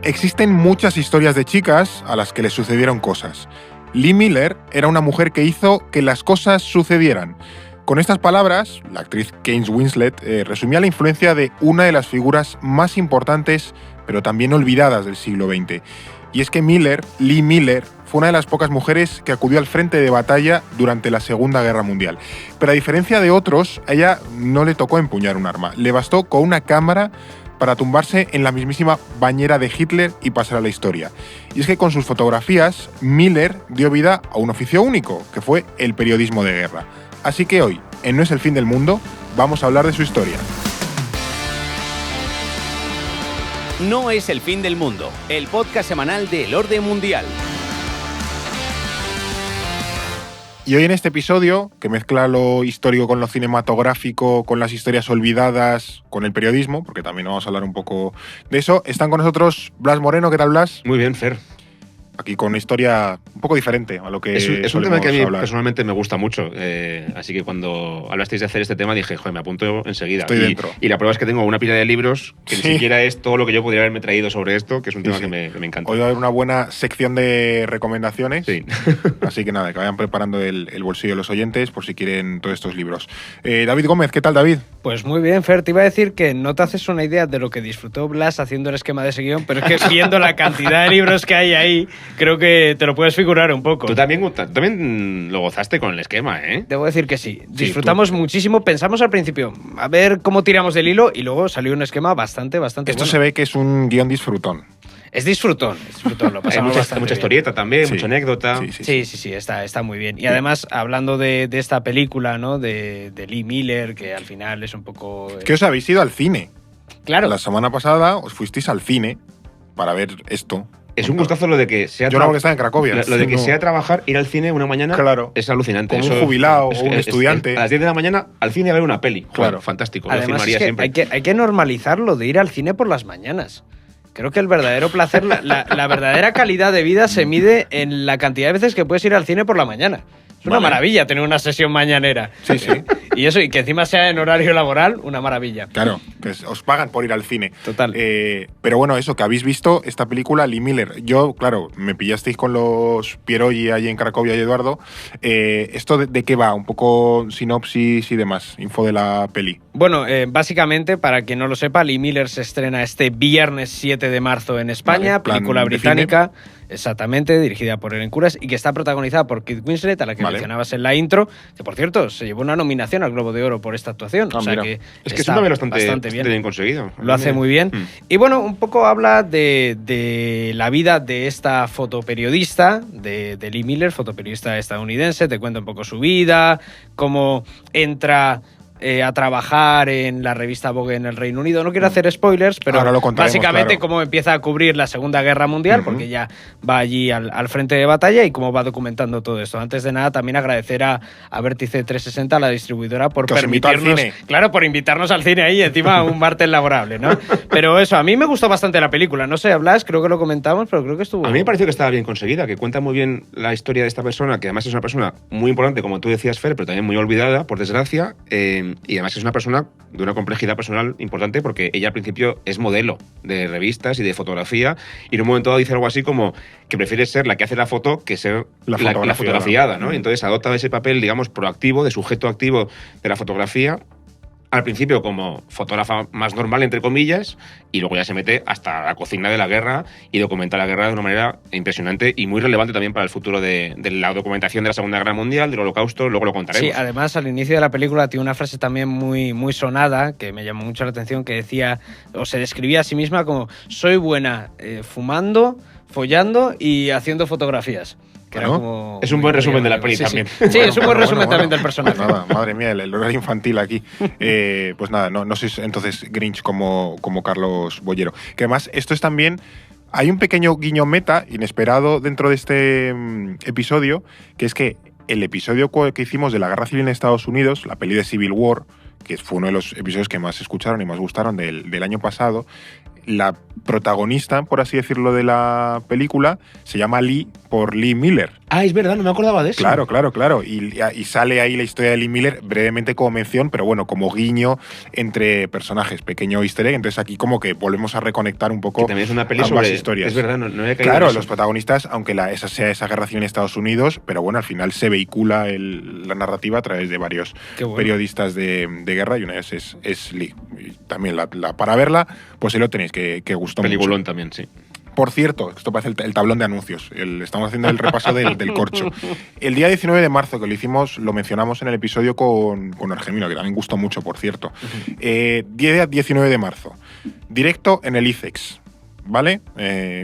Existen muchas historias de chicas a las que les sucedieron cosas. Lee Miller era una mujer que hizo que las cosas sucedieran. Con estas palabras, la actriz Kate Winslet resumía la influencia de una de las figuras más importantes, pero también olvidadas del siglo XX. Y es que Lee Miller, fue una de las pocas mujeres que acudió al frente de batalla durante la Segunda Guerra Mundial. Pero a diferencia de otros, a ella no le tocó empuñar un arma. Le bastó con una cámara para tumbarse en la mismísima bañera de Hitler y pasar a la historia. Y es que con sus fotografías, Miller dio vida a un oficio único, que fue el periodismo de guerra. Así que hoy, en No es el fin del mundo, vamos a hablar de su historia. No es el fin del mundo, el podcast semanal del orden mundial. Y hoy en este episodio, que mezcla lo histórico con lo cinematográfico, con las historias olvidadas, con el periodismo, porque también vamos a hablar un poco de eso, están con nosotros Blas Moreno. ¿Qué tal, Blas? Muy bien, Fer. Aquí con una historia un poco diferente a lo que es un tema que a mí hablar. Personalmente me gusta mucho, así que cuando hablasteis de hacer este tema dije, joder, me apunto enseguida. Estoy dentro. Y la prueba es que tengo una pila de libros que Sí. ni siquiera es todo lo que yo podría haberme traído sobre esto, que es un tema que me encanta. Hoy va a haber una buena sección de recomendaciones, Sí. así que nada, que vayan preparando el bolsillo de los oyentes por si quieren todos estos libros. David Gómez, ¿qué tal, David? Pues muy bien, Fer, te iba a decir que no te haces una idea de lo que disfrutó Blas haciendo el esquema de ese guión, pero es que viendo la cantidad de libros que hay ahí, creo que te lo puedes figurar un poco. Tú también lo gozaste con el esquema, ¿eh? Debo decir que sí. Disfrutamos muchísimo. Pensamos al principio a ver cómo tiramos del hilo y luego salió un esquema bastante Esto bueno. se ve que es un guión disfrutón. Es disfrutón, lo Hay pasamos bastante mucha bien. historieta también, Sí. mucha anécdota. Sí, está muy bien. Y además, hablando de esta película, ¿no? De Lee Miller, que al final es un poco... ¿Qué os habéis ido al cine? Claro. La semana pasada os fuisteis al cine para ver esto. Es un gustazo lo de que sea Yo no, porque estaba en Cracovia. Lo de que No. sea trabajar, ir al cine una mañana, Claro. es alucinante. Como un jubilado o un estudiante. A las 10 de la mañana al cine a ver una peli. Joder, Claro. fantástico. Lo Además, firmaría es que siempre. hay que normalizarlo de ir al cine por las mañanas. Creo que el verdadero placer, la verdadera calidad de vida se mide en la cantidad de veces que puedes ir al cine por la mañana. Es una maravilla tener una sesión mañanera. Sí. Y eso, y que encima sea en horario laboral, una maravilla. Claro, que os pagan por ir al cine. Total. Pero bueno, eso, que habéis visto esta película, Lee Miller. Yo, claro, me pillasteis con los Pierogi allí en Cracovia y Eduardo. ¿Esto de qué va? Un poco sinopsis y demás, info de la peli. Bueno, básicamente, para quien no lo sepa, Lee Miller se estrena este viernes 7 de marzo en España, Vale, plan película de británica, exactamente, dirigida por Ellen Kuras y que está protagonizada por Kate Winslet, a la que mencionabas en la intro, que por cierto, se llevó una nominación al Globo de Oro por esta actuación. Ah, o sea mira. que Es que es está un papel bastante bien. bien conseguido. Lo hace muy bien. Y bueno, un poco habla de la vida de esta fotoperiodista, de Lee Miller, fotoperiodista estadounidense. Te cuenta un poco su vida, cómo entra a trabajar en la revista Vogue en el Reino Unido. No quiero hacer spoilers, pero ahora lo contaremos, básicamente claro. cómo empieza a cubrir la Segunda Guerra Mundial, porque ya va allí al frente de batalla y cómo va documentando todo esto. Antes de nada, también agradecer a Vértice 360, la distribuidora, por Que os invitó al permitirnos, cine. claro, por invitarnos al cine ahí, encima un martes laborable, ¿no? Pero eso, a mí me gustó bastante la película. No sé, Blas, creo que lo comentamos, pero creo que estuvo... A mí me pareció que estaba bien conseguida, que cuenta muy bien la historia de esta persona, que además es una persona muy importante, como tú decías, Fer, pero también muy olvidada, por desgracia, y además es una persona de una complejidad personal importante porque ella al principio es modelo de revistas y de fotografía y en un momento dado dice algo así como que prefiere ser la que hace la foto que ser la fotografiada, ¿no? Y entonces adopta ese papel, digamos, proactivo, de sujeto activo de la fotografía, al principio como fotógrafa más normal, entre comillas, y luego ya se mete hasta la cocina de la guerra y documenta la guerra de una manera impresionante y muy relevante también para el futuro de la documentación de la Segunda Guerra Mundial, del Holocausto, luego lo contaremos. Sí, además al inicio de la película tiene una frase también muy sonada que me llamó mucho la atención, que decía, o se describía a sí misma como: soy buena fumando, follando y haciendo fotografías. Que era como es un buen resumen de la peli también. Sí, es un buen resumen también del personaje. Pues nada, madre mía, el horario infantil aquí. Pues nada, no sois entonces Grinch como Carlos Bollero. Que además, esto es también... Hay un pequeño guiño meta inesperado dentro de este episodio, que es que el episodio que hicimos de la Guerra Civil en Estados Unidos, la peli de Civil War, que fue uno de los episodios que más escucharon y más gustaron del año pasado, la protagonista, por así decirlo, de la película se llama Lee por Lee Miller. Ah, es verdad, no me acordaba de eso. Claro. Y sale ahí la historia de Lee Miller brevemente como mención, pero bueno, como guiño entre personajes, pequeño easter egg. Entonces aquí como que volvemos a reconectar un poco Que también es una peli ambas sobre historias. Es verdad, no había caído Claro, en eso. los protagonistas, aunque esa sea esa guerra civil en Estados Unidos, pero bueno, al final se vehicula la narrativa a través de varios periodistas de guerra, y una de ellas es Lee. Y también para verla, pues ahí lo tenéis, que gustó Peliculón mucho. también, sí. Por cierto, esto parece el tablón de anuncios. Estamos haciendo el repaso del corcho. El día 19 de marzo, que lo mencionamos en el episodio con Argemino, que también gustó mucho, por cierto. Día 19 de marzo. Directo en el ICEX. ¿Vale?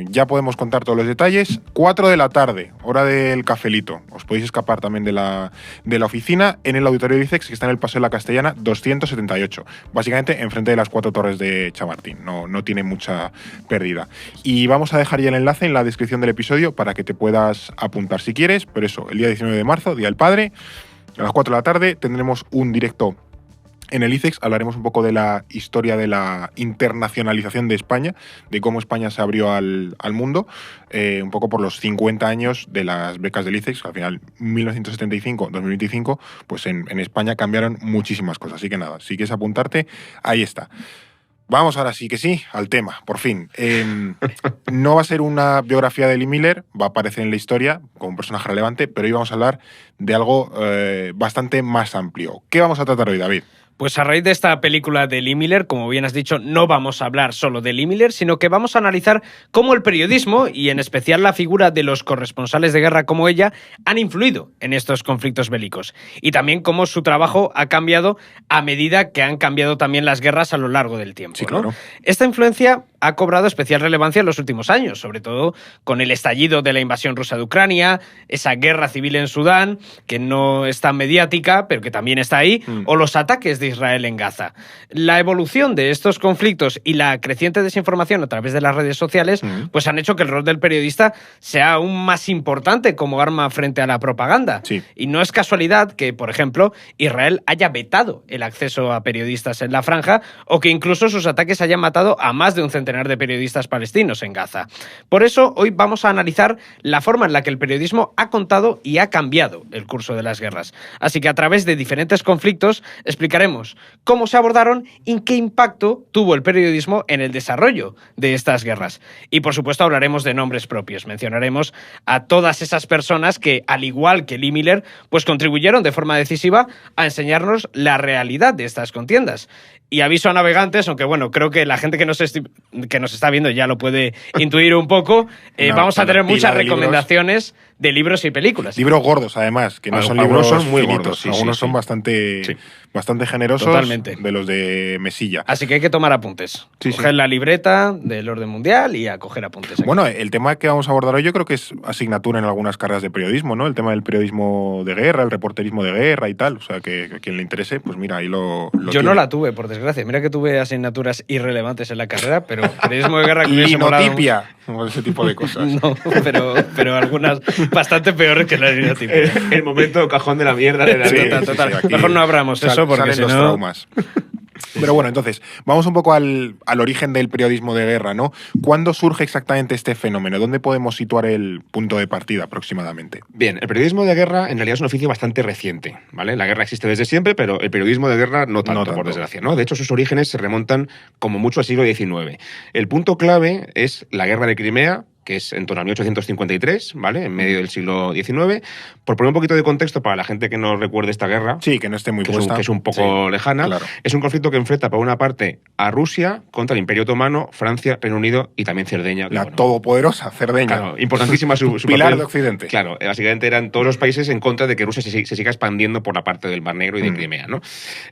Ya podemos contar todos los detalles. 4 de la tarde, hora del cafelito. Os podéis escapar también de la oficina en el auditorio de ICEX, que está en el Paseo de la Castellana 278. Básicamente enfrente de las 4 torres de Chamartín. No tiene mucha pérdida. Y vamos a dejar ya el enlace en la descripción del episodio para que te puedas apuntar si quieres. Pero eso, el día 19 de marzo, Día del Padre, a las 4 de la tarde tendremos un directo en el ICEX. Hablaremos un poco de la historia de la internacionalización de España, de cómo España se abrió al mundo, un poco por los 50 años de las becas del ICEX. Al final, 1975-2025, pues en España cambiaron muchísimas cosas. Así que nada, si quieres apuntarte, ahí está. Vamos ahora sí que sí, al tema, por fin. No va a ser una biografía de Lee Miller, va a aparecer en la historia como un personaje relevante, pero hoy vamos a hablar de algo bastante más amplio. ¿Qué vamos a tratar hoy, David? Pues a raíz de esta película de Lee Miller, como bien has dicho, no vamos a hablar solo de Lee Miller, sino que vamos a analizar cómo el periodismo, y en especial la figura de los corresponsales de guerra como ella, han influido en estos conflictos bélicos. Y también cómo su trabajo ha cambiado a medida que han cambiado también las guerras a lo largo del tiempo. Sí, claro. ¿no? Esta influencia ha cobrado especial relevancia en los últimos años, sobre todo con el estallido de la invasión rusa de Ucrania, esa guerra civil en Sudán, que no es tan mediática, pero que también está ahí, o los ataques de Israel en Gaza. La evolución de estos conflictos y la creciente desinformación a través de las redes sociales pues han hecho que el rol del periodista sea aún más importante como arma frente a la propaganda. Sí. Y no es casualidad que, por ejemplo, Israel haya vetado el acceso a periodistas en la franja, o que incluso sus ataques hayan matado a más de un centenar de periodistas palestinos en Gaza. Por eso, hoy vamos a analizar la forma en la que el periodismo ha contado y ha cambiado el curso de las guerras. Así que a través de diferentes conflictos explicaremos cómo se abordaron y qué impacto tuvo el periodismo en el desarrollo de estas guerras. Y por supuesto hablaremos de nombres propios. Mencionaremos a todas esas personas que, al igual que Lee Miller, pues contribuyeron de forma decisiva a enseñarnos la realidad de estas contiendas. Y aviso a navegantes, aunque bueno, creo que la gente que nos está viendo ya lo puede intuir un poco, vamos a tener muchas recomendaciones de libros y películas. Libros gordos, además, que no son libros son muy finitos. gordos. Sí, algunos son bastante generosos. Totalmente. De los de mesilla. Así que hay que tomar apuntes. Coger la libreta del orden mundial y a coger apuntes. Aquí. Bueno, el tema que vamos a abordar hoy yo creo que es asignatura en algunas carreras de periodismo, ¿no? El tema del periodismo de guerra, el reporterismo de guerra y tal. O sea, que a quien le interese, pues mira, ahí lo Yo tiene. no la tuve, por desgracia. Mira que tuve asignaturas irrelevantes en la carrera, pero periodismo de guerra que hubiese molado. Linotipia, o ese tipo de cosas. No, pero algunas bastante peores que la linotipia. El momento cajón de la mierda de David. Total. aquí Mejor no abramos eso porque salen si los no... traumas. Pero bueno, entonces, vamos un poco al origen del periodismo de guerra, ¿no? ¿Cuándo surge exactamente este fenómeno? ¿Dónde podemos situar el punto de partida aproximadamente? Bien, el periodismo de guerra en realidad es un oficio bastante reciente, ¿vale? La guerra existe desde siempre, pero el periodismo de guerra no tanto, por desgracia, ¿no? De hecho, sus orígenes se remontan como mucho al siglo XIX. El punto clave es la guerra de Crimea, que es en torno a 1853, ¿vale? En medio del siglo XIX. Por poner un poquito de contexto para la gente que no recuerde esta guerra, Sí, que no esté muy puesta. que es un poco lejana, claro. es un conflicto que enfrenta por una parte a Rusia contra el Imperio Otomano, Francia, Reino Unido y también Cerdeña. La todopoderosa Cerdeña. Claro, importantísima su Pilar papel. de Occidente. Claro, básicamente eran todos los países en contra de que Rusia se siga expandiendo por la parte del Mar Negro y de Crimea, ¿no?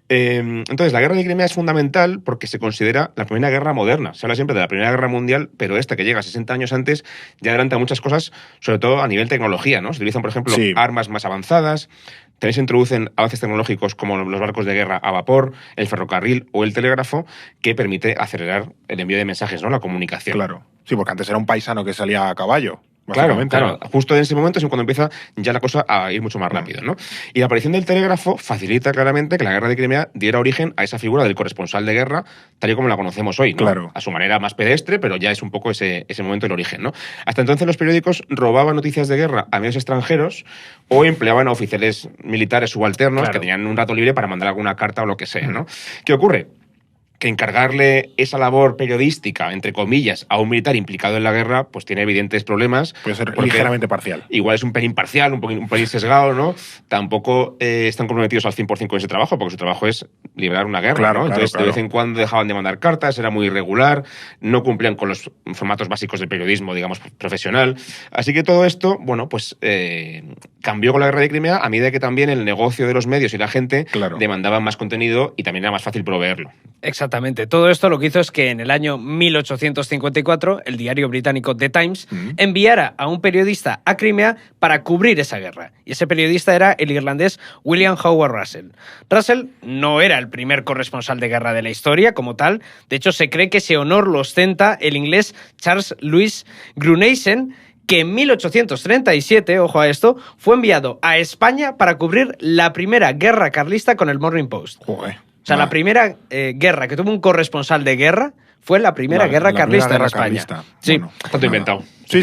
Entonces, la guerra de Crimea es fundamental porque se considera la primera guerra moderna. Se habla siempre de la Primera Guerra Mundial, pero esta, que llega 60 años antes, ya adelanta muchas cosas, sobre todo a nivel tecnología, ¿no? Se utilizan, por ejemplo, armas más avanzadas. También se introducen avances tecnológicos como los barcos de guerra a vapor, el ferrocarril o el telégrafo, que permite acelerar el envío de mensajes, ¿no? La comunicación. Claro. Sí, porque antes era un paisano que salía a caballo. básicamente. Claro. Justo en ese momento es cuando empieza ya la cosa a ir mucho más rápido, ¿no? Y la aparición del telégrafo facilita claramente que la guerra de Crimea diera origen a esa figura del corresponsal de guerra, tal y como la conocemos hoy, ¿no? Claro. A su manera más pedestre, pero ya es un poco ese momento el origen, ¿no? Hasta entonces los periódicos robaban noticias de guerra a medios extranjeros o empleaban a oficiales militares subalternos que tenían un rato libre para mandar alguna carta o lo que sea, ¿no? ¿Qué ocurre? Que encargarle esa labor periodística, entre comillas, a un militar implicado en la guerra, pues tiene evidentes problemas. Puede ser ligeramente parcial. Igual es un pelín parcial, un pelín sesgado, ¿no? Tampoco están comprometidos al 100% con ese trabajo, porque su trabajo es librar una guerra, ¿no? Entonces, de vez en cuando dejaban de mandar cartas, era muy irregular, no cumplían con los formatos básicos del periodismo, digamos, profesional. Así que todo esto, bueno, pues cambió con la guerra de Crimea a medida que también el negocio de los medios y la gente demandaban más contenido y también era más fácil proveerlo. Exactamente. Todo esto lo que hizo es que en el año 1854 el diario británico The Times enviara a un periodista a Crimea para cubrir esa guerra. Y ese periodista era el irlandés William Howard Russell. Russell no era el primer corresponsal de guerra de la historia como tal. De hecho, se cree que ese honor lo ostenta el inglés Charles Louis Grunaysen, que en 1837, ojo a esto, fue enviado a España para cubrir la primera guerra carlista con el Morning Post. Joder. O sea, la primera guerra que tuvo un corresponsal de guerra fue la primera guerra carlista en España. Sí. Bueno, Tanto inventado. Sí.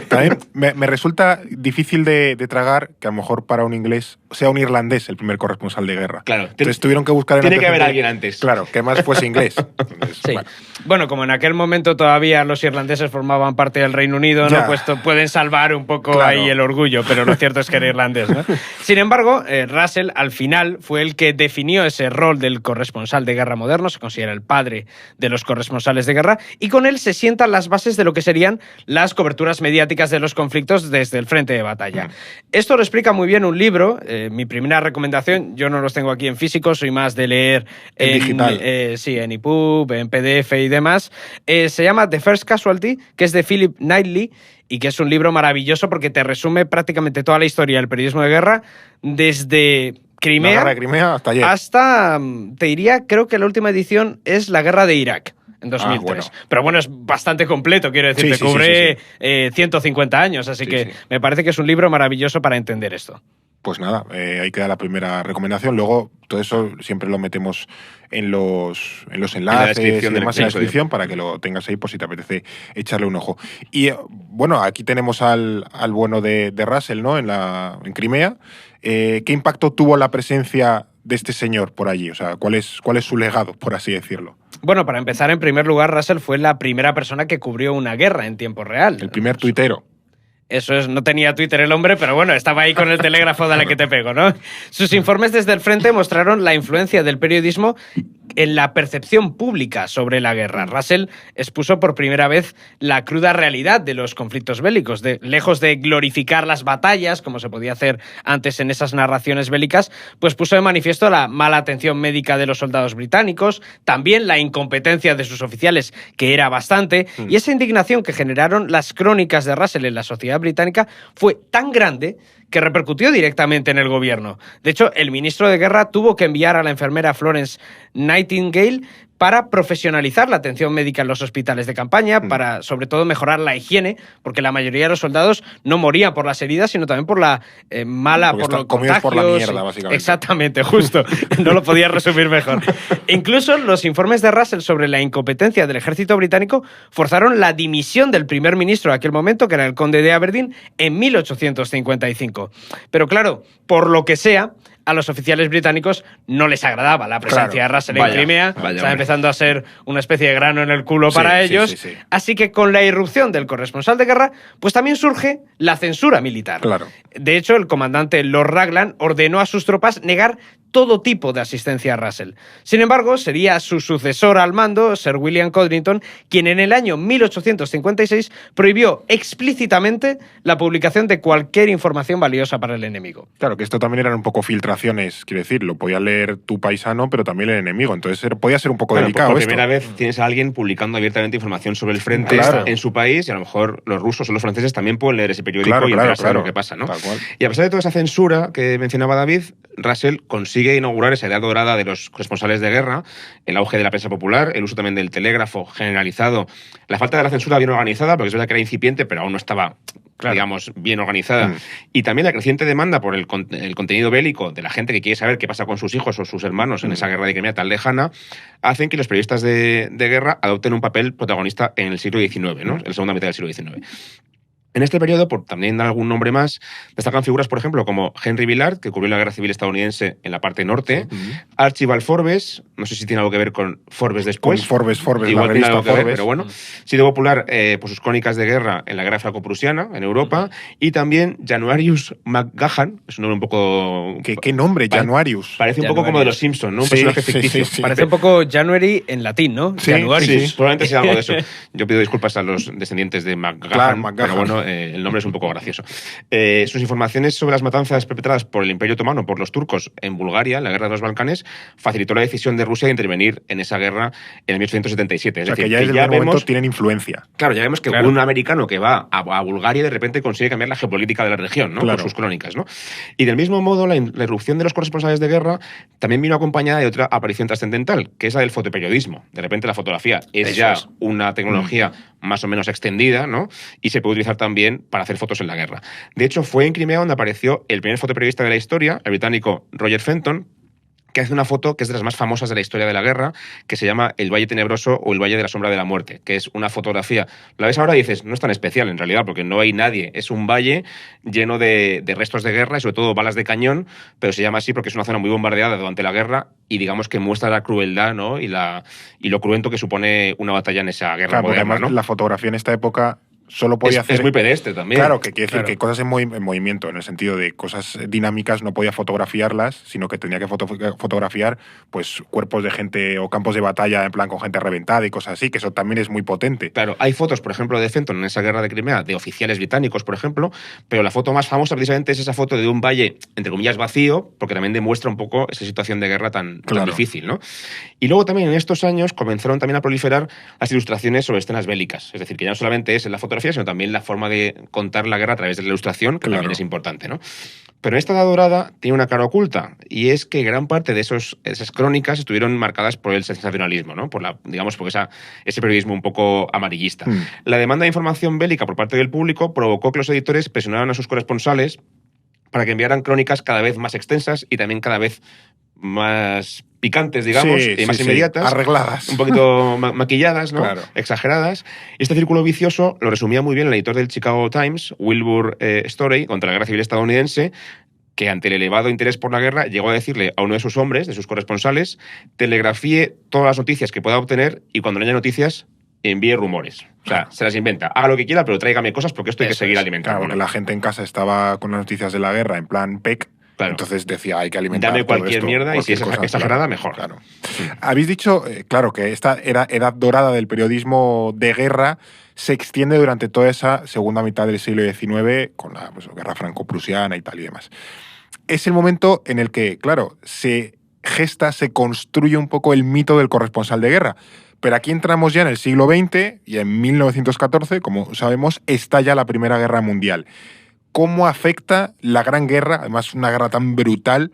También me resulta difícil de tragar que a lo mejor para un inglés sea un irlandés el primer corresponsal de guerra. Claro. Entonces tuvieron que buscar... Tiene que haber alguien antes. Claro, que más fuese inglés. Entonces, sí. Bueno, como en aquel momento todavía los irlandeses formaban parte del Reino Unido, ¿no? Pues pueden salvar un poco ahí el orgullo, pero lo cierto es que era irlandés, ¿no? Sin embargo, Russell al final fue el que definió ese rol del corresponsal de guerra moderno, se considera el padre de los corresponsales de guerra, y con él se sientan las bases de lo que serían las coberturas mediáticas de los conflictos desde el frente de batalla. Esto lo explica muy bien un libro, mi primera recomendación, yo no los tengo aquí en físico, soy más de leer en digital. Sí, en EPUB, en PDF y demás. Se llama The First Casualty, que es de Philip Knightley, y que es un libro maravilloso porque te resume prácticamente toda la historia del periodismo de guerra desde Crimea, la guerra de Crimea hasta ayer. Hasta, te diría, creo que la última edición es la guerra de Irak. En 2003. Bueno. Pero bueno, es bastante completo, quiero decir, te cubre 150 años, así que me parece que es un libro maravilloso para entender esto. Pues nada, ahí queda la primera recomendación. Luego, todo eso siempre lo metemos en los enlaces y demás en la descripción para que lo tengas ahí por si te apetece echarle un ojo. Y bueno, aquí tenemos al bueno de Russell, ¿no? En Crimea. ¿Qué impacto tuvo la presencia de este señor por allí? O sea, ¿cuál es su legado, por así decirlo? Bueno, para empezar, en primer lugar, Russell fue la primera persona que cubrió una guerra en tiempo real. El primer tuitero. Eso es, no tenía Twitter el hombre, pero bueno, estaba ahí con el telégrafo de la que te pego, ¿no? Sus informes desde el frente mostraron la influencia del periodismo en la percepción pública sobre la guerra. Russell expuso por primera vez la cruda realidad de los conflictos bélicos. Lejos de glorificar las batallas, como se podía hacer antes en esas narraciones bélicas, pues puso de manifiesto la mala atención médica de los soldados británicos, también la incompetencia de sus oficiales, que era bastante, y esa indignación que generaron las crónicas de Russell en la sociedad británica fue tan grande que repercutió directamente en el gobierno. De hecho, el ministro de Guerra tuvo que enviar a la enfermera Florence Nightingale para profesionalizar la atención médica en los hospitales de campaña, para, sobre todo, mejorar la higiene, porque la mayoría de los soldados no morían por las heridas, sino también por la por los contagios. Por la mierda, básicamente. Exactamente, justo. No lo podía resumir mejor. Incluso los informes de Russell sobre la incompetencia del ejército británico forzaron la dimisión del primer ministro de aquel momento, que era el conde de Aberdeen, en 1855. Pero claro, por lo que sea, a los oficiales británicos no les agradaba la presencia de Russell en Crimea. Estaba empezando a ser una especie de grano en el culo para ellos. Sí. Así que con la irrupción del corresponsal de guerra, pues también surge la censura militar. Claro. De hecho, el comandante Lord Raglan ordenó a sus tropas negar todo tipo de asistencia a Russell. Sin embargo, sería su sucesor al mando, Sir William Codrington, quien en el año 1856 prohibió explícitamente la publicación de cualquier información valiosa para el enemigo. Claro, que esto también eran un poco filtraciones, quiero decir, lo podía leer tu paisano, pero también el enemigo, entonces podía ser un poco delicado. Por primera vez tienes a alguien publicando abiertamente información sobre el frente en su país, y a lo mejor los rusos o los franceses también pueden leer ese periódico y enterarse de lo que pasa, ¿no? Y a pesar de toda esa censura que mencionaba David, Russell consigue consigue inaugurar esa edad dorada de los corresponsales de guerra, el auge de la prensa popular, el uso también del telégrafo generalizado, la falta de la censura bien organizada, porque es verdad que era incipiente, pero aún no estaba, digamos, bien organizada, y también la creciente demanda por el contenido bélico de la gente que quiere saber qué pasa con sus hijos o sus hermanos en esa guerra de Crimea tan lejana, hacen que los periodistas de guerra adopten un papel protagonista en el siglo XIX, ¿no? En la segunda mitad del siglo XIX. En este periodo, por también dar algún nombre más, destacan figuras, por ejemplo, como Henry Villard, que cubrió la Guerra Civil estadounidense en la parte norte, Archibald Forbes, no sé si tiene algo que ver con Forbes después. Con Forbes, igual la tiene algo que Forbes. ver, pero bueno. Sido popular por sus crónicas de guerra en la Guerra Franco-Prusiana, en Europa, y también Januarius McGahan, es un nombre un poco... ¿Qué nombre, Januarius? Parece un poco como de los Simpsons, ¿no? Un personaje ficticio. Sí. Parece un poco January en latín, ¿no? Sí, Januarius. Sí, probablemente sea algo de eso. Yo pido disculpas a los descendientes de McGahan, pero bueno, el nombre es un poco gracioso. Sus informaciones sobre las matanzas perpetradas por el Imperio Otomano, por los turcos en Bulgaria, en la Guerra de los Balcanes, facilitó la decisión de Rusia de intervenir en esa guerra en el 1877. Es O sea, decir, que ya desde el momento tienen influencia. Claro, ya vemos que un americano que va a Bulgaria de repente consigue cambiar la geopolítica de la región, ¿no? Por sus crónicas, ¿no? Y del mismo modo, la irrupción de los corresponsales de guerra también vino acompañada de otra aparición trascendental, que es la del fotoperiodismo. De repente la fotografía es una tecnología más o menos extendida, ¿no? Y se puede utilizar también para hacer fotos en la guerra. De hecho, fue en Crimea donde apareció el primer fotoperiodista de la historia, el británico Roger Fenton, que hace una foto que es de las más famosas de la historia de la guerra, que se llama El Valle Tenebroso o El Valle de la Sombra de la Muerte, que es una fotografía. La ves ahora y dices, no es tan especial en realidad, porque no hay nadie. Es un valle lleno de restos de guerra y sobre todo balas de cañón, pero se llama así porque es una zona muy bombardeada durante la guerra y digamos que muestra la crueldad, ¿no? y lo cruento que supone una batalla en esa guerra moderna, además, ¿no? La fotografía en esta época solo podía hacer... Es muy pedestre también. Claro, que quiere decir que cosas en movimiento, en el sentido de cosas dinámicas, no podía fotografiarlas, sino que tenía que fotografiar pues cuerpos de gente o campos de batalla en plan con gente reventada y cosas así, que eso también es muy potente. Claro, hay fotos, por ejemplo, de Fenton en esa guerra de Crimea, de oficiales británicos, por ejemplo, pero la foto más famosa precisamente es esa foto de un valle, entre comillas, vacío, porque también demuestra un poco esa situación de guerra tan difícil, ¿no? Y luego también en estos años comenzaron también a proliferar las ilustraciones sobre escenas bélicas, es decir, que ya no solamente es en la fotografía, sino también la forma de contar la guerra a través de la ilustración, que también es importante, ¿no? Pero esta edad dorada tiene una cara oculta, y es que gran parte de esas crónicas estuvieron marcadas por el sensacionalismo, ¿no? Por ese periodismo un poco amarillista. La demanda de información bélica por parte del público provocó que los editores presionaran a sus corresponsales para que enviaran crónicas cada vez más extensas y también cada vez más picantes, digamos, y más inmediatas. Arregladas. Un poquito maquilladas, ¿no? Claro. Exageradas. Este círculo vicioso lo resumía muy bien el editor del Chicago Times, Wilbur Storey, contra la Guerra Civil estadounidense, que ante el elevado interés por la guerra llegó a decirle a uno de sus hombres, de sus corresponsales, telegrafíe todas las noticias que pueda obtener y cuando no haya noticias, envíe rumores. O sea, se las inventa. Haga lo que quiera, pero tráigame cosas porque esto hay que seguir alimentando. Claro, porque la gente en casa estaba con las noticias de la guerra en plan PEC. Claro. Entonces decía, hay que alimentar. Dame cualquier todo esto, mierda y si es exagerada, mejor. Claro. Habéis dicho, claro, que esta edad dorada del periodismo de guerra se extiende durante toda esa segunda mitad del siglo XIX con la guerra franco-prusiana y tal y demás. Es el momento en el que, claro, se construye un poco el mito del corresponsal de guerra. Pero aquí entramos ya en el siglo XX y en 1914, como sabemos, estalla la Primera Guerra Mundial. ¿Cómo afecta la Gran Guerra, además una guerra tan brutal,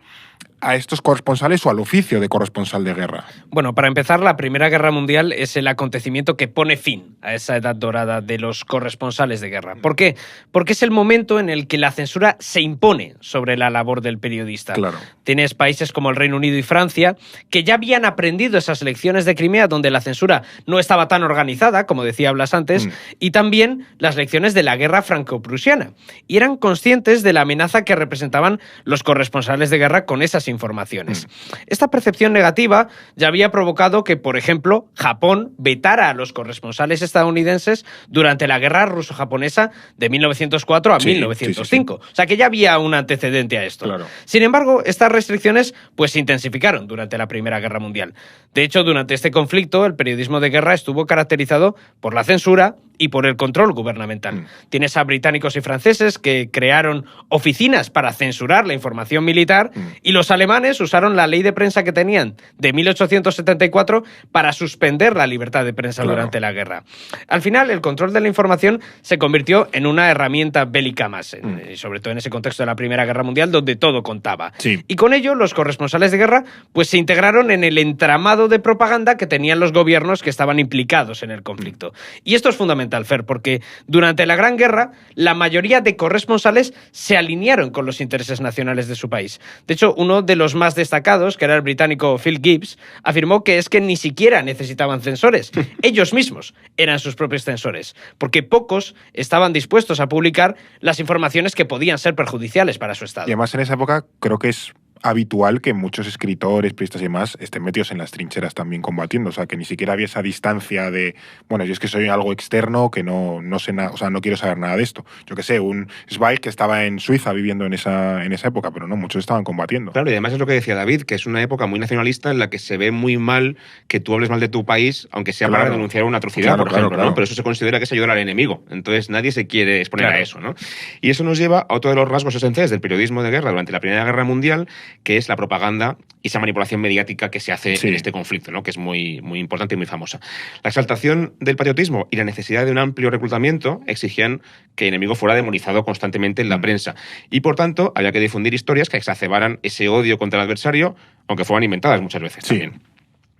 a estos corresponsales o al oficio de corresponsal de guerra? Bueno, para empezar, la Primera Guerra Mundial es el acontecimiento que pone fin a esa edad dorada de los corresponsales de guerra. ¿Por qué? Porque es el momento en el que la censura se impone sobre la labor del periodista. Claro. Tienes países como el Reino Unido y Francia que ya habían aprendido esas lecciones de Crimea donde la censura no estaba tan organizada, como decía Blas antes, y también las lecciones de la guerra franco-prusiana. Y eran conscientes de la amenaza que representaban los corresponsales de guerra con esas informaciones. Esta percepción negativa ya había provocado que, por ejemplo, Japón vetara a los corresponsales estadounidenses durante la guerra ruso-japonesa de 1904 a 1905. Sí. O sea que ya había un antecedente a esto. Claro. Sin embargo, estas restricciones pues se intensificaron durante la Primera Guerra Mundial. De hecho, durante este conflicto, el periodismo de guerra estuvo caracterizado por la censura y por el control gubernamental. Tienes a británicos y franceses que crearon oficinas para censurar la información militar y los alemanes usaron la ley de prensa que tenían de 1874 para suspender la libertad de prensa durante la guerra. Al final, el control de la información se convirtió en una herramienta bélica más, sobre todo en ese contexto de la Primera Guerra Mundial, donde todo contaba. Sí. Y con ello, los corresponsales de guerra pues, se integraron en el entramado de propaganda que tenían los gobiernos que estaban implicados en el conflicto. Y esto es fundamental, Fer, porque durante la Gran Guerra la mayoría de corresponsales se alinearon con los intereses nacionales de su país. De hecho, uno de los más destacados, que era el británico Phil Gibbs, afirmó que es que ni siquiera necesitaban censores. Ellos mismos eran sus propios censores, porque pocos estaban dispuestos a publicar las informaciones que podían ser perjudiciales para su Estado. Y además en esa época creo que es habitual que muchos escritores, periodistas y demás estén metidos en las trincheras también combatiendo, o sea, que ni siquiera había esa distancia de, bueno, yo es que soy algo externo, que no sé nada, o sea, no quiero saber nada de esto. Yo qué sé, un Zweig que estaba en Suiza viviendo en esa época, pero no, muchos estaban combatiendo. Claro, y además es lo que decía David, que es una época muy nacionalista en la que se ve muy mal que tú hables mal de tu país, aunque sea para denunciar una atrocidad, por ejemplo, ¿no? Pero eso se considera que es ayudar al enemigo. Entonces nadie se quiere exponer a eso, ¿no? Y eso nos lleva a otro de los rasgos esenciales del periodismo de guerra durante la Primera Guerra Mundial, que es la propaganda y esa manipulación mediática que se hace en este conflicto, ¿no? Que es muy, muy importante y muy famosa. La exaltación del patriotismo y la necesidad de un amplio reclutamiento exigían que el enemigo fuera demonizado constantemente en la prensa. Y, por tanto, había que difundir historias que exacerbaran ese odio contra el adversario, aunque fueran inventadas muchas veces también.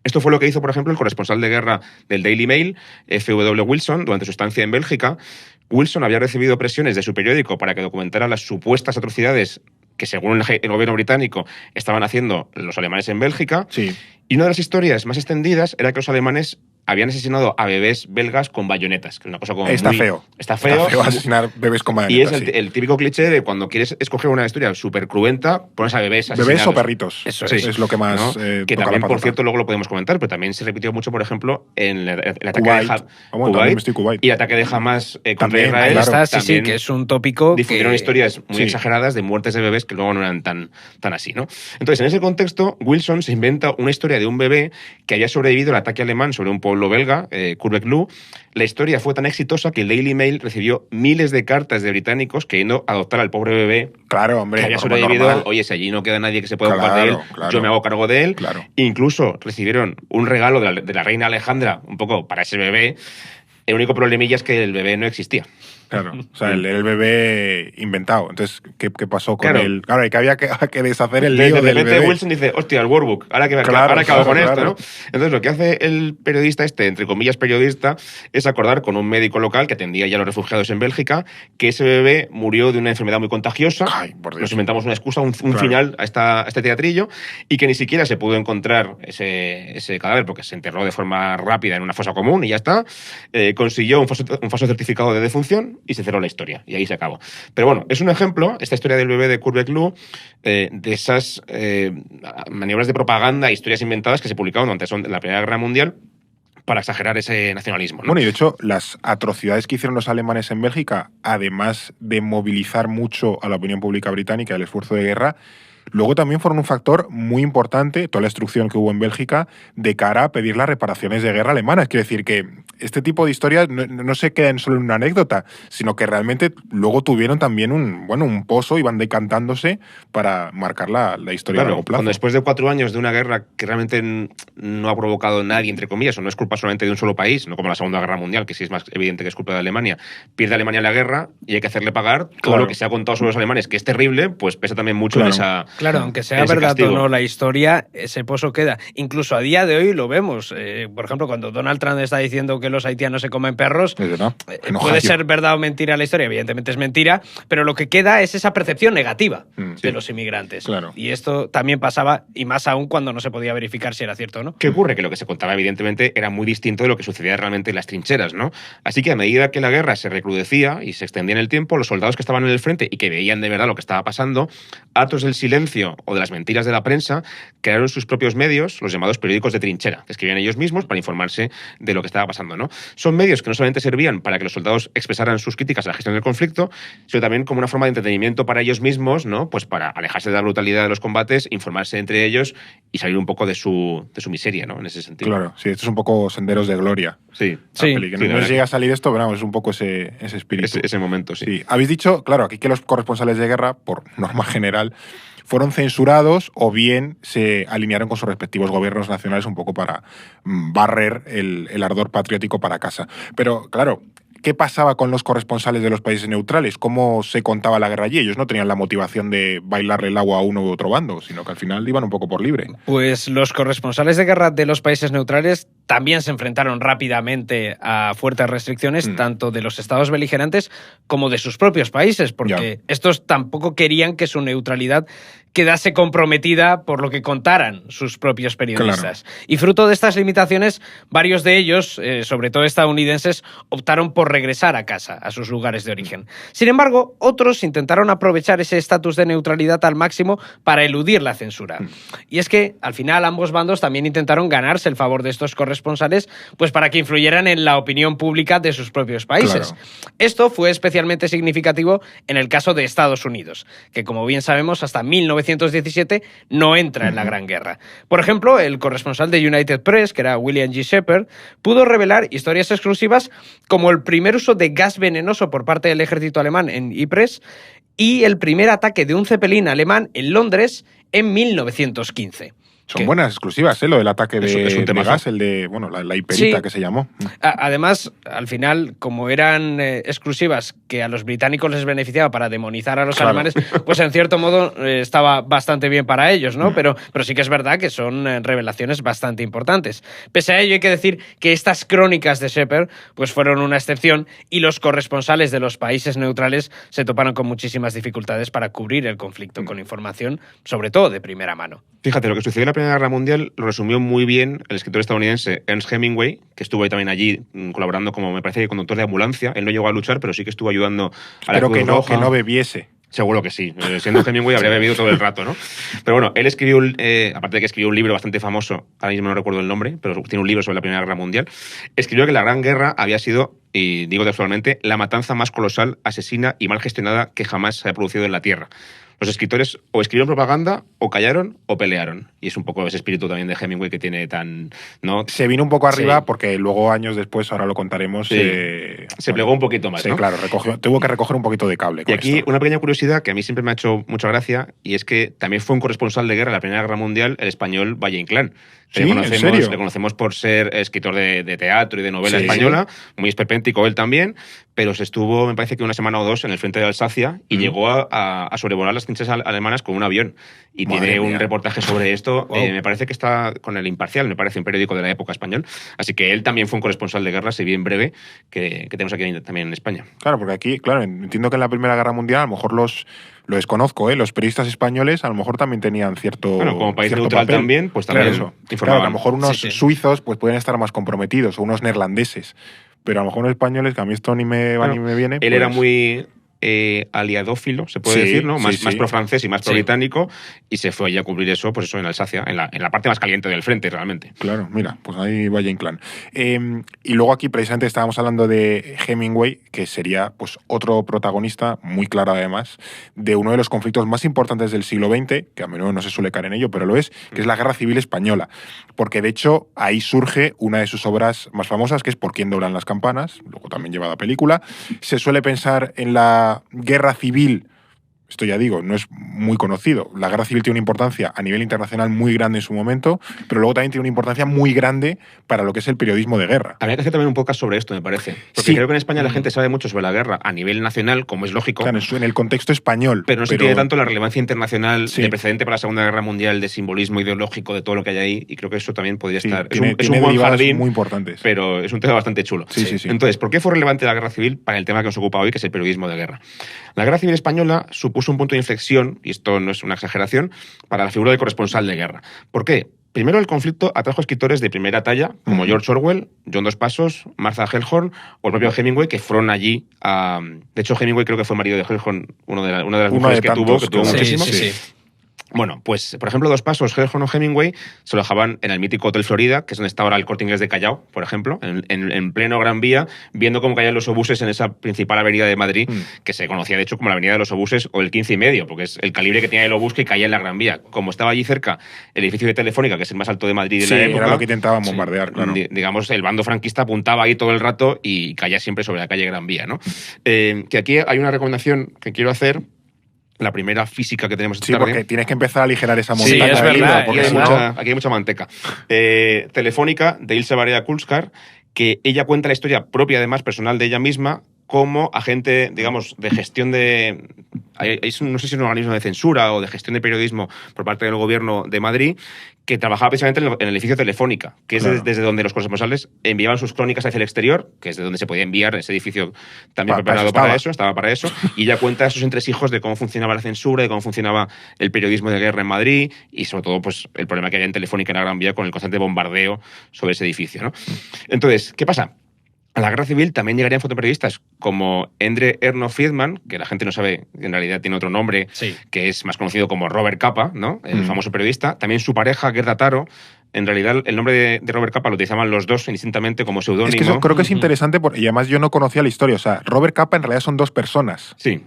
Esto fue lo que hizo, por ejemplo, el corresponsal de guerra del Daily Mail, F.W. Wilson, durante su estancia en Bélgica. Wilson había recibido presiones de su periódico para que documentara las supuestas atrocidades que, según el gobierno británico, estaban haciendo los alemanes en Bélgica. Sí. Y una de las historias más extendidas era que los alemanes habían asesinado a bebés belgas con bayonetas, que es una cosa como Está muy... feo. Está feo asesinar bebés con y es bayonetas. el típico cliché de cuando quieres escoger una historia súper cruenta, pones a bebés asesinados. Bebés o perritos. Eso es lo que más ¿no? Que toca también, la por patata. cierto, luego lo podemos comentar, pero también se repitió mucho, por ejemplo, en el ataque Kuwait. de Kuwait. y el ataque de Hamas contra También, Israel. claro. Ahí está, sí, también que es un tópico difundieron que... historias muy exageradas de muertes de bebés que luego no eran tan así, ¿no? Entonces, en ese contexto, Wilson se inventa una historia de un bebé que había sobrevivido al ataque alemán sobre un pueblo belga, Courbevoie. La historia fue tan exitosa que el Daily Mail recibió miles de cartas de británicos queriendo adoptar al pobre bebé Claro, hombre. que había normal, sobrevivido. normal. Oye, si allí no queda nadie que se pueda ocupar de él, Claro. yo me hago cargo de él. Claro. Incluso recibieron un regalo de la reina Alejandra, un poco para ese bebé. El único problemilla es que el bebé no existía. Claro, o sea, el bebé inventado. Entonces, ¿qué pasó con Claro. él? Claro, y que había que deshacer el De lío del repente bebé. Wilson dice, hostia, el Workbook, ahora que Claro, acabo con claro. esto, ¿no? Entonces lo que hace el periodista entre comillas periodista, es acordar con un médico local que atendía ya a los refugiados en Bélgica que ese bebé murió de una enfermedad muy contagiosa. Ay, por Dios. Nos inventamos una excusa, un Claro. final a este teatrillo, y que ni siquiera se pudo encontrar ese cadáver porque se enterró de forma rápida en una fosa común y ya está. Consiguió un falso certificado de defunción y se cerró la historia. Y ahí se acabó. Pero bueno, es un ejemplo, esta historia del bebé de Courbevoie, de esas maniobras de propaganda, historias inventadas que se publicaban durante la Primera Guerra Mundial para exagerar ese nacionalismo, ¿no? Bueno, y de hecho, las atrocidades que hicieron los alemanes en Bélgica, además de movilizar mucho a la opinión pública británica el esfuerzo de guerra, luego también fueron un factor muy importante, toda la instrucción que hubo en Bélgica, de cara a pedir las reparaciones de guerra alemanas. Quiero decir que este tipo de historias no se quedan solo en una anécdota, sino que realmente luego tuvieron también un pozo y van decantándose para marcar la historia a Claro, largo plazo. cuando después de 4 años de una guerra que realmente no ha provocado nadie, entre comillas, o no es culpa solamente de un solo país, no como la Segunda Guerra Mundial, que sí es más evidente que es culpa de Alemania, pierde Alemania la guerra y hay que hacerle pagar todo Claro. lo que se ha contado sobre los alemanes, que es terrible, pues pesa también mucho en esa... Claro, aunque sea ese verdad castigo. o no la historia, ese pozo queda. Incluso a día de hoy lo vemos. Por ejemplo, cuando Donald Trump está diciendo que los haitianos se comen perros, puede ser verdad o mentira la historia, evidentemente es mentira, pero lo que queda es esa percepción negativa de los inmigrantes. Claro. Y esto también pasaba, y más aún cuando no se podía verificar si era cierto o no. ¿Qué ocurre? Que lo que se contaba, evidentemente, era muy distinto de lo que sucedía realmente en las trincheras, ¿no? Así que a medida que la guerra se recrudecía y se extendía en el tiempo, los soldados que estaban en el frente y que veían de verdad lo que estaba pasando, hartos del silencio o de las mentiras de la prensa, crearon sus propios medios, los llamados periódicos de trinchera, que escribían ellos mismos para informarse de lo que estaba pasando mundo, ¿no? Son medios que no solamente servían para que los soldados expresaran sus críticas a la gestión del conflicto, sino también como una forma de entretenimiento para ellos mismos, ¿no? Pues para alejarse de la brutalidad de los combates, informarse entre ellos y salir un poco de su miseria, ¿no? En ese sentido. Claro, sí, esto es un poco Senderos de Gloria. Sí. Que no llega a salir esto, pero vamos, es un poco ese espíritu. Ese momento, sí. Habéis dicho, claro, aquí que los corresponsales de guerra, por norma general, fueron censurados o bien se alinearon con sus respectivos gobiernos nacionales un poco para barrer el ardor patriótico para casa. Pero, claro, ¿qué pasaba con los corresponsales de los países neutrales? ¿Cómo se contaba la guerra allí? Ellos no tenían la motivación de bailarle el agua a uno u otro bando, sino que al final iban un poco por libre. Pues los corresponsales de guerra de los países neutrales también se enfrentaron rápidamente a fuertes restricciones, tanto de los estados beligerantes como de sus propios países, porque estos tampoco querían que su neutralidad quedase comprometida por lo que contaran sus propios periodistas. Claro. Y fruto de estas limitaciones, varios de ellos, sobre todo estadounidenses, optaron por regresar a casa, a sus lugares de origen. Sin embargo, otros intentaron aprovechar ese estatus de neutralidad al máximo para eludir la censura. Y es que, al final, ambos bandos también intentaron ganarse el favor de estos corresponsales, pues para que influyeran en la opinión pública de sus propios países. Claro. Esto fue especialmente significativo en el caso de Estados Unidos, que, como bien sabemos, hasta 1917 no entra en la Gran Guerra. Por ejemplo, el corresponsal de United Press, que era William G. Shepard, pudo revelar historias exclusivas como el primer uso de gas venenoso por parte del ejército alemán en Ypres y el primer ataque de un Zeppelin alemán en Londres en 1915. Son buenas exclusivas, lo del ataque de gas, el de, bueno, la hiperita que se llamó. Además, al final, como eran exclusivas que a los británicos les beneficiaba para demonizar a los alemanes, pues en cierto modo estaba bastante bien para ellos, ¿no? Pero sí que es verdad que son revelaciones bastante importantes. Pese a ello, hay que decir que estas crónicas de Shepard pues fueron una excepción y los corresponsales de los países neutrales se toparon con muchísimas dificultades para cubrir el conflicto con información, sobre todo de primera mano. Fíjate, lo que sucedió en la Primera Guerra Mundial lo resumió muy bien el escritor estadounidense Ernest Hemingway, que estuvo ahí también allí colaborando como, me parece, conductor de ambulancia. Él no llegó a luchar, pero sí que estuvo ayudando a la Cruz Roja. Que no bebiese. Seguro que sí. Siendo Hemingway habría bebido todo el rato, ¿no? Pero bueno, él escribió, aparte de que escribió un libro bastante famoso, ahora mismo no recuerdo el nombre, pero tiene un libro sobre la Primera Guerra Mundial, escribió que la Gran Guerra había sido, y digo textualmente, la matanza más colosal, asesina y mal gestionada que jamás se haya producido en la Tierra. Los escritores o escribieron propaganda, o callaron, o pelearon. Y es un poco ese espíritu también de Hemingway que tiene tan... ¿no? Se vino un poco arriba porque luego, años después, ahora lo contaremos... se plegó un poquito más, ¿no? Claro, tuvo que recoger un poquito de cable. Y aquí una pequeña curiosidad que a mí siempre me ha hecho mucha gracia, y es que también fue un corresponsal de guerra en la Primera Guerra Mundial, el español Valle Inclán. ¿Sí? ¿En serio? Le conocemos por ser escritor de teatro y de novela española, muy esperpéntico él también, pero se estuvo, me parece que una semana o dos en el frente de Alsacia y llegó a sobrevolar las trincheras alemanas con un avión. Y tiene un reportaje sobre esto, me parece que está con el Imparcial, me parece, un periódico de la época español. Así que él también fue un corresponsal de guerra, si bien breve, que tenemos aquí también en España. Claro, porque aquí, claro, entiendo que en la Primera Guerra Mundial a lo mejor lo desconozco, los periodistas españoles a lo mejor también tenían cierto Bueno, como país neutral papel. también, pues también informaban. Claro, a lo mejor unos suizos pues pueden estar más comprometidos, o unos neerlandeses, pero a lo mejor unos españoles, que a mí esto ni me va ni me viene. Él era muy aliadófilo, se puede decir, ¿no? Más pro-francés y más pro-británico, y se fue allí a cubrir eso, pues eso en Alsacia, en la parte más caliente del frente, realmente. Claro, mira, pues ahí Valle Inclán. Y luego aquí precisamente estábamos hablando de Hemingway, que sería pues otro protagonista, muy claro además, de uno de los conflictos más importantes del siglo XX, que a menudo no se suele caer en ello, pero lo es, que es la Guerra Civil Española. Porque de hecho ahí surge una de sus obras más famosas, que es Por quién doblan las campanas, luego también llevada a película. Se suele pensar en la Guerra Civil, esto ya digo, no es muy conocido. La Guerra Civil tiene una importancia a nivel internacional muy grande en su momento, pero luego también tiene una importancia muy grande para lo que es el periodismo de guerra. Habría que hacer también un podcast sobre esto, me parece. Porque creo que en España la gente sabe mucho sobre la guerra a nivel nacional, como es lógico. Claro, en el contexto español. Pero no se tiene tanto la relevancia internacional de precedente para la Segunda Guerra Mundial, de simbolismo ideológico, de todo lo que hay ahí, y creo que eso también podría estar... Tiene es un buen jardín, muy importantes. Pero es un tema bastante chulo. Sí. Entonces, ¿por qué fue relevante la Guerra Civil para el tema que nos ocupa hoy, que es el periodismo de guerra? La Guerra Civil Española supuso un punto de inflexión, y esto no es una exageración, para la figura del corresponsal de guerra. ¿Por qué? Primero, el conflicto atrajo escritores de primera talla, como George Orwell, John Dos Passos, Martha Gellhorn o el propio Hemingway, que fueron allí De hecho, Hemingway creo que fue marido de Gellhorn, una de las mujeres que tuvo muchísimo. Sí. Bueno, pues, por ejemplo, Dos Pasos, Gerson Hemingway se alojaban en el mítico Hotel Florida, que es donde está ahora el Corte Inglés de Callao, por ejemplo, en pleno Gran Vía, viendo cómo caían los obuses en esa principal avenida de Madrid, que se conocía, de hecho, como la avenida de los obuses o el 15 y medio, porque es el calibre que tenía el obús que caía en la Gran Vía. Como estaba allí cerca el edificio de Telefónica, que es el más alto de Madrid de la época, era lo que intentaban bombardear, claro. Digamos, el bando franquista apuntaba ahí todo el rato y caía siempre sobre la calle Gran Vía, ¿no? Que aquí hay una recomendación que quiero hacer. La primera física que tenemos esta tarde. Porque tienes que empezar a aligerar esa montaña. Sí, es verdad. Porque aquí hay mucha manteca. Telefónica, de Ilse Barea Kulskar, que ella cuenta la historia propia, además, personal de ella misma, como agente, digamos, de gestión de... no sé si es un organismo de censura o de gestión de periodismo por parte del gobierno de Madrid, que trabajaba precisamente en el edificio Telefónica, que es desde donde los corresponsales enviaban sus crónicas hacia el exterior, que es de donde se podía enviar ese edificio también preparado estaba para eso, y ella cuenta esos entresijos de cómo funcionaba la censura, de cómo funcionaba el periodismo de guerra en Madrid y sobre todo pues el problema que había en Telefónica en la Gran Vía con el constante bombardeo sobre ese edificio, ¿no? Entonces, ¿qué pasa? A la guerra civil también llegarían fotoperiodistas como Endre Erno Friedman, que la gente no sabe, en realidad tiene otro nombre, que es más conocido como Robert Capa, ¿no? El famoso periodista. También su pareja, Gerda Taro. En realidad, el nombre de Robert Capa lo utilizaban los dos indistintamente como seudónimo. Es que eso creo que es interesante, y además yo no conocía la historia. O sea, Robert Capa en realidad son dos personas. Sí.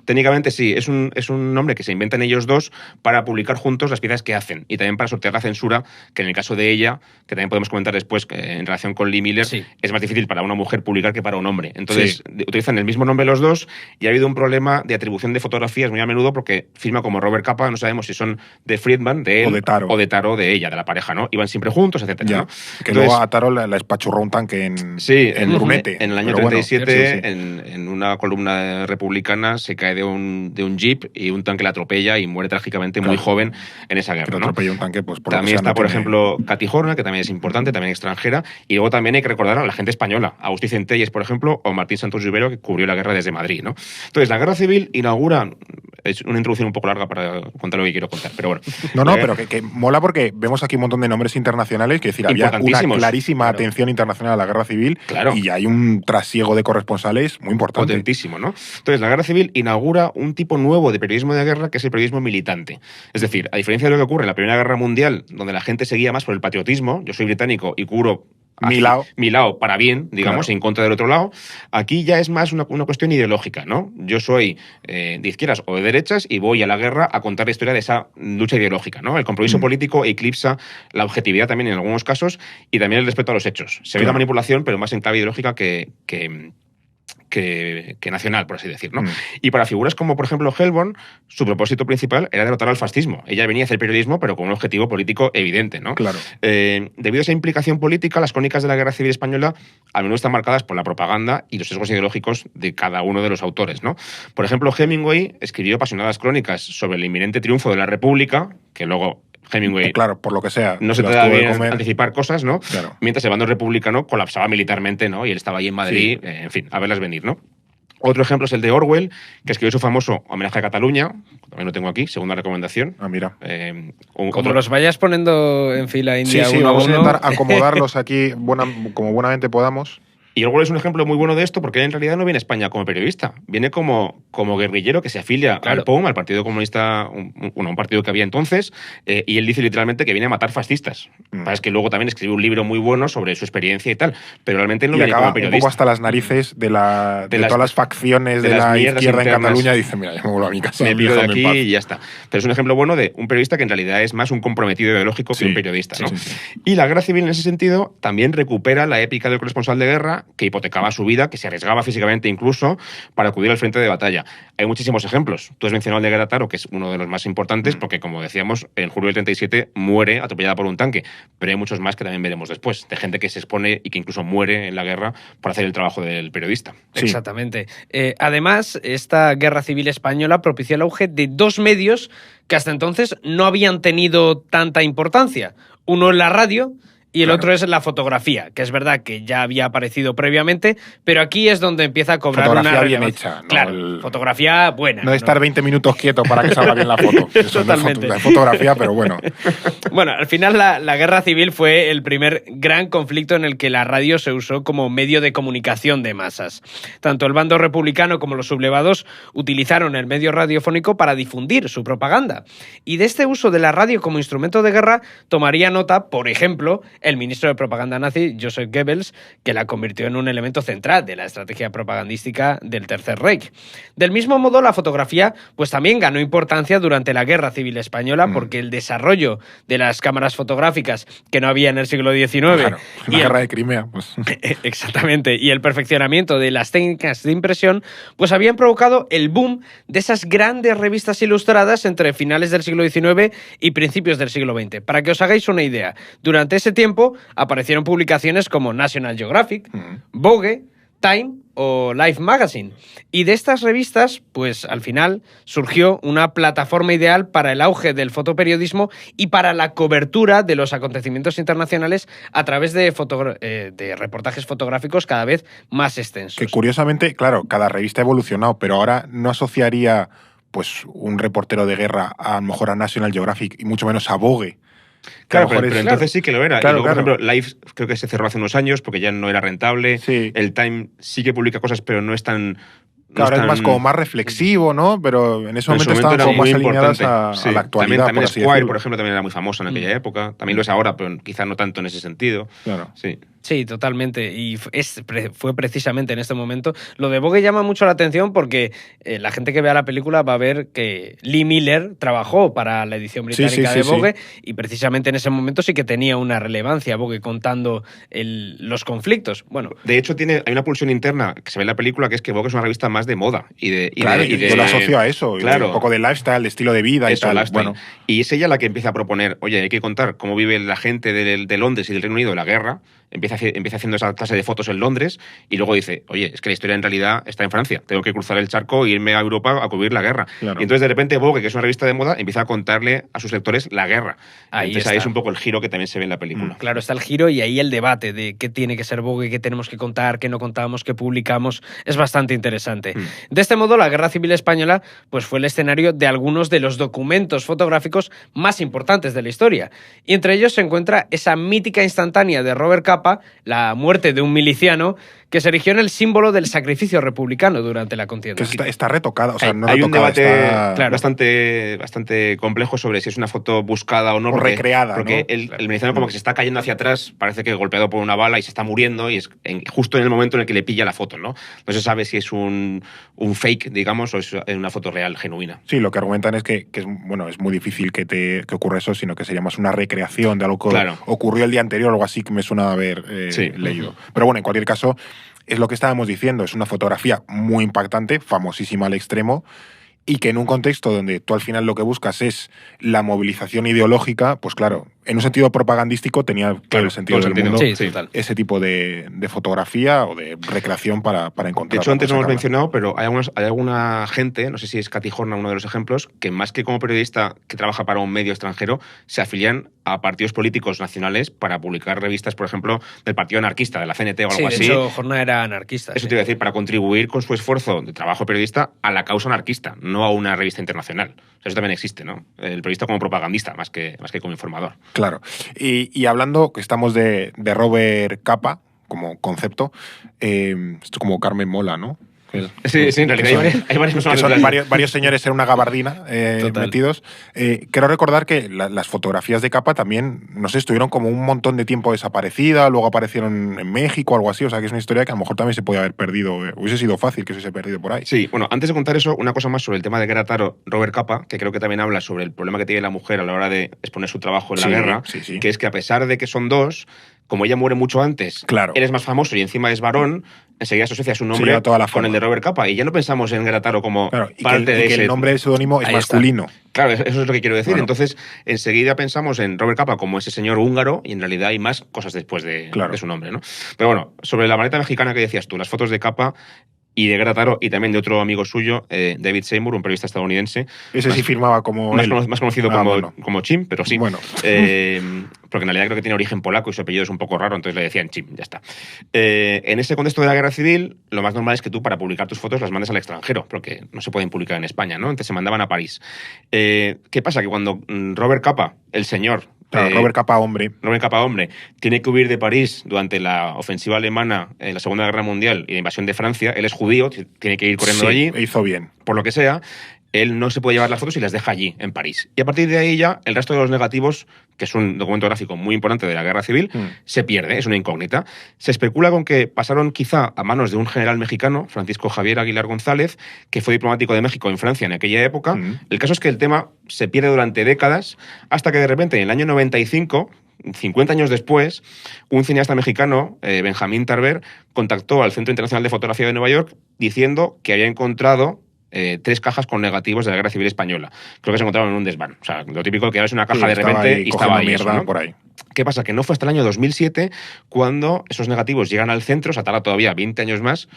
Técnicamente sí, es un nombre que se inventan ellos dos para publicar juntos las piezas que hacen y también para sortear la censura, que en el caso de ella, que también podemos comentar después en relación con Lee Miller, es más difícil para una mujer publicar que para un hombre. Entonces, utilizan el mismo nombre los dos y ha habido un problema de atribución de fotografías muy a menudo porque firma como Robert Capa, no sabemos si son de Friedman, de él, o de Taro, de ella, de la pareja, ¿no? Iban siempre juntos, etcétera, ¿no? Que luego a Taro la espachurró un tanque en Brunete. En el año 37, en una columna republicana, se cae de un jeep y un tanque la atropella y muere trágicamente muy joven en esa guerra. Pero atropella un tanque, pues por también está, por ejemplo, Katy Horner, que también es importante, también extranjera, y luego también hay que recordar a la gente española, Agustí Centelles, por ejemplo, o Martín Santos Rivero, que cubrió la guerra desde Madrid, ¿no? Entonces, la guerra civil inaugura... Es una introducción un poco larga para contar lo que quiero contar, pero bueno. Pero que mola porque vemos aquí un montón de nombres internacionales, que es decir, había una clarísima atención internacional a la guerra civil y hay un trasiego de corresponsales muy importante. Potentísimo, ¿no? Entonces, la guerra civil inaugura un tipo nuevo de periodismo de guerra, que es el periodismo militante. Es decir, a diferencia de lo que ocurre en la Primera Guerra Mundial, donde la gente seguía más por el patriotismo, yo soy británico y cubro mi lado para bien, digamos, en contra del otro lado. Aquí ya es más una cuestión ideológica, ¿no? Yo soy de izquierdas o de derechas y voy a la guerra a contar la historia de esa lucha ideológica, ¿no? El compromiso político eclipsa la objetividad también en algunos casos y también el respeto a los hechos. Se ve la manipulación, pero más en clave ideológica que nacional, por así decir, ¿no? Y para figuras como, por ejemplo, Hellborn, su propósito principal era derrotar al fascismo. Ella venía a hacer periodismo, pero con un objetivo político evidente, ¿no? Claro. Debido a esa implicación política, las crónicas de la Guerra Civil Española a menudo están marcadas por la propaganda y los sesgos ideológicos de cada uno de los autores, ¿no? Por ejemplo, Hemingway escribió apasionadas crónicas sobre el inminente triunfo de la República, que luego Hemingway, claro, por lo que sea, no se te da bien anticipar cosas, ¿no? Claro. Mientras el bando republicano colapsaba militarmente, ¿no? Y él estaba ahí en Madrid, en fin, a verlas venir, ¿no? Otro ejemplo es el de Orwell, que escribió su famoso Homenaje a Cataluña, también lo tengo aquí, segunda recomendación. Ah, mira. Como los vayas poniendo en fila india uno vamos a uno. a intentar acomodarlos aquí como buenamente podamos. Y Orwell es un ejemplo muy bueno de esto porque él en realidad no viene a España como periodista, viene como guerrillero que se afilia al POUM, al Partido Comunista, un partido que había entonces, y él dice literalmente que viene a matar fascistas. Es que luego también escribió un libro muy bueno sobre su experiencia y tal, pero realmente él no viene como periodista. Un poco hasta las narices de todas las facciones de la izquierda en Cataluña y dice, mira, yo me vuelvo a mi casa. Me pido de aquí y ya está. Pero es un ejemplo bueno de un periodista que en realidad es más un comprometido ideológico que un periodista, ¿no? Sí. Y la Guerra Civil en ese sentido también recupera la épica del corresponsal de guerra que hipotecaba su vida, que se arriesgaba físicamente incluso para acudir al frente de batalla. Hay muchísimos ejemplos. Tú has mencionado el de Gerda Taro, que es uno de los más importantes, porque como decíamos, en julio del 37 muere atropellada por un tanque, pero hay muchos más que también veremos después, de gente que se expone y que incluso muere en la guerra por hacer el trabajo del periodista. Sí. Exactamente. Además, esta Guerra Civil Española propició el auge de dos medios que hasta entonces no habían tenido tanta importancia. Uno en la radio y el otro es la fotografía, que es verdad que ya había aparecido previamente, pero aquí es donde empieza a cobrar fotografía una bien relevancia. hecha, ¿no? Claro, fotografía buena. No de estar 20 minutos quieto para que salga bien la foto. Eso Totalmente. no es fotografía, pero bueno. Bueno, al final la guerra civil fue el primer gran conflicto en el que la radio se usó como medio de comunicación de masas. Tanto el bando republicano como los sublevados utilizaron el medio radiofónico para difundir su propaganda. Y de este uso de la radio como instrumento de guerra tomaría nota, por ejemplo, el ministro de propaganda nazi, Joseph Goebbels, que la convirtió en un elemento central de la estrategia propagandística del Tercer Reich. Del mismo modo, la fotografía pues también ganó importancia durante la Guerra Civil Española porque el desarrollo de las cámaras fotográficas que no había en el siglo XIX Claro, y la guerra de Crimea. Pues. Exactamente, y el perfeccionamiento de las técnicas de impresión pues habían provocado el boom de esas grandes revistas ilustradas entre finales del siglo XIX y principios del siglo XX. Para que os hagáis una idea, durante ese tiempo aparecieron publicaciones como National Geographic, Vogue, Time o Life Magazine. Y de estas revistas, pues al final surgió una plataforma ideal para el auge del fotoperiodismo y para la cobertura de los acontecimientos internacionales a través de reportajes fotográficos cada vez más extensos. Que curiosamente, claro, cada revista ha evolucionado, pero ahora no asociaría pues un reportero de guerra a lo mejor a National Geographic y mucho menos a Vogue. Claro, pero entonces sí que lo era. Claro, y luego, por ejemplo, Life creo que se cerró hace unos años porque ya no era rentable. Sí. El Time sí que publica cosas, pero no es tan... Claro, es más como más reflexivo, ¿no? Pero en ese momento estaban como más alineadas a la actualidad. También por así Squire, decirlo. por ejemplo, también era muy famosa en aquella época. También lo es ahora, pero quizás no tanto en ese sentido. Claro. Sí. Sí, totalmente. Y fue precisamente en este momento. Lo de Vogue llama mucho la atención porque la gente que vea la película va a ver que Lee Miller trabajó para la edición británica de Vogue y precisamente en ese momento sí que tenía una relevancia Vogue contando los conflictos. Bueno, de hecho, hay una pulsión interna que se ve en la película, que es que Vogue es una revista más de moda. Yo lo asocio a eso. Claro. Un poco de lifestyle, de estilo de vida Eso, y tal. lifestyle. Bueno. Y es ella la que empieza a proponer, oye, hay que contar cómo vive la gente de Londres y del Reino Unido la guerra. Empieza haciendo esa clase de fotos en Londres y luego dice, oye, es que la historia en realidad está en Francia. Tengo que cruzar el charco e irme a Europa a cubrir la guerra. Claro. Y entonces de repente Vogue, que es una revista de moda, empieza a contarle a sus lectores la guerra. Ahí es un poco el giro que también se ve en la película. Claro, está el giro y ahí el debate de qué tiene que ser Vogue, qué tenemos que contar, qué no contamos, qué publicamos. Es bastante interesante. De este modo, la Guerra Civil Española pues, fue el escenario de algunos de los documentos fotográficos más importantes de la historia. Y entre ellos se encuentra esa mítica instantánea de Robert Capa, la muerte de un miliciano, que se erigió en el símbolo del sacrificio republicano durante la contienda. Que está retocada, o sea, no hay retocada, un debate está... bastante complejo sobre si es una foto buscada o no. O recreada, porque ¿no? el miliciano como que se está cayendo hacia atrás, parece que golpeado por una bala y se está muriendo y es justo en el momento en el que le pilla la foto, ¿no? No se sabe si es un fake, digamos, o es una foto real, genuina. Sí, lo que argumentan es que es muy difícil que ocurra eso, sino que sería más una recreación de algo que ocurrió el día anterior o algo así que me suena haber leído. Pero bueno, en cualquier caso, es lo que estábamos diciendo, es una fotografía muy impactante, famosísima al extremo, y que en un contexto donde tú al final lo que buscas es la movilización ideológica, pues claro, en un sentido propagandístico tenía todo el sentido del mundo ese tipo de fotografía o de recreación para encontrar. De hecho, antes no hemos mencionado, pero hay alguna gente, no sé si es Cathy Horna uno de los ejemplos, que más que como periodista que trabaja para un medio extranjero, se afilian a partidos políticos nacionales para publicar revistas, por ejemplo, del Partido Anarquista, de la CNT o algo así. Sí, de hecho, Horna era anarquista. Eso te iba a decir, para contribuir con su esfuerzo de trabajo periodista a la causa anarquista, no a una revista internacional. Eso también existe, ¿no? El periodista como propagandista, más que como informador. Claro. Y hablando, que estamos de Robert Capa como concepto, esto como Carmen Mola, ¿no? Sí, en realidad hay varias personas. Son varios señores en una gabardina metidos. Quiero recordar que las fotografías de Capa también, no sé, estuvieron como un montón de tiempo desaparecidas, luego aparecieron en México o algo así, o sea que es una historia que a lo mejor también se podía haber perdido, hubiese sido fácil que se hubiese perdido por ahí. Sí, bueno, antes de contar eso, una cosa más sobre el tema de Guerra Robert Capa, que creo que también habla sobre el problema que tiene la mujer a la hora de exponer su trabajo en la guerra, que es que a pesar de que son dos, como ella muere mucho antes, él es más famoso y encima es varón, enseguida asocia su nombre con el de Robert Capa. Y ya no pensamos en Guerra como parte de ese... el nombre del seudónimo es masculino. Claro, eso es lo que quiero decir. Bueno. Entonces, enseguida pensamos en Robert Capa como ese señor húngaro y en realidad hay más cosas después de su nombre, ¿no? Pero bueno, sobre la maleta mexicana que decías tú, las fotos de Capa... y de Greta Taro y también de otro amigo suyo, David Seymour, un periodista estadounidense. Ese sí firmaba como más conocido como Chim, pero sí. Bueno. Porque en realidad creo que tiene origen polaco y su apellido es un poco raro, entonces le decían Chim, ya está. En ese contexto de la guerra civil, lo más normal es que tú para publicar tus fotos las mandes al extranjero, porque no se pueden publicar en España, ¿no? Entonces se mandaban a París. ¿Qué pasa? Que cuando Robert Capa, el señor... Robert Capa hombre, tiene que huir de París durante la ofensiva alemana en la Segunda Guerra Mundial y la invasión de Francia. Él es judío, tiene que ir corriendo allí. Hizo bien. Por lo que sea, él no se puede llevar las fotos y las deja allí, en París. Y a partir de ahí ya, el resto de los negativos, que es un documento gráfico muy importante de la Guerra Civil, se pierde, es una incógnita. Se especula con que pasaron quizá a manos de un general mexicano, Francisco Javier Aguilar González, que fue diplomático de México en Francia en aquella época. El caso es que el tema se pierde durante décadas, hasta que de repente, en el año 95... 50 años después, un cineasta mexicano, Benjamín Tarver, contactó al Centro Internacional de Fotografía de Nueva York diciendo que había encontrado 3 cajas con negativos de la Guerra Civil Española. Creo que se encontraron en un desván. O sea, lo típico que ahora es una caja de repente y estaba ahí. Mierda, ¿no? Por ahí. ¿Qué pasa? Que no fue hasta el año 2007 cuando esos negativos llegan al centro, se tarda todavía 10 años más,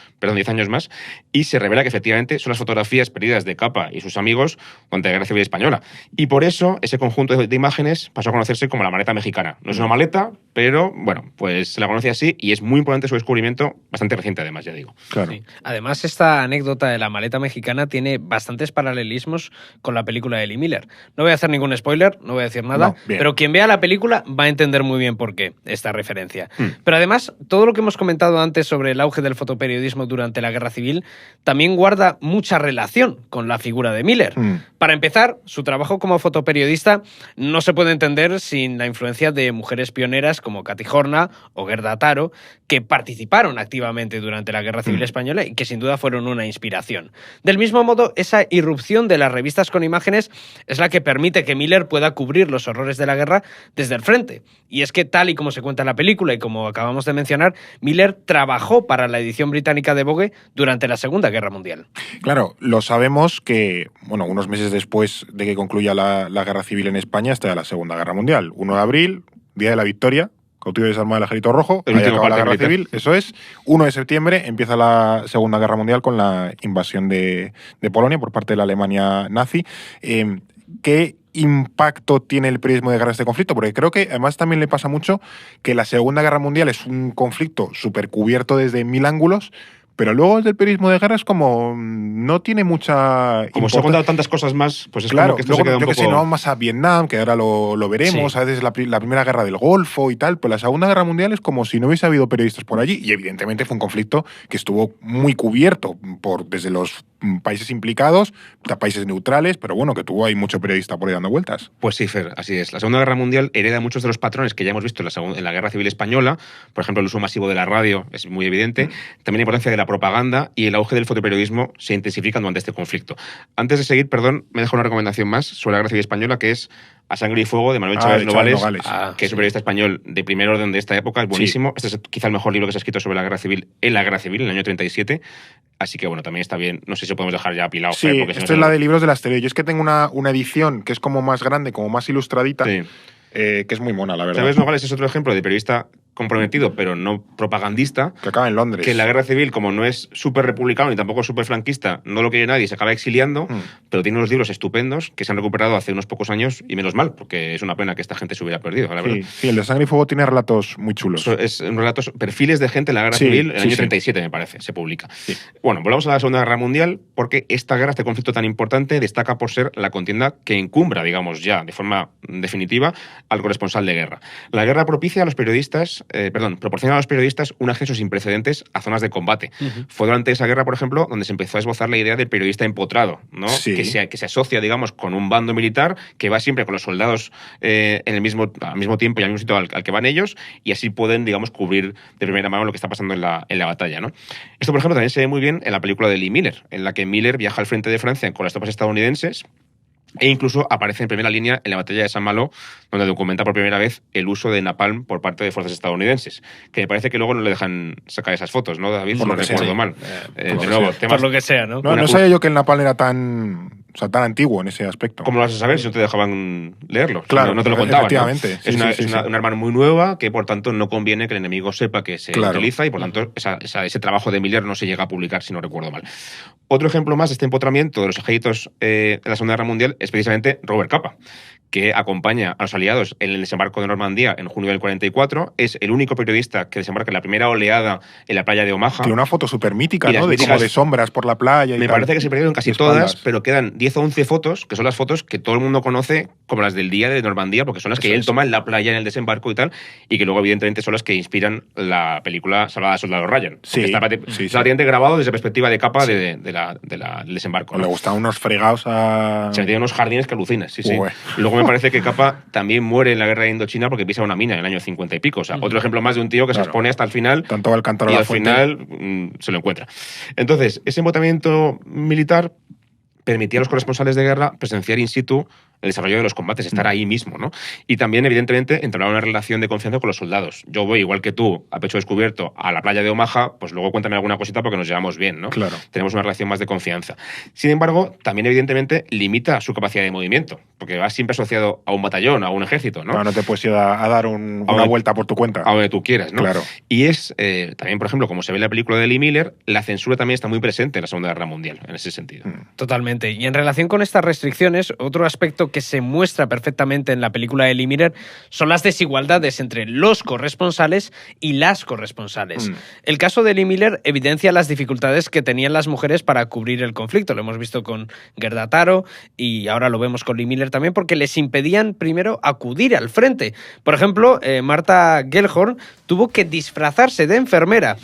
y se revela que efectivamente son las fotografías perdidas de Capa y sus amigos durante la Guerra Civil Española. Y por eso ese conjunto de imágenes pasó a conocerse como la maleta mexicana. No es una maleta, pero bueno, pues se la conoce así y es muy importante su descubrimiento, bastante reciente además, ya digo. Claro. Sí. Además, esta anécdota de la maleta mexicana tiene bastantes paralelismos con la película de Lee Miller. No voy a hacer ningún spoiler, no voy a decir nada, pero quien vea la película va a entender muy bien por qué esta referencia. Pero además, todo lo que hemos comentado antes sobre el auge del fotoperiodismo durante la Guerra Civil también guarda mucha relación con la figura de Miller. Para empezar, su trabajo como fotoperiodista no se puede entender sin la influencia de mujeres pioneras como Cati Horna o Gerda Taro, que participaron activamente durante la Guerra Civil Española y que sin duda fueron una inspiración. Del mismo modo, esa irrupción de las revistas con imágenes es la que permite que Miller pueda cubrir los horrores de la guerra desde el frente. Y es que, tal y como se cuenta en la película y como acabamos de mencionar, Miller trabajó para la edición británica de Vogue durante la Segunda Guerra Mundial. Claro, lo sabemos que, bueno, unos meses después de que concluya la Guerra Civil en España, está la Segunda Guerra Mundial. 1 de abril, Día de la Victoria, cautivo y desarmado del Ejército Rojo, ahí acaba la Guerra Civil, eso es. 1 de septiembre empieza la Segunda Guerra Mundial con la invasión de Polonia por parte de la Alemania nazi. ¿Qué impacto tiene el periodismo de guerra en este conflicto? Porque creo que además también le pasa mucho que la Segunda Guerra Mundial es un conflicto súper cubierto desde 1000 ángulos, pero luego el del periodismo de guerra es como no tiene mucha... Como se han contado tantas cosas más, pues es claro, como que esto luego, se queda un poco... Yo que sé, no vamos más a Vietnam, que ahora lo veremos, a veces la Primera Guerra del Golfo y tal, pero la Segunda Guerra Mundial es como si no hubiese habido periodistas por allí, y evidentemente fue un conflicto que estuvo muy cubierto desde los países implicados, países neutrales, pero bueno, que tuvo ahí mucho periodista por ahí dando vueltas. Pues sí, Fer, así es. La Segunda Guerra Mundial hereda muchos de los patrones que ya hemos visto en la Guerra Civil Española. Por ejemplo, el uso masivo de la radio es muy evidente. También la importancia de la propaganda y el auge del fotoperiodismo se intensifican durante este conflicto. Antes de seguir, perdón, me dejo una recomendación más sobre la Guerra Civil Española, que es A Sangre y Fuego, de Manuel Chávez Nogales, que es un periodista español de primer orden de esta época, es buenísimo. Este es quizá el mejor libro que se ha escrito sobre la Guerra Civil en la Guerra Civil, en el año 37. Así que bueno, también está bien. No sé si podemos dejar ya apilado. Sí, porque esto es la de libros de la Estrella. Yo es que tengo una edición que es como más grande, como más ilustradita, que es muy mona, la verdad. Chávez Nogales es otro ejemplo de periodista comprometido, pero no propagandista. Que acaba en Londres. Que en la Guerra Civil, como no es súper republicano ni tampoco súper franquista, no lo quiere nadie, se acaba exiliando, pero tiene unos libros estupendos que se han recuperado hace unos pocos años, y menos mal, porque es una pena que esta gente se hubiera perdido, la verdad. Sí, el de Sangre y Fuego tiene relatos muy chulos. Es un relatos, perfiles de gente en la Guerra Civil, en el año 37, me parece, se publica. Sí. Bueno, volvamos a la Segunda Guerra Mundial, porque esta guerra, este conflicto tan importante, destaca por ser la contienda que encumbra, digamos ya, de forma definitiva, al corresponsal de guerra. La guerra propicia a los periodistas, proporciona a los periodistas un acceso sin precedentes a zonas de combate. Fue durante esa guerra, por ejemplo, donde se empezó a esbozar la idea del periodista empotrado, ¿no? Que se asocia, digamos, con un bando militar, que va siempre con los soldados al mismo tiempo y al mismo sitio al que van ellos, y así pueden, digamos, cubrir de primera mano lo que está pasando en la batalla, ¿no? Esto, por ejemplo, también se ve muy bien en la película de Lee Miller, en la que Miller viaja al frente de Francia con las tropas estadounidenses, e incluso aparece en primera línea en la batalla de Saint-Malo, donde documenta por primera vez el uso de napalm por parte de fuerzas estadounidenses. Que me parece que luego no le dejan sacar esas fotos, ¿no, David? Por no lo que recuerdo sea, mal. Por lo que sea, ¿no? No sabía yo que el napalm era tan O sea, tan antiguo en ese aspecto. ¿Cómo lo vas a saber si no te dejaban leerlo? Claro, no te lo contaban. efectivamente. ¿no? Sí, Es un arma muy nueva que, por tanto, no conviene que el enemigo sepa que se utiliza y, por tanto, ese trabajo de Miller no se llega a publicar, si no recuerdo mal. Otro ejemplo más de este empotramiento de los ejércitos en la Segunda Guerra Mundial es precisamente Robert Capa, que acompaña a los aliados en el desembarco de Normandía en junio del 44. Es el único periodista que desembarca en la primera oleada en la playa de Omaha. Tiene una foto súper mítica, Y las ¿no? míticas- Como de sombras por la playa y Me tal. parece que se perdieron casi Y espaldas. todas, pero quedan 10 o 11 fotos, que son las fotos que todo el mundo conoce como las del día de Normandía, porque son las que Eso él es. toma en la playa, en el desembarco y tal, y que luego, evidentemente, son las que inspiran la película Salvada al Soldado Ryan. Sí, Está sí. prácticamente grabado desde perspectiva de Capa del desembarco. Le ¿no? gustaban unos fregados a... Se metía en unos jardines que alucinas, sí. Ué. Luego me parece que Capa también muere en la guerra de Indochina porque pisa una mina en el año 50 y pico. O sea, otro ejemplo más de un tío que se Claro. expone hasta el final Tanto al cántaro y a la al fuente. final se lo encuentra. Entonces, ese embotamiento militar permitía a los corresponsales de guerra presenciar in situ el desarrollo de los combates, estar ahí mismo, ¿no? Y también, evidentemente, entablar una relación de confianza con los soldados. Yo voy, igual que tú, a pecho descubierto, a la playa de Omaha, pues luego cuéntame alguna cosita porque nos llevamos bien, ¿no? Claro. Tenemos una relación más de confianza. Sin embargo, también, evidentemente, limita su capacidad de movimiento, porque va siempre asociado a un batallón, a un ejército, ¿no? No te puedes ir a dar una vuelta por tu cuenta. A donde tú quieras, ¿no? Claro. Y es también, por ejemplo, como se ve en la película de Lee Miller, la censura también está muy presente en la Segunda Guerra Mundial, en ese sentido. Totalmente. Y en relación con estas restricciones, otro aspecto que se muestra perfectamente en la película de Lee Miller son las desigualdades entre los corresponsales y las corresponsales. El caso de Lee Miller evidencia las dificultades que tenían las mujeres para cubrir el conflicto. Lo hemos visto con Gerda Taro y ahora lo vemos con Lee Miller también porque les impedían primero acudir al frente. Por ejemplo, Martha Gellhorn tuvo que disfrazarse de enfermera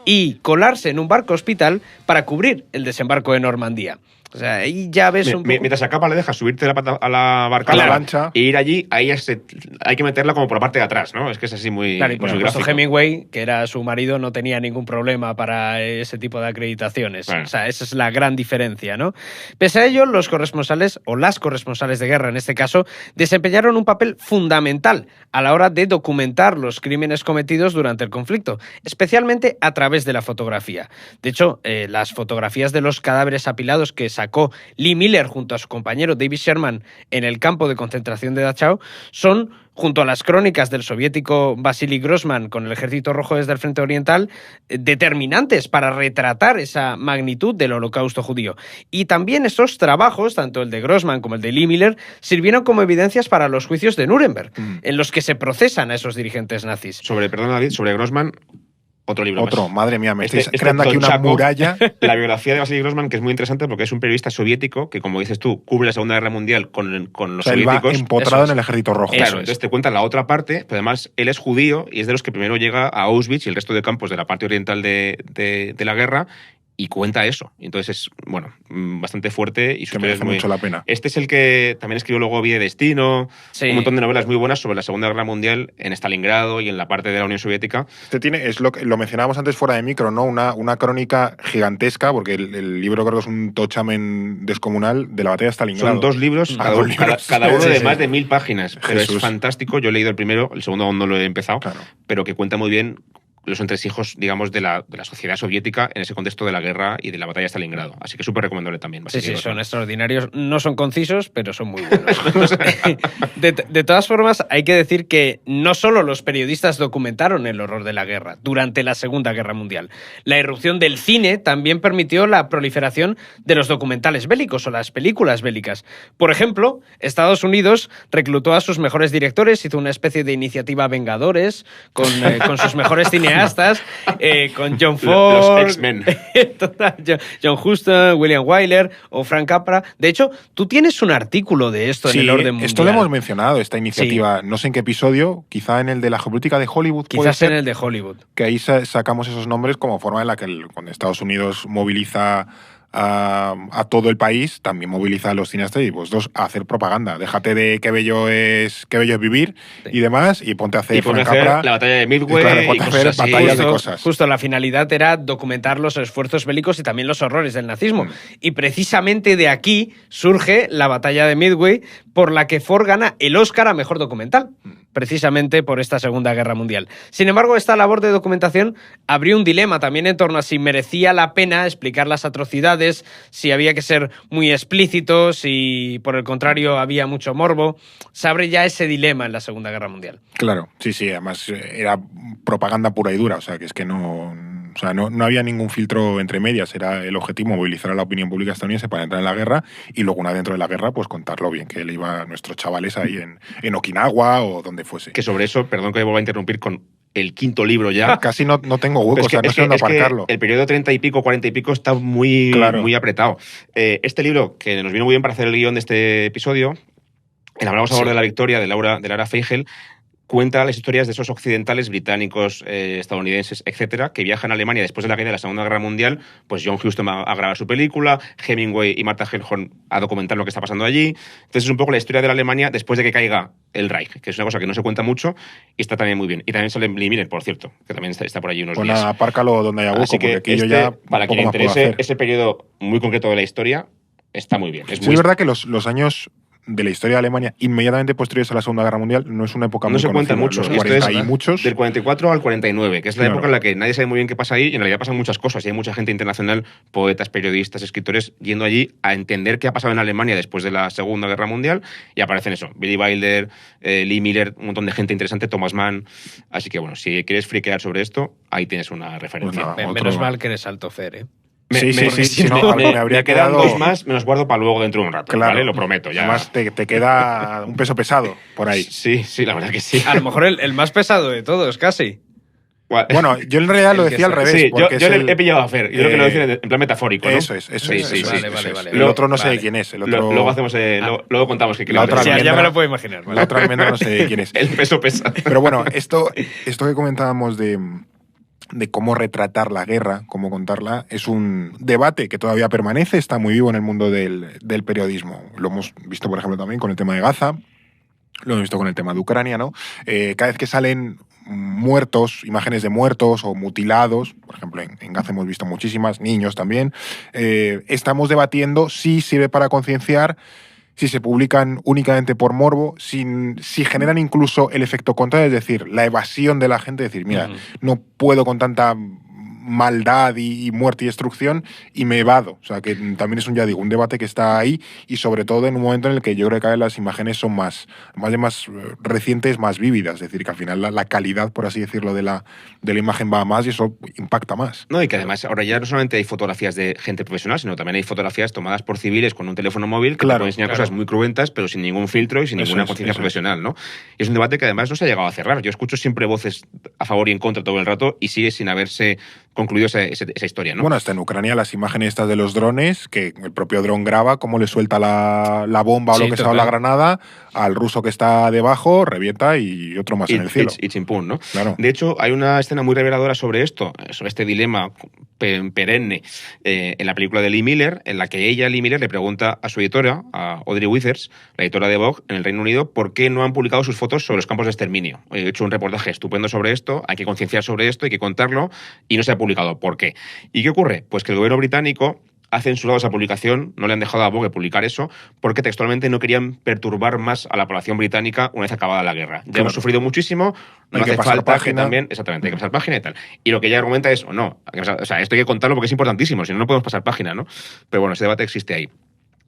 y colarse en un barco hospital para cubrir el desembarco de Normandía. O sea, ahí ya ves un poco... Mientras a Capa le deja subirte a la barca A la lancha. e ir allí, ahí hay que meterla como por la parte de atrás, ¿no? Es que es así muy, Claro, y por muy supuesto gráfico. Hemingway, que era su marido, no tenía ningún problema para ese tipo de acreditaciones. Bueno. O sea, esa es la gran diferencia, ¿no? Pese a ello, los corresponsales, o las corresponsales de guerra en este caso, desempeñaron un papel fundamental a la hora de documentar los crímenes cometidos durante el conflicto, especialmente a través de la fotografía. De hecho, las fotografías de los cadáveres apilados que sacó Lee Miller junto a su compañero David Sherman en el campo de concentración de Dachau son, junto a las crónicas del soviético Vasily Grossman con el Ejército Rojo desde el Frente Oriental, determinantes para retratar esa magnitud del Holocausto judío. Y también esos trabajos, tanto el de Grossman como el de Lee Miller, sirvieron como evidencias para los juicios de Nuremberg, en los que se procesan a esos dirigentes nazis. Perdón, David, sobre Grossman, otro libro Otro, más. madre mía, me estáis Este creando aquí una tonchaco, muralla. La biografía de Vasily Grossman, que es muy interesante porque es un periodista soviético que, como dices tú, cubre la Segunda Guerra Mundial con O los sea, él va soviéticos. empotrado Eso en el Ejército Rojo. Claro, Eso es. entonces te cuentan la otra parte, pero además él es judío y es de los que primero llega a Auschwitz y el resto de campos de la parte oriental de la guerra y cuenta eso. Entonces es, bueno, bastante fuerte y su Que historia merece es muy... mucho la pena. Este es el que también escribió luego Vía de Destino, Sí. un montón de novelas muy buenas sobre la Segunda Guerra Mundial en Stalingrado y en la parte de la Unión Soviética. Es lo mencionábamos antes fuera de micro, ¿no? Una crónica gigantesca, porque el libro creo que es un tochamen descomunal de la batalla de Stalingrado. Son 2 libros, Ah, cada, dos uno- libros. cada uno Sí, de sí. más de 1000 páginas. Pero Jesús. es fantástico. Yo he leído el primero, el segundo aún no lo he empezado, Claro. pero que cuenta muy bien los entresijos, digamos, de la sociedad soviética en ese contexto de la guerra y de la batalla de Stalingrado. Así que súper recomendable también. Sí, sí, Vasily son Grossman. extraordinarios. No son concisos, pero son muy buenos. De todas formas, hay que decir que no solo los periodistas documentaron el horror de la guerra durante la Segunda Guerra Mundial. La irrupción del cine también permitió la proliferación de los documentales bélicos o las películas bélicas. Por ejemplo, Estados Unidos reclutó a sus mejores directores, hizo una especie de iniciativa Vengadores con sus mejores cineastas, con John Ford, Los X-Men. Total, John Huston, William Wyler o Frank Capra. De hecho, tú tienes un artículo de esto Sí, en el orden mundial. esto lo hemos mencionado, esta iniciativa, no sé en qué episodio, quizá en el de la geopolítica de Hollywood, puede Quizás ser, en el de Hollywood. que ahí sacamos esos nombres como forma en la que cuando Estados Unidos moviliza a todo el país, también moviliza a los cineastas y vosotros a hacer propaganda. Déjate de qué bello es vivir y demás, y ponte a hacer Y pone a Frank hacer Capra. la batalla de Midway Claro, y ponte a cosas hacer así. batallas de cosas. Justo la finalidad era documentar los esfuerzos bélicos y también los horrores del nazismo. Y precisamente de aquí surge la batalla de Midway, por la que Ford gana el Oscar a Mejor Documental. precisamente por esta Segunda Guerra Mundial. Sin embargo, esta labor de documentación abrió un dilema también en torno a si merecía la pena explicar las atrocidades, si había que ser muy explícito, si por el contrario había mucho morbo. Se abre ya ese dilema en la Segunda Guerra Mundial. Claro, sí, además era propaganda pura y dura, o sea, que es que no había ningún filtro entre medias, era el objetivo movilizar a la opinión pública estadounidense para entrar en la guerra y luego una dentro de la guerra, pues contar lo bien que le iba a nuestros chavales ahí en Okinawa o donde fuese. Que sobre eso, perdón que me vuelva a interrumpir con el quinto libro ya. Casi no tengo hueco, o sea, no sé dónde aparcarlo. El periodo 30 y pico, 40 y pico está muy, muy apretado. Este libro, que nos vino muy bien para hacer el guión de este episodio, El Hablamos a bordo de la Victoria, de Lara Feigel, cuenta las historias de esos occidentales británicos, estadounidenses, etcétera, que viajan a Alemania después de la caída de la Segunda Guerra Mundial. Pues John Huston va a grabar su película, Hemingway y Martha Gellhorn a documentar lo que está pasando allí. Entonces es un poco la historia de la Alemania después de que caiga el Reich, que es una cosa que no se cuenta mucho y está también muy bien. Y también sale Lee Miller, por cierto, que también está por allí unos días. Bueno, apárcalo donde haya hueco, porque aquí yo ya para quien le interese ese periodo muy concreto de la historia, está muy bien. Es verdad que los años de la historia de Alemania inmediatamente posteriores a la Segunda Guerra Mundial no es una época muy conocida. No se cuenta mucho. Los 40 y muchos. Del 44 al 49, que es la época en la que nadie sabe muy bien qué pasa ahí y en realidad pasan muchas cosas. Y hay mucha gente internacional, poetas, periodistas, escritores, yendo allí a entender qué ha pasado en Alemania después de la Segunda Guerra Mundial y aparecen eso. Billy Wilder, Lee Miller, un montón de gente interesante, Thomas Mann. Así que bueno, si quieres friquear sobre esto, ahí tienes una referencia. Pues menos mal que eres alto, Fer, ¿eh? Sí, no, me habría quedado dos más, me los guardo para luego dentro de un rato, claro, ¿vale? Lo prometo. Ya. Además te queda un peso pesado por ahí. Sí, la verdad que sí. A lo mejor el más pesado de todos, casi. Bueno, yo en realidad lo decía al revés. Sí, yo he pillado a Fer. Yo creo que lo decía en plan metafórico, ¿no? Eso es. Vale. El otro no sé de quién es. Luego hacemos, luego contamos que ya me lo puedo imaginar. La otra enmienda no sé de quién es. El peso pesa. Pero bueno, esto que comentábamos de cómo retratar la guerra, cómo contarla, es un debate que todavía permanece, está muy vivo en el mundo del periodismo. Lo hemos visto, por ejemplo, también con el tema de Gaza, lo hemos visto con el tema de Ucrania, ¿no? Cada vez que salen muertos, imágenes de muertos o mutilados, por ejemplo, en Gaza hemos visto muchísimas, niños también, estamos debatiendo si sirve para concienciar, si se publican únicamente por morbo, si generan incluso el efecto contrario, es decir, la evasión de la gente, es decir, mira, no puedo con tanta maldad y muerte y destrucción y me evado. O sea, que también es un debate que está ahí y sobre todo en un momento en el que yo creo que cada vez las imágenes son más recientes, más vívidas. Es decir, que al final la calidad, por así decirlo, de la imagen va más y eso impacta más. No, y que además ahora ya no solamente hay fotografías de gente profesional, sino también hay fotografías tomadas por civiles con un teléfono móvil que te pueden enseñar cosas muy cruentas, pero sin ningún filtro y sin ninguna conciencia profesional, ¿no? Y es un debate que además no se ha llegado a cerrar. Yo escucho siempre voces a favor y en contra todo el rato y sigue sin haberse concluido esa historia, ¿no? Bueno, hasta en Ucrania las imágenes estas de los drones, que el propio dron graba cómo le suelta la bomba o lo que sea, o la granada, al ruso que está debajo, revienta y otro más en el cielo. Y chimpún, ¿no? Claro. De hecho, hay una escena muy reveladora sobre esto, sobre este dilema perenne en la película de Lee Miller, en la que Lee Miller, le pregunta a su editora, a Audrey Withers, la editora de Vogue en el Reino Unido, por qué no han publicado sus fotos sobre los campos de exterminio. He hecho un reportaje estupendo sobre esto, hay que concienciar sobre esto, hay que contarlo, y no se ha publicado. ¿Por qué? ¿Y qué ocurre? Pues que el gobierno británico ha censurado esa publicación, no le han dejado a Vogue publicar eso, porque textualmente no querían perturbar más a la población británica una vez acabada la guerra. Ya hemos sufrido muchísimo, no hace falta que también... Exactamente, hay que pasar página y tal. Y lo que ella argumenta es, o sea, esto hay que contarlo porque es importantísimo, si no, no podemos pasar página, ¿no? Pero bueno, ese debate existe ahí.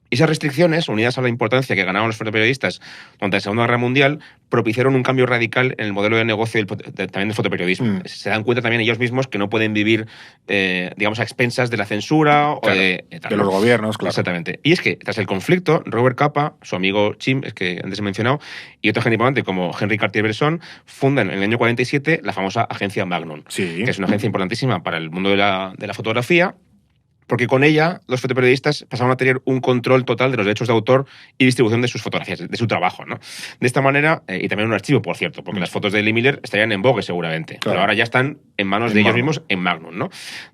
Y esas restricciones, unidas a la importancia que ganaban los fotoperiodistas durante la Segunda Guerra Mundial, propiciaron un cambio radical en el modelo de negocio también del fotoperiodismo. Se dan cuenta también ellos mismos que no pueden vivir, digamos, a expensas de la censura o de los gobiernos, claro. Exactamente. Y es que, tras el conflicto, Robert Capa, su amigo Chim, es que antes he mencionado, y otro gente importante como Henry Cartier-Bresson, fundan en el año 47 la famosa agencia Magnum, que es una agencia importantísima para el mundo de la fotografía, porque con ella los fotoperiodistas pasaban a tener un control total de los derechos de autor y distribución de sus fotografías, de su trabajo, ¿no? De esta manera, y también un archivo, por cierto, porque las fotos de Lee Miller estarían en Vogue seguramente, pero ahora ya están en manos de ellos mismos en Magnum, ¿no?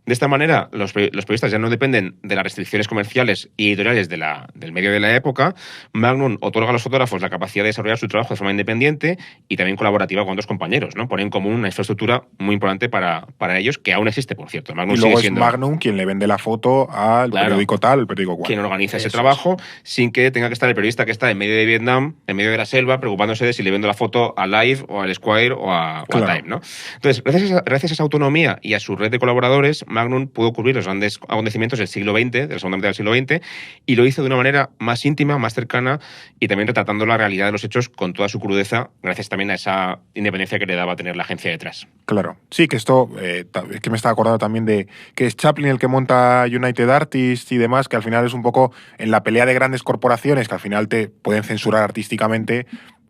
De esta manera, los periodistas ya no dependen de las restricciones comerciales y editoriales del medio de la época. Magnum otorga a los fotógrafos la capacidad de desarrollar su trabajo de forma independiente y también colaborativa con otros compañeros, ¿no? Pone en común una infraestructura muy importante para ellos, que aún existe, por cierto. Magnum y luego sigue siendo... es Magnum quien le vende la foto foto al periódico tal, el periódico cual. Quien organiza ese trabajo sin que tenga que estar el periodista que está en medio de Vietnam, en medio de la selva, preocupándose de si le vendo la foto a Life o al Squire o a Time, ¿no? Entonces, gracias a esa autonomía y a su red de colaboradores, Magnum pudo cubrir los grandes acontecimientos del siglo XX, de la segunda mitad del siglo XX, y lo hizo de una manera más íntima, más cercana y también retratando la realidad de los hechos con toda su crudeza, gracias también a esa independencia que le daba tener la agencia detrás. Claro. Sí, que esto, que me estaba acordando también de que es Chaplin el que monta United Artists y demás, que al final es un poco en la pelea de grandes corporaciones que al final te pueden censurar artísticamente.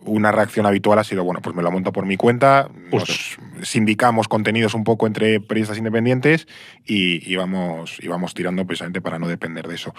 Una reacción habitual ha sido, bueno, pues me lo monto por mi cuenta, nos sindicamos contenidos un poco entre periodistas independientes y vamos tirando precisamente para no depender de eso.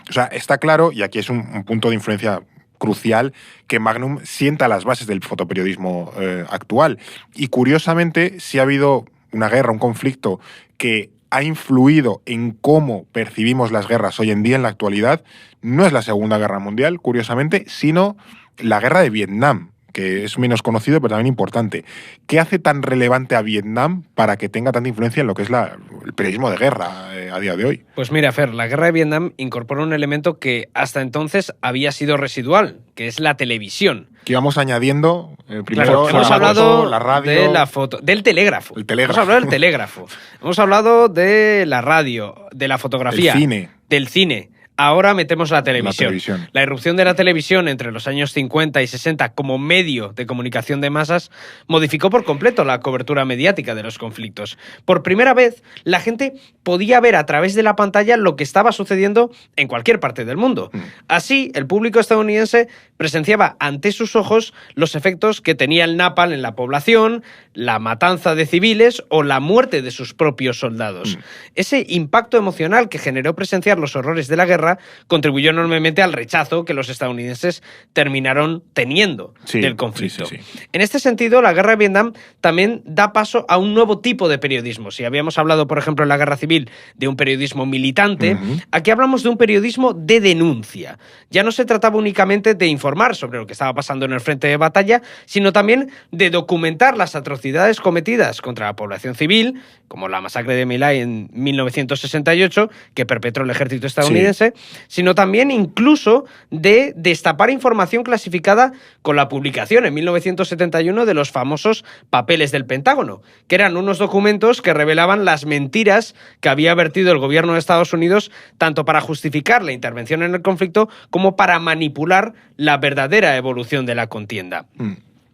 O sea, está claro, y aquí es un punto de influencia crucial, que Magnum sienta las bases del fotoperiodismo actual. Y curiosamente, sí ha habido una guerra, un conflicto que ha influido en cómo percibimos las guerras hoy en día en la actualidad. No es la Segunda Guerra Mundial, curiosamente, sino la guerra de Vietnam, que es menos conocido pero también importante. ¿Qué hace tan relevante a Vietnam para que tenga tanta influencia en lo que es el periodismo de guerra a día de hoy? Pues mira, Fer, la guerra de Vietnam incorpora un elemento que hasta entonces había sido residual, que es la televisión. Que íbamos añadiendo primero claro, hemos hablado la radio, de la foto, del telégrafo. El telégrafo. Hemos hablado del telégrafo. Hemos hablado de la radio, de la fotografía, el cine. Del cine. Ahora metemos la televisión. La irrupción de la televisión entre los años 50 y 60 como medio de comunicación de masas modificó por completo la cobertura mediática de los conflictos. Por primera vez, la gente podía ver a través de la pantalla lo que estaba sucediendo en cualquier parte del mundo. Así, el público estadounidense presenciaba ante sus ojos los efectos que tenía el napalm en la población, la matanza de civiles o la muerte de sus propios soldados. Ese impacto emocional que generó presenciar los horrores de la guerra contribuyó enormemente al rechazo que los estadounidenses terminaron teniendo del conflicto. Sí. En este sentido, la guerra de Vietnam también da paso a un nuevo tipo de periodismo. Si habíamos hablado, por ejemplo, en la guerra civil de un periodismo militante, aquí hablamos de un periodismo de denuncia. Ya no se trataba únicamente de informar sobre lo que estaba pasando en el frente de batalla, sino también de documentar las atrocidades cometidas contra la población civil, como la masacre de My Lai en 1968, que perpetró el ejército estadounidense, sino también incluso de destapar información clasificada con la publicación en 1971 de los famosos papeles del Pentágono, que eran unos documentos que revelaban las mentiras que había vertido el gobierno de Estados Unidos tanto para justificar la intervención en el conflicto como para manipular la verdadera evolución de la contienda.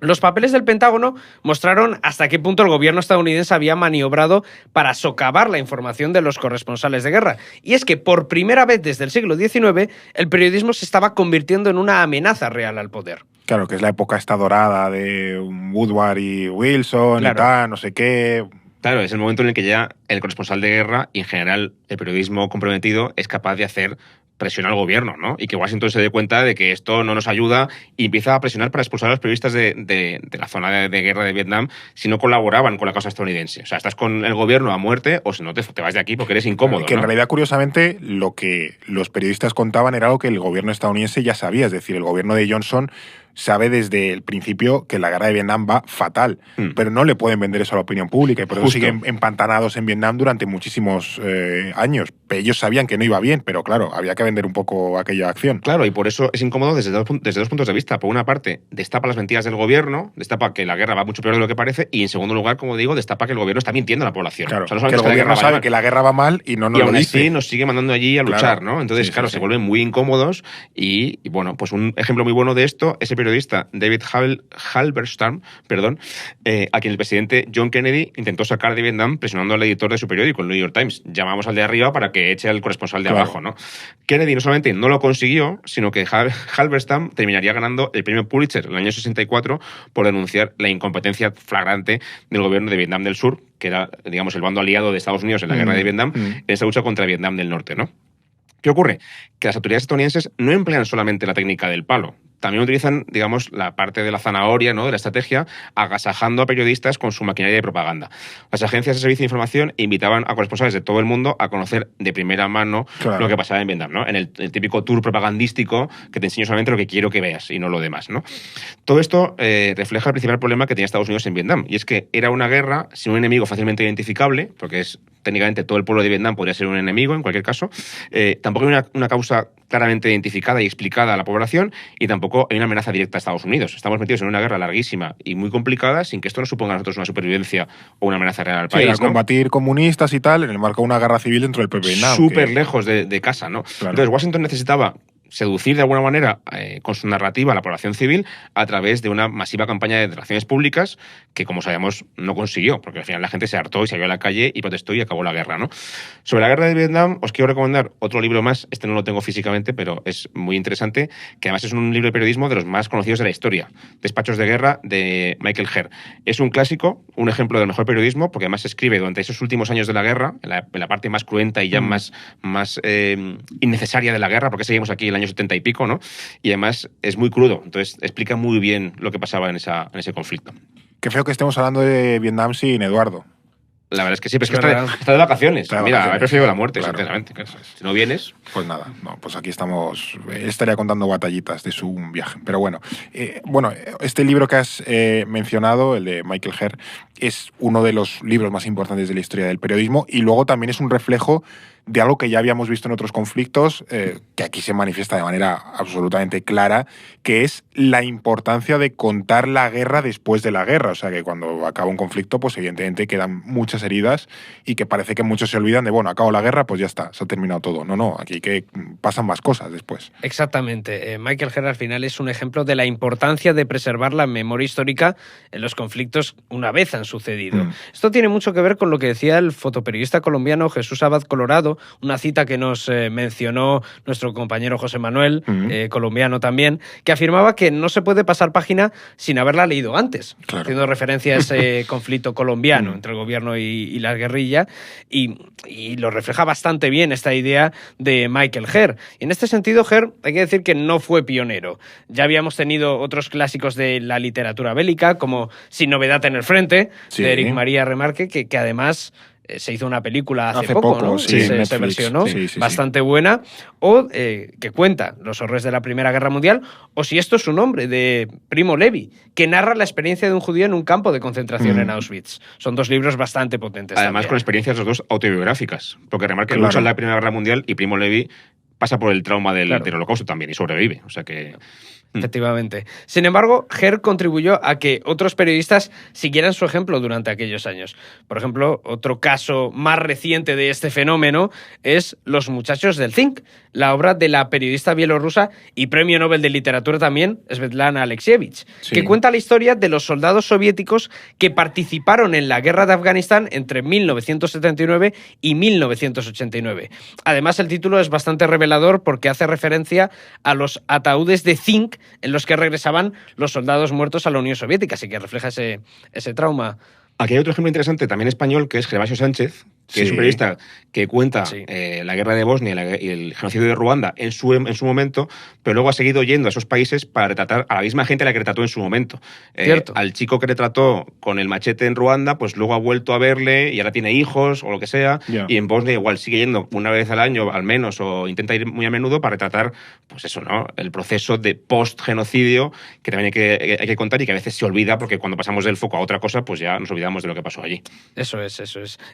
Los papeles del Pentágono mostraron hasta qué punto el gobierno estadounidense había maniobrado para socavar la información de los corresponsales de guerra. Y es que por primera vez desde el siglo XIX, el periodismo se estaba convirtiendo en una amenaza real al poder. Claro, que es la época esta dorada de Woodward y Wilson y tal, no sé qué. Claro, es el momento en el que ya el corresponsal de guerra y en general el periodismo comprometido es capaz de hacer presión al gobierno, ¿no? Y que Washington se dé cuenta de que esto no nos ayuda y empieza a presionar para expulsar a los periodistas de la zona de guerra de Vietnam si no colaboraban con la causa estadounidense. O sea, estás con el gobierno a muerte o si no te vas de aquí porque eres incómodo. Que ¿no? En realidad, curiosamente, lo que los periodistas contaban era algo que el gobierno estadounidense ya sabía. Es decir, el gobierno de Johnson sabe desde el principio que la guerra de Vietnam va fatal, pero no le pueden vender eso a la opinión pública y por eso siguen empantanados en Vietnam durante muchísimos años. Ellos sabían que no iba bien, pero claro, había que vender un poco aquella acción. Claro, y por eso es incómodo desde dos puntos de vista. Por una parte, destapa las mentiras del gobierno, destapa que la guerra va mucho peor de lo que parece, y en segundo lugar, como digo, destapa que el gobierno está mintiendo a la población. Claro, o sea, no que el gobierno sabe que la guerra va mal y no nos lo dice. Y aún así nos sigue mandando allí a luchar, ¿no? Entonces, claro, sí. se vuelven muy incómodos y, bueno, pues un ejemplo muy bueno de esto es el periodista David Halberstam, a quien el presidente John Kennedy intentó sacar de Vietnam presionando al editor de su periódico, el New York Times. Llamamos al de arriba para que eche al corresponsal de abajo, ¿no? Kennedy no solamente no lo consiguió, sino que Halberstam terminaría ganando el premio Pulitzer en el año 64 por denunciar la incompetencia flagrante del gobierno de Vietnam del Sur, que era, digamos, el bando aliado de Estados Unidos en la guerra de Vietnam, en esa lucha contra Vietnam del Norte, ¿no? ¿Qué ocurre? Que las autoridades estadounidenses no emplean solamente la técnica del palo. También utilizan, digamos, la parte de la zanahoria, ¿no?, de la estrategia, agasajando a periodistas con su maquinaria de propaganda. Las agencias de servicio de información invitaban a corresponsales de todo el mundo a conocer de primera mano lo que pasaba en Vietnam, ¿no? En el típico tour propagandístico que te enseño solamente lo que quiero que veas y no lo demás, ¿no? Todo esto refleja el principal problema que tenía Estados Unidos en Vietnam, y es que era una guerra sin un enemigo fácilmente identificable, porque es técnicamente todo el pueblo de Vietnam podría ser un enemigo en cualquier caso. Tampoco hay una causa claramente identificada y explicada a la población, y tampoco hay una amenaza directa a Estados Unidos. Estamos metidos en una guerra larguísima y muy complicada sin que esto nos suponga a nosotros una supervivencia o una amenaza real al país. Era combatir comunistas y tal en el marco de una guerra civil dentro del propio Vietnam. Súper lejos de casa, ¿no? Claro. Entonces Washington necesitaba seducir de alguna manera con su narrativa a la población civil a través de una masiva campaña de relaciones públicas que, como sabemos, no consiguió, porque al final la gente se hartó y salió a la calle y protestó y acabó la guerra, ¿no? Sobre la guerra de Vietnam os quiero recomendar otro libro más, este no lo tengo físicamente, pero es muy interesante, que además es un libro de periodismo de los más conocidos de la historia, Despachos de guerra, de Michael Herr. Es un clásico, un ejemplo del mejor periodismo, porque además se escribe durante esos últimos años de la guerra, en la parte más cruenta y ya más innecesaria de la guerra, porque seguimos aquí el año 70 y pico, ¿no? Y además es muy crudo, entonces explica muy bien lo que pasaba en ese conflicto. Qué feo que estemos hablando de Vietnam sin Eduardo. La verdad es que sí, pero es que está de vacaciones. Mira, he preferido la muerte, claro, sinceramente. Si no vienes... Pues nada, no, pues aquí estamos. Estaría contando batallitas de su viaje. Pero bueno, este libro que has mencionado, el de Michael Herr, es uno de los libros más importantes de la historia del periodismo, y luego también es un reflejo de algo que ya habíamos visto en otros conflictos, que aquí se manifiesta de manera absolutamente clara, que es la importancia de contar la guerra después de la guerra. O sea, que cuando acaba un conflicto, pues evidentemente quedan muchas heridas y que parece que muchos se olvidan de, bueno, acabó la guerra, pues ya está, se ha terminado todo. No, aquí que pasan más cosas después. Exactamente. Michael Herr al final es un ejemplo de la importancia de preservar la memoria histórica en los conflictos una vez han sucedido. Esto tiene mucho que ver con lo que decía el fotoperiodista colombiano Jesús Abad Colorado, una cita que nos mencionó nuestro compañero José Manuel, colombiano también, que afirmaba que no se puede pasar página sin haberla leído antes, claro, haciendo referencia a ese conflicto colombiano entre el gobierno y la guerrilla, y lo refleja bastante bien esta idea de Michael Herr. Y en este sentido, Herr, hay que decir que no fue pionero. Ya habíamos tenido otros clásicos de la literatura bélica, como Sin novedad en el frente, de Eric María Remarque, que además se hizo una película hace poco, ¿no? Sí, se versionó, bastante buena, o que cuenta los horrores de la Primera Guerra Mundial, o Si esto es su nombre, de Primo Levi, que narra la experiencia de un judío en un campo de concentración en Auschwitz. Son dos libros bastante potentes. Además, también, con experiencias los dos autobiográficas, porque Remarque lucha en la Primera Guerra Mundial y Primo Levi pasa por el trauma del Holocausto también y sobrevive. O sea que... Efectivamente. Sin embargo, Herr contribuyó a que otros periodistas siguieran su ejemplo durante aquellos años. Por ejemplo, otro caso más reciente de este fenómeno es Los muchachos del Zinc, la obra de la periodista bielorrusa y premio Nobel de Literatura también, Svetlana Alexievich, que cuenta la historia de los soldados soviéticos que participaron en la guerra de Afganistán entre 1979 y 1989. Además, el título es bastante revelador porque hace referencia a los ataúdes de zinc en los que regresaban los soldados muertos a la Unión Soviética, así que refleja ese trauma. Aquí hay otro ejemplo interesante, también español, que es Gervasio Sánchez, que es un periodista que cuenta la guerra de Bosnia y el genocidio de Ruanda en su momento, pero luego ha seguido yendo a esos países para retratar a la misma gente a la que retrató en su momento. Al chico que retrató con el machete en Ruanda, pues luego ha vuelto a verle y ahora tiene hijos o lo que sea, y en Bosnia igual sigue yendo una vez al año al menos, o intenta ir muy a menudo para retratar, pues eso, ¿no? El proceso de post-genocidio que también hay que contar y que a veces se olvida porque cuando pasamos del foco a otra cosa, pues ya nos olvidamos de lo que pasó allí. Eso es.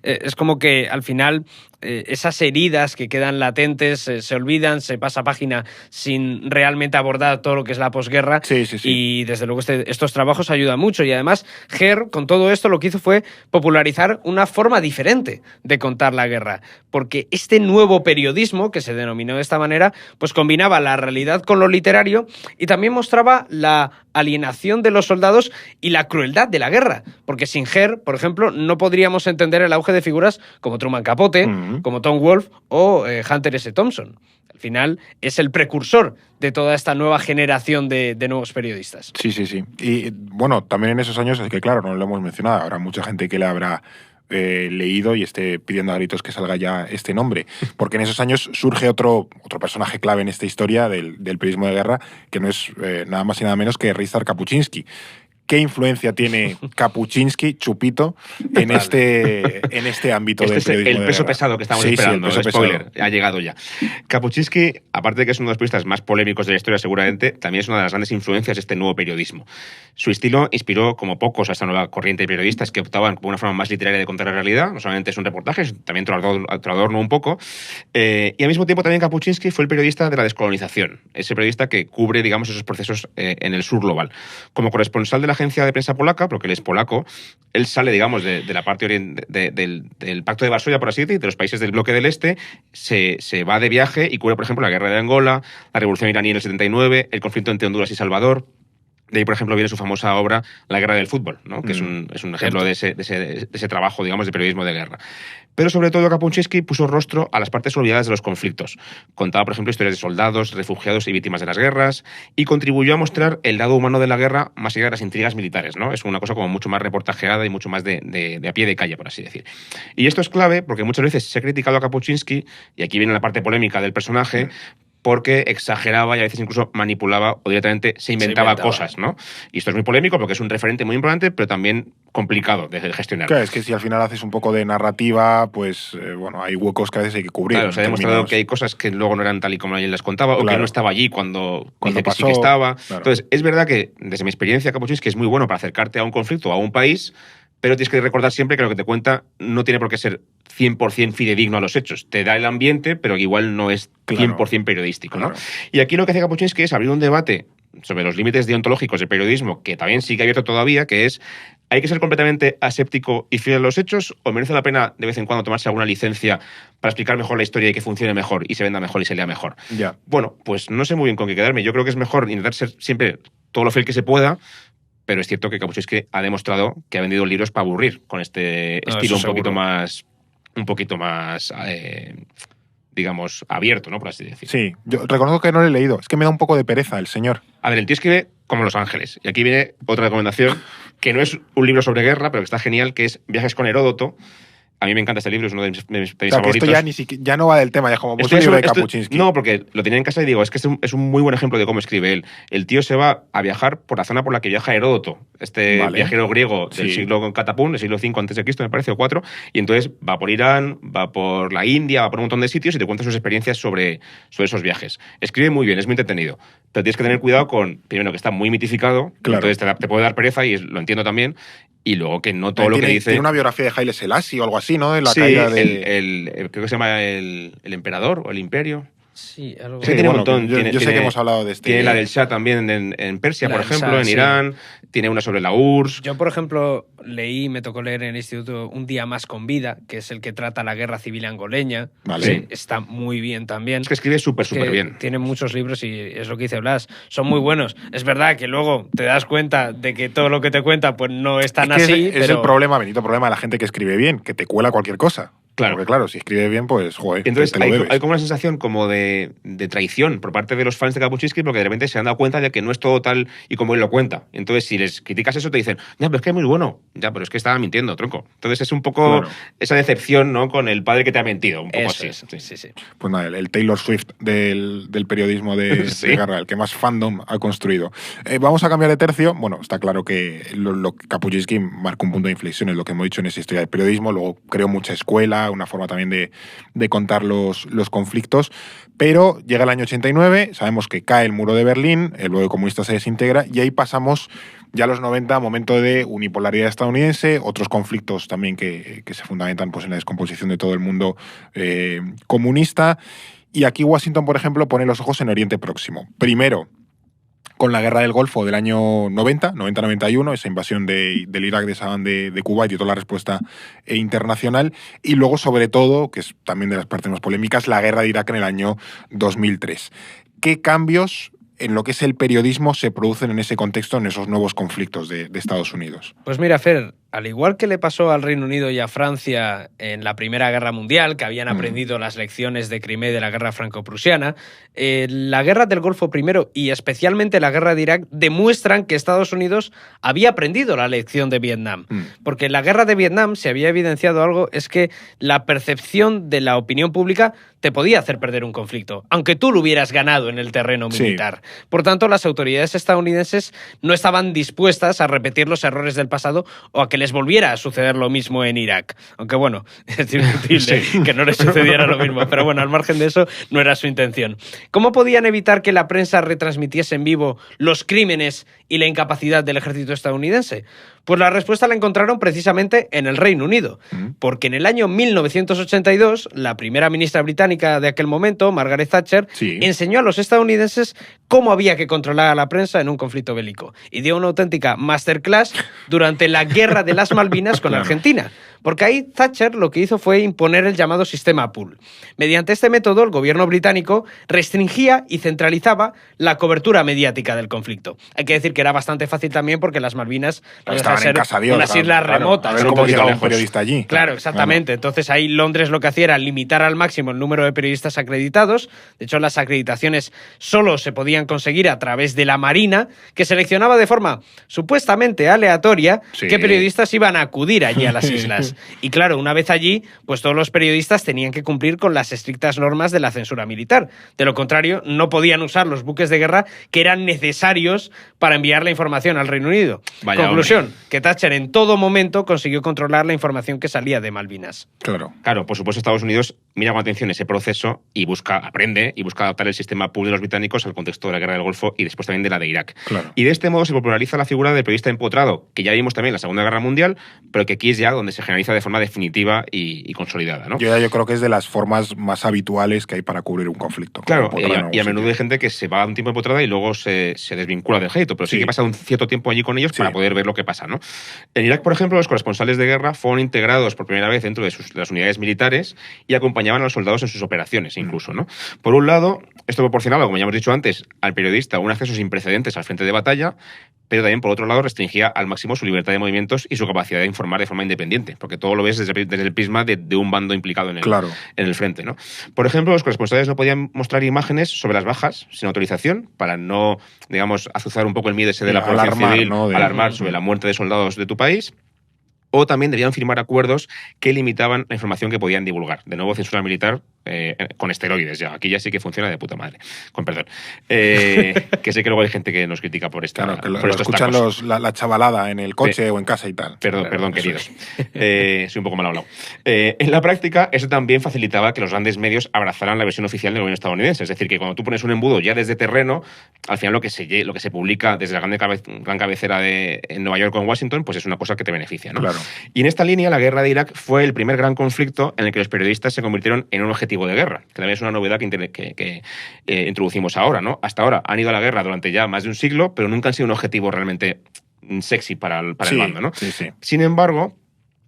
Es como que al final esas heridas que quedan latentes se olvidan, se pasa página sin realmente abordar todo lo que es la posguerra. Y desde luego estos trabajos ayudan mucho. Y además, Herr, con todo esto, lo que hizo fue popularizar una forma diferente de contar la guerra. Porque este nuevo periodismo, que se denominó de esta manera, pues combinaba la realidad con lo literario y también mostraba la alienación de los soldados y la crueldad de la guerra. Porque sin Herr, por ejemplo, no podríamos entender el auge de figuras como Truman Capote, como Tom Wolfe o Hunter S. Thompson. Al final es el precursor de toda esta nueva generación de nuevos periodistas. Sí. Y bueno, también en esos años, es que claro, no lo hemos mencionado, habrá mucha gente que le habrá leído y esté pidiendo a gritos que salga ya este nombre, porque en esos años surge otro personaje clave en esta historia del periodismo de guerra, que no es nada más y nada menos que Ryszard Kapuscinski, qué influencia tiene Kapuscinski, Chupito, en este ámbito del periodismo el de peso guerra. pesado que estamos Sí, esperando, el peso spoiler, pesado. ha llegado ya. Kapuscinski, aparte de que es uno de los periodistas más polémicos de la historia seguramente, también es una de las grandes influencias de este nuevo periodismo. Su estilo inspiró como pocos a esta nueva corriente de periodistas que optaban por una forma más literaria de contar la realidad, no solamente es un reportaje, también te lo adorno un poco, y al mismo tiempo también Kapuscinski fue el periodista de la descolonización, ese periodista que cubre, digamos, esos procesos en el sur global. Como corresponsal de la agencia de prensa polaca, porque él es polaco, él sale, digamos, de la parte del Pacto de Varsovia, por así decir, de los países del bloque del Este, se va de viaje y cubre, por ejemplo, la guerra de Angola, la revolución iraní en el 79, el conflicto entre Honduras y Salvador. De ahí, por ejemplo, viene su famosa obra La guerra del fútbol, ¿no? Que es un ejemplo de ese trabajo, digamos, de periodismo de guerra. Pero sobre todo Kapuscinski puso rostro a las partes olvidadas de los conflictos. Contaba, por ejemplo, historias de soldados, refugiados y víctimas de las guerras y contribuyó a mostrar el lado humano de la guerra más allá de las intrigas militares, ¿no? Es una cosa como mucho más reportajeada y mucho más de a pie de calle, por así decir. Y esto es clave porque muchas veces se ha criticado a Kapuscinski, y aquí viene la parte polémica del personaje, porque exageraba y a veces incluso manipulaba o directamente se inventaba cosas, ¿no? Y esto es muy polémico porque es un referente muy importante, pero también complicado de gestionar. Claro, es que si al final haces un poco de narrativa, pues bueno, hay huecos que a veces hay que cubrir. Claro, se ha demostrado que hay cosas que luego no eran tal y como alguien les contaba, o que no estaba allí cuando dice pasó, que sí que estaba. Claro. Entonces, es verdad que, desde mi experiencia, Kapuscinski es muy bueno para acercarte a un conflicto o a un país, pero tienes que recordar siempre que lo que te cuenta no tiene por qué ser 100% fidedigno a los hechos. Te da el ambiente, pero igual no es 100% periodístico, ¿no? Claro. Y aquí lo que hace Kapuscinski es abrir un debate sobre los límites deontológicos del periodismo, que también sigue abierto todavía, que es: ¿hay que ser completamente aséptico y fiel a los hechos, o merece la pena de vez en cuando tomarse alguna licencia para explicar mejor la historia y que funcione mejor y se venda mejor y se lea mejor? Ya. Bueno, pues no sé muy bien con qué quedarme. Yo creo que es mejor intentar ser siempre todo lo fiel que se pueda, pero es cierto que Kapuscinski ha demostrado que ha vendido libros para aburrir con este estilo un poquito más digamos, abierto, ¿no? Por así decirlo. Sí, yo reconozco que no lo he leído. Es que me da un poco de pereza el señor. A ver, el tío escribe como Los Ángeles. Y aquí viene otra recomendación, que no es un libro sobre guerra, pero que está genial, que es Viajes con Heródoto. A mí me encanta este libro, es uno de mis favoritos. Que esto ya no va del tema, ya como un libro de Kapuscinski. No, porque lo tenía en casa y digo, es que es un muy buen ejemplo de cómo escribe él. El tío se va a viajar por la zona por la que viaja Heródoto, viajero griego del siglo Catapún, del siglo V a.C., me parece, o IV, y entonces va por Irán, va por la India, va por un montón de sitios y te cuenta sus experiencias sobre esos viajes. Escribe muy bien, es muy entretenido, pero tienes que tener cuidado con, primero, que está muy mitificado, entonces te puede dar pereza, y lo entiendo también, y luego que no todo lo que dice... Tiene una biografía de Haile Selassie o algo así, ¿no? De la sí, caída de... creo que se llama el emperador o el imperio. Sí, algo Sí, tiene un bueno, montón. Yo sé que hemos hablado de este. Tiene la del Shah también en Persia, La por del ejemplo, Shah, en sí. Irán. Tiene una sobre la URSS. Yo, por ejemplo, me tocó leer en el instituto Un día más con vida, que es el que trata la guerra civil angoleña. Vale. Sí, está muy bien también. Es que escribe súper bien. Tiene muchos libros y es lo que dice Blas. Son muy buenos. Es verdad que luego te das cuenta de que todo lo que te cuenta pues no es tan así. Es el problema, bendito problema de la gente que escribe bien, que te cuela cualquier cosa. Claro. Porque claro, si escribe bien, pues, joder, Entonces te lo debes. hay como una sensación como de traición por parte de los fans de Kapuscinski, porque de repente se han dado cuenta de que no es todo tal y como él lo cuenta. Entonces, si les criticas eso, te dicen, ya, pero es que es muy bueno. Ya, pero es que estaba mintiendo, tronco. Entonces es un poco esa decepción, ¿no? Con el padre que te ha mentido. Un poco eso así. Es, sí. Pues nada, el Taylor Swift del periodismo de guerra, el que más fandom ha construido. Vamos a cambiar de tercio. Bueno, está claro que Kapuscinski marcó un punto de inflexión, es lo que hemos dicho en esa historia del periodismo. Luego creó mucha escuela, una forma también de contar los conflictos. Pero llega el año 89, sabemos que cae el muro de Berlín, el bloque comunista se desintegra y ahí pasamos ya a los 90, momento de unipolaridad estadounidense, otros conflictos también que se fundamentan pues, en la descomposición de todo el mundo comunista. Y aquí Washington, por ejemplo, pone los ojos en Oriente Próximo. Primero, con la guerra del Golfo del año 90-91, esa invasión del Irak, de Saddam, de Kuwait y toda la respuesta internacional. Y luego, sobre todo, que es también de las partes más polémicas, la guerra de Irak en el año 2003. ¿Qué cambios en lo que es el periodismo se producen en ese contexto, en esos nuevos conflictos de Estados Unidos? Pues mira, Fer, al igual que le pasó al Reino Unido y a Francia en la Primera Guerra Mundial, que habían aprendido las lecciones de Crimea y de la Guerra Franco-Prusiana, la Guerra del Golfo primero y especialmente la Guerra de Irak demuestran que Estados Unidos había aprendido la lección de Vietnam. Porque en la Guerra de Vietnam se había evidenciado algo, es que la percepción de la opinión pública te podía hacer perder un conflicto, aunque tú lo hubieras ganado en el terreno militar. Sí. Por tanto, las autoridades estadounidenses no estaban dispuestas a repetir los errores del pasado o a que les volviera a suceder lo mismo en Irak. Aunque bueno, es discutible que no les sucediera lo mismo, pero bueno, al margen de eso, no era su intención. ¿Cómo podían evitar que la prensa retransmitiese en vivo los crímenes y la incapacidad del ejército estadounidense? Pues la respuesta la encontraron precisamente en el Reino Unido, porque en el año 1982, la primera ministra británica de aquel momento, Margaret Thatcher, enseñó a los estadounidenses cómo había que controlar a la prensa en un conflicto bélico y dio una auténtica masterclass durante la Guerra de las Malvinas con Argentina. Porque ahí Thatcher lo que hizo fue imponer el llamado sistema pool. Mediante este método, el gobierno británico restringía y centralizaba la cobertura mediática del conflicto. Hay que decir que era bastante fácil también porque las Malvinas no dejan de ser unas islas remotas. A ver cómo llegaba un periodista allí. Claro, exactamente. Entonces ahí Londres lo que hacía era limitar al máximo el número de periodistas acreditados. De hecho, las acreditaciones solo se podían conseguir a través de la Marina, que seleccionaba de forma supuestamente aleatoria qué periodistas iban a acudir allí a las islas. Y claro, una vez allí, pues todos los periodistas tenían que cumplir con las estrictas normas de la censura militar. De lo contrario, no podían usar los buques de guerra que eran necesarios para enviar la información al Reino Unido. Vaya, conclusión, hombre, que Thatcher en todo momento consiguió controlar la información que salía de Malvinas. Claro, por supuesto, Estados Unidos mira con atención ese proceso y aprende y busca adaptar el sistema pool de los británicos al contexto de la Guerra del Golfo y después también de la de Irak. Y de este modo se populariza la figura del periodista empotrado, que ya vimos también en la Segunda Guerra Mundial, pero que aquí es ya donde se generaliza de forma definitiva y consolidada, ¿no? Yo creo que es de las formas más habituales que hay para cubrir un conflicto. Claro, y a menudo hay gente que se va un tiempo empotrada y luego se desvincula del ejército, pero sí que pasa un cierto tiempo allí con ellos para poder ver lo que pasa, ¿no? En Irak, por ejemplo, los corresponsales de guerra fueron integrados por primera vez dentro de las unidades militares y acompañaban a los soldados en sus operaciones, incluso, ¿no? Por un lado, esto proporcionaba, como ya hemos dicho antes, al periodista un acceso sin precedentes al frente de batalla, pero también, por otro lado, restringía al máximo su libertad de movimientos y su capacidad de informar de forma independiente, porque todo lo ves desde el prisma de un bando implicado en el frente, ¿no? Por ejemplo, los corresponsales no podían mostrar imágenes sobre las bajas sin autorización, para no, digamos, azuzar un poco el miedo ese de la población civil, alarmar sobre la muerte de soldados de tu país. O también debían firmar acuerdos que limitaban la información que podían divulgar. De nuevo, censura militar con esteroides ya. Aquí ya sí que funciona de puta madre. Con perdón. Que sé que luego hay gente que nos critica por esta. Claro, que por estos escuchan la chavalada en el coche o en casa y tal. Perdón, queridos. Soy un poco mal hablado. En la práctica, eso también facilitaba que los grandes medios abrazaran la versión oficial del gobierno estadounidense. Es decir, que cuando tú pones un embudo ya desde terreno, al final lo que se publica desde la gran cabecera en Nueva York o en Washington, pues es una cosa que te beneficia, ¿no? Claro. Y en esta línea, la guerra de Irak fue el primer gran conflicto en el que los periodistas se convirtieron en un objetivo de guerra, que también es una novedad que introducimos ahora, ¿no? Hasta ahora han ido a la guerra durante ya más de un siglo, pero nunca han sido un objetivo realmente sexy para el bando, ¿no? Sí. Sin embargo,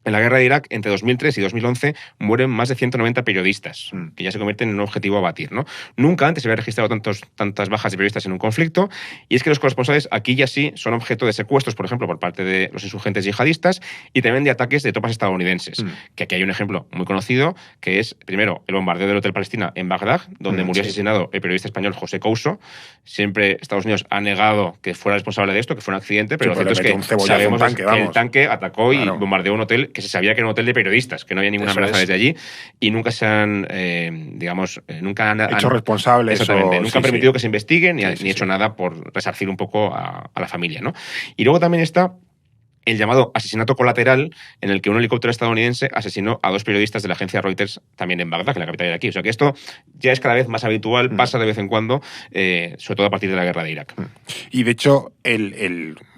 en la guerra de Irak, entre 2003 y 2011, mueren más de 190 periodistas, que ya se convierten en un objetivo a batir, ¿no? Nunca antes se había registrado tantas bajas de periodistas en un conflicto, y es que los corresponsales aquí ya sí son objeto de secuestros, por ejemplo, por parte de los insurgentes yihadistas, y también de ataques de tropas estadounidenses. Que aquí hay un ejemplo muy conocido, que es, primero, el bombardeo del Hotel Palestina en Bagdad, donde murió asesinado el periodista español José Couso. Siempre Estados Unidos ha negado que fuera responsable de esto, que fue un accidente, pero lo cierto es que sabemos que el tanque atacó y bombardeó un hotel que se sabía que era un hotel de periodistas, que no había ninguna amenaza desde allí, y nunca se han, nunca han hecho responsables. Exactamente, nunca han permitido que se investiguen ni hecho nada por resarcir un poco a la familia, ¿no? Y luego también está el llamado asesinato colateral, en el que un helicóptero estadounidense asesinó a 2 periodistas de la agencia Reuters también en Bagdad, que es la capital de aquí. O sea que esto ya es cada vez más habitual, pasa de vez en cuando, sobre todo a partir de la guerra de Irak. Y de hecho,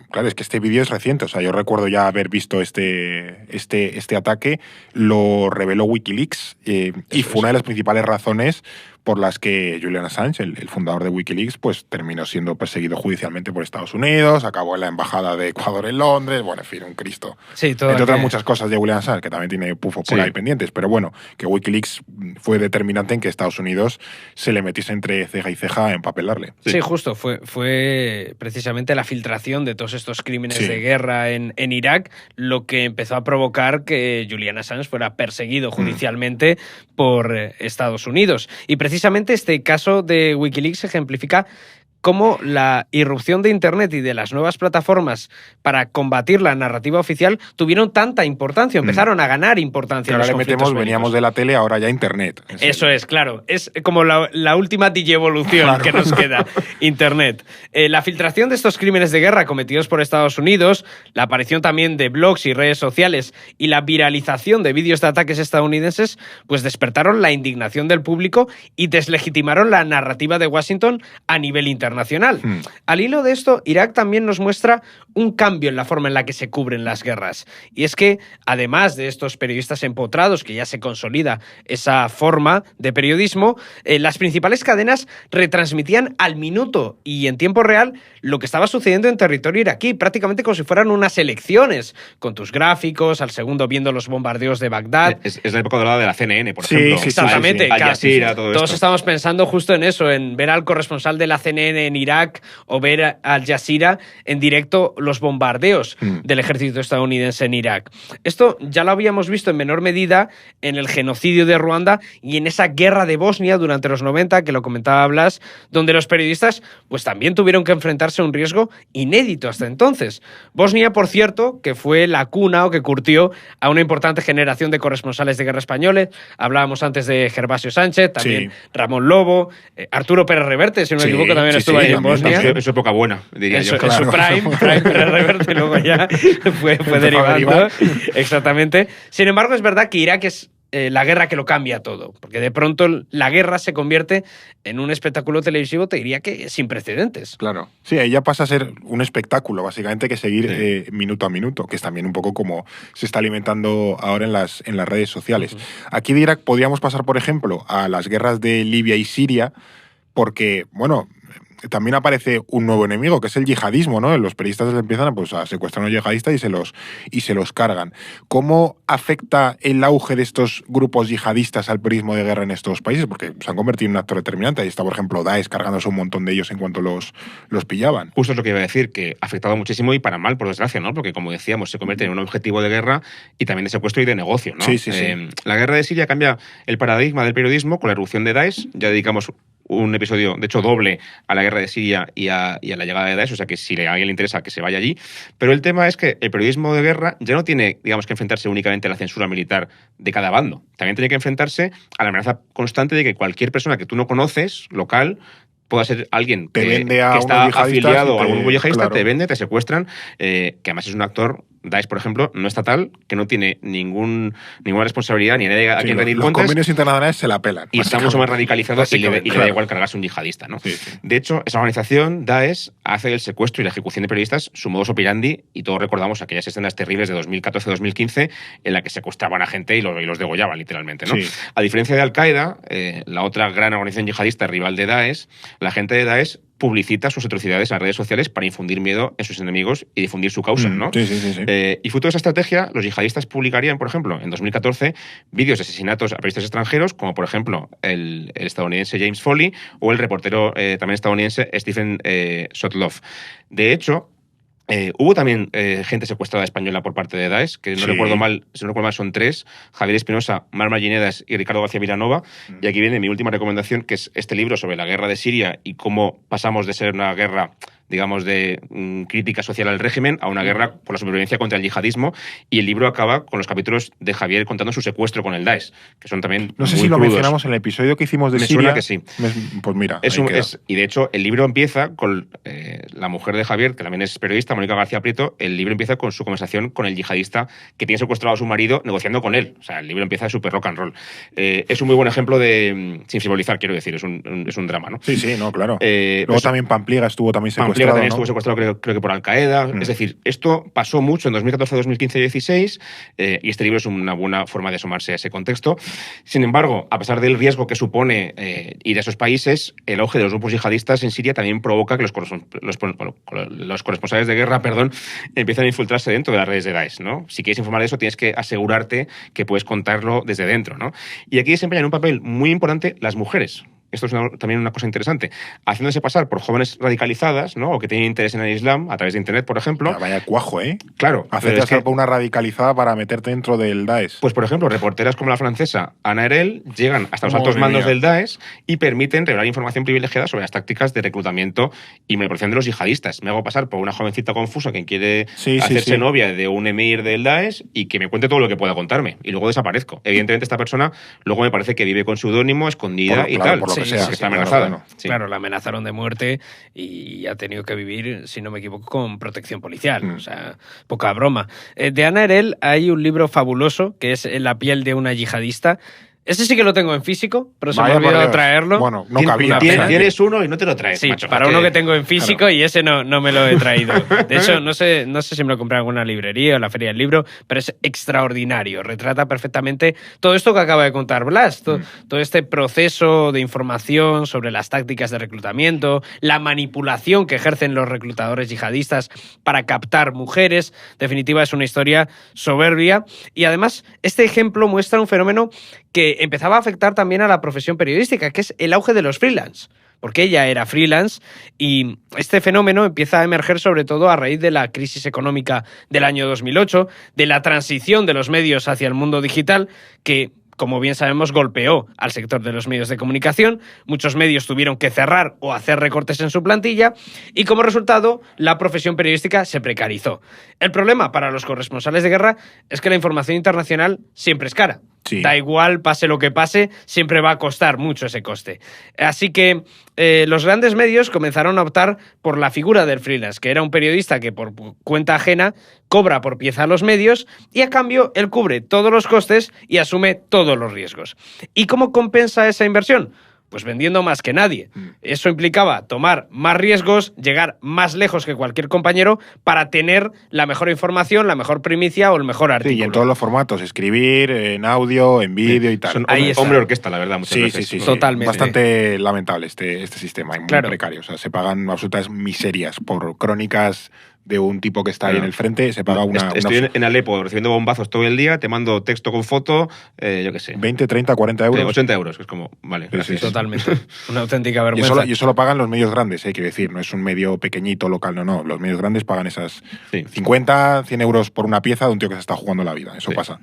claro, es que este vídeo es reciente. O sea, yo recuerdo ya haber visto este ataque, lo reveló Wikileaks y fue una de las principales razones por las que Julian Assange, el fundador de Wikileaks, pues terminó siendo perseguido judicialmente por Estados Unidos, acabó en la embajada de Ecuador en Londres, bueno, en fin, un Cristo. Sí, todo entre otras muchas cosas de Julian Assange, que también tiene pufos por ahí pendientes, pero bueno, que Wikileaks fue determinante en que Estados Unidos se le metiese entre ceja y ceja a empapelarle. Sí, justo, fue precisamente la filtración de todos estos crímenes de guerra en Irak lo que empezó a provocar que Julian Assange fuera perseguido judicialmente por Estados Unidos. Y precisamente este caso de Wikileaks ejemplifica cómo la irrupción de Internet y de las nuevas plataformas para combatir la narrativa oficial tuvieron tanta importancia, empezaron a ganar importancia. Ahora le metemos, veníamos de la tele, ahora ya Internet. Eso es, claro. Es como la última digievolución que nos queda, Internet. La filtración de estos crímenes de guerra cometidos por Estados Unidos, la aparición también de blogs y redes sociales y la viralización de vídeos de ataques estadounidenses, pues despertaron la indignación del público y deslegitimaron la narrativa de Washington a nivel internacional. Al hilo de esto, Irak también nos muestra un cambio en la forma en la que se cubren las guerras. Y es que, además de estos periodistas empotrados, que ya se consolida esa forma de periodismo, las principales cadenas retransmitían al minuto y en tiempo real lo que estaba sucediendo en territorio iraquí, prácticamente como si fueran unas elecciones, con tus gráficos, al segundo viendo los bombardeos de Bagdad. Es la época dorada de la CNN, por ejemplo. Sí, exactamente. Al Jazeera, todo Todos esto. estamos pensando justo en eso, en ver al corresponsal de la CNN en Irak o ver al Jazeera en directo los bombardeos del ejército estadounidense en Irak. Esto ya lo habíamos visto en menor medida en el genocidio de Ruanda y en esa guerra de Bosnia durante los 90, que lo comentaba Blas, donde los periodistas pues también tuvieron que enfrentarse a un riesgo inédito hasta entonces. Bosnia, por cierto, que fue la cuna o que curtió a una importante generación de corresponsales de guerra españoles. Hablábamos antes de Gervasio Sánchez, también Ramón Lobo, Arturo Pérez Reverte, si no me equivoco, también estuvo ahí en Bosnia. Es su época buena, diría yo. En su prime Pérez Reverte, luego ya fue derivando. Exactamente. Sin embargo, es verdad que Irak es la guerra que lo cambia todo, porque de pronto la guerra se convierte en un espectáculo televisivo, te diría que sin precedentes. Claro. Sí, ahí ya pasa a ser un espectáculo, básicamente, que seguir minuto a minuto, que es también un poco como se está alimentando ahora en las redes sociales. Aquí de Irak podríamos pasar, por ejemplo, a las guerras de Libia y Siria, porque, bueno, también aparece un nuevo enemigo, que es el yihadismo, ¿no? Los periodistas empiezan pues, a secuestrar a los yihadistas y se los cargan. ¿Cómo afecta el auge de estos grupos yihadistas al periodismo de guerra en estos países? Porque se han convertido en un actor determinante. Ahí está, por ejemplo, Daesh cargándose un montón de ellos en cuanto los pillaban. Justo es lo que iba a decir, que ha afectado muchísimo y para mal, por desgracia, ¿no? Porque, como decíamos, se convierte en un objetivo de guerra y también de secuestro y de negocio, ¿no? Sí. La guerra de Siria cambia el paradigma del periodismo con la erupción de Daesh. Ya dedicamos un episodio, de hecho, doble a la guerra de Siria y a la llegada de Daesh, o sea que si a alguien le interesa que se vaya allí. Pero el tema es que el periodismo de guerra ya no tiene, digamos, que enfrentarse únicamente a la censura militar de cada bando. También tiene que enfrentarse a la amenaza constante de que cualquier persona que tú no conoces, local, pueda ser alguien que está afiliado a algún grupo yihadista, claro, te vende, te secuestran, que además es un actor, Daesh, por ejemplo, no estatal, que no tiene ninguna responsabilidad ni nadie a quien rendir cuentas. Los convenios internacionales se la pelan. Y está mucho más radicalizado y le da igual cargarse un yihadista, ¿no? Sí. De hecho, esa organización, Daesh, hace el secuestro y la ejecución de periodistas su modus operandi, y todos recordamos aquellas escenas terribles de 2014-2015 en la que secuestraban a gente y los degollaban, literalmente, ¿no? Sí. A diferencia de Al-Qaeda, la otra gran organización yihadista rival de Daesh, la gente de Daesh publicita sus atrocidades en las redes sociales para infundir miedo en sus enemigos y difundir su causa, ¿no? Sí. Y fruto de esa estrategia, los yihadistas publicarían, por ejemplo, en 2014, vídeos de asesinatos a periodistas extranjeros, como por ejemplo el estadounidense James Foley o el reportero también estadounidense Stephen Sotloff. De hecho, hubo también gente secuestrada española por parte de Daesh, que no recuerdo mal, si no recuerdo mal son 3, Javier Espinosa, Mar Mallinedas y Ricardo García Vilanova. Y aquí viene mi última recomendación, que es este libro sobre la guerra de Siria y cómo pasamos de ser una guerra, digamos, de crítica social al régimen a una guerra por la supervivencia contra el yihadismo. Y el libro acaba con los capítulos de Javier contando su secuestro con el Daesh, que son también no sé muy si lo crudos. mencionamos en el episodio que hicimos de Me Siria. suena que sí. Pues mira, Y de hecho, el libro empieza con la mujer de Javier, que también es periodista, Mónica García Prieto. El libro empieza con su conversación con el yihadista que tiene secuestrado a su marido negociando con él. O sea, el libro empieza súper rock and roll. Es un muy buen ejemplo de, sin frivolizar, quiero decir, es un drama, ¿no? Sí, no, claro. Luego también Pampliega estuvo también secuestrado Bundesliga también ¿no? estuvo secuestrado, creo que por Al-Qaeda. Es decir, esto pasó mucho en 2014, 2015 y 2016, y este libro es una buena forma de asomarse a ese contexto. Sin embargo, a pesar del riesgo que supone ir a esos países, el auge de los grupos yihadistas en Siria también provoca que los corresponsales de guerra, empiezan a infiltrarse dentro de las redes de Daesh, ¿no? Si quieres informar de eso, tienes que asegurarte que puedes contarlo desde dentro, ¿no? Y aquí desempeñan un papel muy importante las mujeres. Esto es también una cosa interesante, haciéndose pasar por jóvenes radicalizadas, ¿no? O que tienen interés en el Islam, a través de Internet, por ejemplo. Ya, vaya cuajo, ¿eh? Claro. Hacerte pasar por una radicalizada para meterte dentro del Daesh. Pues, por ejemplo, reporteras como la francesa Ana Erel llegan hasta los altos Madre mandos mía. del Daesh y permiten revelar información privilegiada sobre las tácticas de reclutamiento y manipulación de los yihadistas. Me hago pasar por una jovencita confusa que quiere hacerse novia de un emir del Daesh y que me cuente todo lo que pueda contarme. Y luego desaparezco. Evidentemente, esta persona luego me parece que vive con seudónimo, escondida y tal. Por lo que sea. Que está amenazada. Sí. Claro, la amenazaron de muerte y ha tenido que vivir, si no me equivoco, con protección policial. O sea, poca broma. De Ana Erel hay un libro fabuloso que es La piel de una yihadista. Ese sí que lo tengo en físico, pero se me ha olvidado traerlo. Bueno, no cabía. Tienes uno y no te lo traes, Sí, macho. para uno que tengo en físico, claro. Y ese no me lo he traído. De hecho, no sé si me lo compré en alguna librería o en la Feria del Libro, pero es extraordinario. Retrata perfectamente todo esto que acaba de contar Blas, todo este proceso de información sobre las tácticas de reclutamiento, la manipulación que ejercen los reclutadores yihadistas para captar mujeres. En definitiva, es una historia soberbia. Y además, este ejemplo muestra un fenómeno que empezaba a afectar también a la profesión periodística, que es el auge de los freelance, porque ella era freelance y este fenómeno empieza a emerger sobre todo a raíz de la crisis económica del año 2008, de la transición de los medios hacia el mundo digital, que, como bien sabemos, golpeó al sector de los medios de comunicación. Muchos medios tuvieron que cerrar o hacer recortes en su plantilla y, como resultado, la profesión periodística se precarizó. El problema para los corresponsales de guerra es que la información internacional siempre es cara. Sí. Da igual, pase lo que pase, siempre va a costar mucho ese coste. Así que los grandes medios comenzaron a optar por la figura del freelance, que era un periodista que por cuenta ajena cobra por pieza a los medios y a cambio él cubre todos los costes y asume todos los riesgos. ¿Y cómo compensa esa inversión? Pues vendiendo más que nadie. Eso implicaba tomar más riesgos, llegar más lejos que cualquier compañero para tener la mejor información, la mejor primicia o el mejor artículo. Sí, y en todos los formatos, escribir, en audio, en vídeo y tal. Son hombre orquesta, la verdad, muchas veces. Sí, totalmente. Bastante lamentable este sistema, y muy precario. O sea, se pagan absolutas miserias por crónicas de un tipo que está ahí en el frente, se paga Estoy en Alepo recibiendo bombazos todo el día, te mando texto con foto, yo qué sé. 20, 30, 40 euros. 80 euros, que es como, vale, gracias. Sí. Totalmente. Una auténtica vergüenza. Y eso lo pagan los medios grandes, quiero decir, no es un medio pequeñito, local, no. Los medios grandes pagan esas 50, 100 euros por una pieza de un tío que se está jugando la vida. Eso pasa.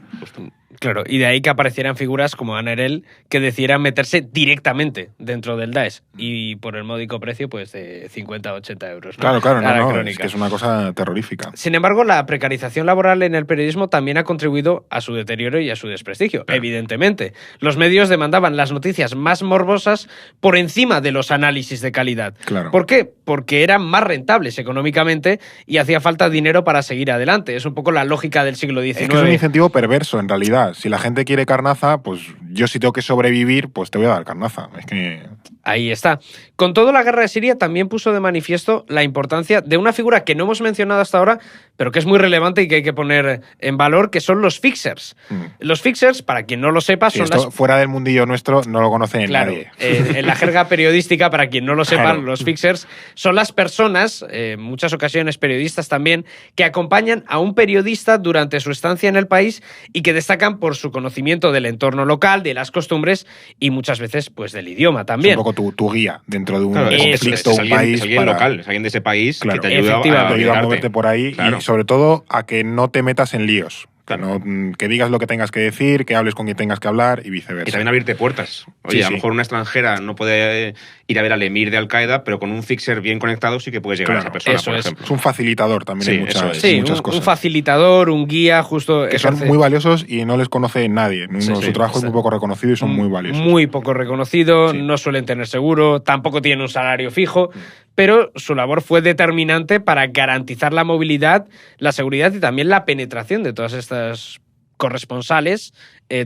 Claro, y de ahí que aparecieran figuras como Ana Erel que decidieran meterse directamente dentro del Daesh y por el módico precio pues de 50 o 80 euros. ¿no? Claro, es que es una cosa terrorífica. Sin embargo, la precarización laboral en el periodismo también ha contribuido a su deterioro y a su desprestigio, evidentemente. Los medios demandaban las noticias más morbosas por encima de los análisis de calidad. Claro. ¿Por qué? Porque eran más rentables económicamente y hacía falta dinero para seguir adelante. Es un poco la lógica del siglo XIX. Es que es un incentivo perverso, en realidad. Si la gente quiere carnaza, pues yo si tengo que sobrevivir, pues te voy a dar carnaza. Es que... Ahí está. Con todo, la guerra de Siria también puso de manifiesto la importancia de una figura que no hemos mencionado hasta ahora, pero que es muy relevante y que hay que poner en valor, que son los fixers. Los fixers, para quien no lo sepa, son esto fuera del mundillo nuestro no lo conoce nadie. En la jerga periodística, para quien no lo sepa, los fixers son las personas, en muchas ocasiones periodistas también, que acompañan a un periodista durante su estancia en el país y que destacan por su conocimiento del entorno local, de las costumbres y muchas veces pues del idioma también. Es un poco tu guía dentro de un conflicto, un país. Es alguien local, es alguien de ese país que te ayuda a moverte por ahí y sobre todo a que no te metas en líos. Que digas lo que tengas que decir, que hables con quien tengas que hablar y viceversa. Y también abrirte puertas. Oye, a lo mejor una extranjera no puede ir a ver al emir de Al-Qaeda, pero con un fixer bien conectado sí que puedes llegar a esa persona, por ejemplo. Es un facilitador también en muchas cosas. Un facilitador, un guía, justo... Que son muy valiosos y no les conoce nadie. Su trabajo es muy poco reconocido y son muy valiosos. Muy poco reconocido, no suelen tener seguro, tampoco tienen un salario fijo, pero su labor fue determinante para garantizar la movilidad, la seguridad y también la penetración de todas estas corresponsales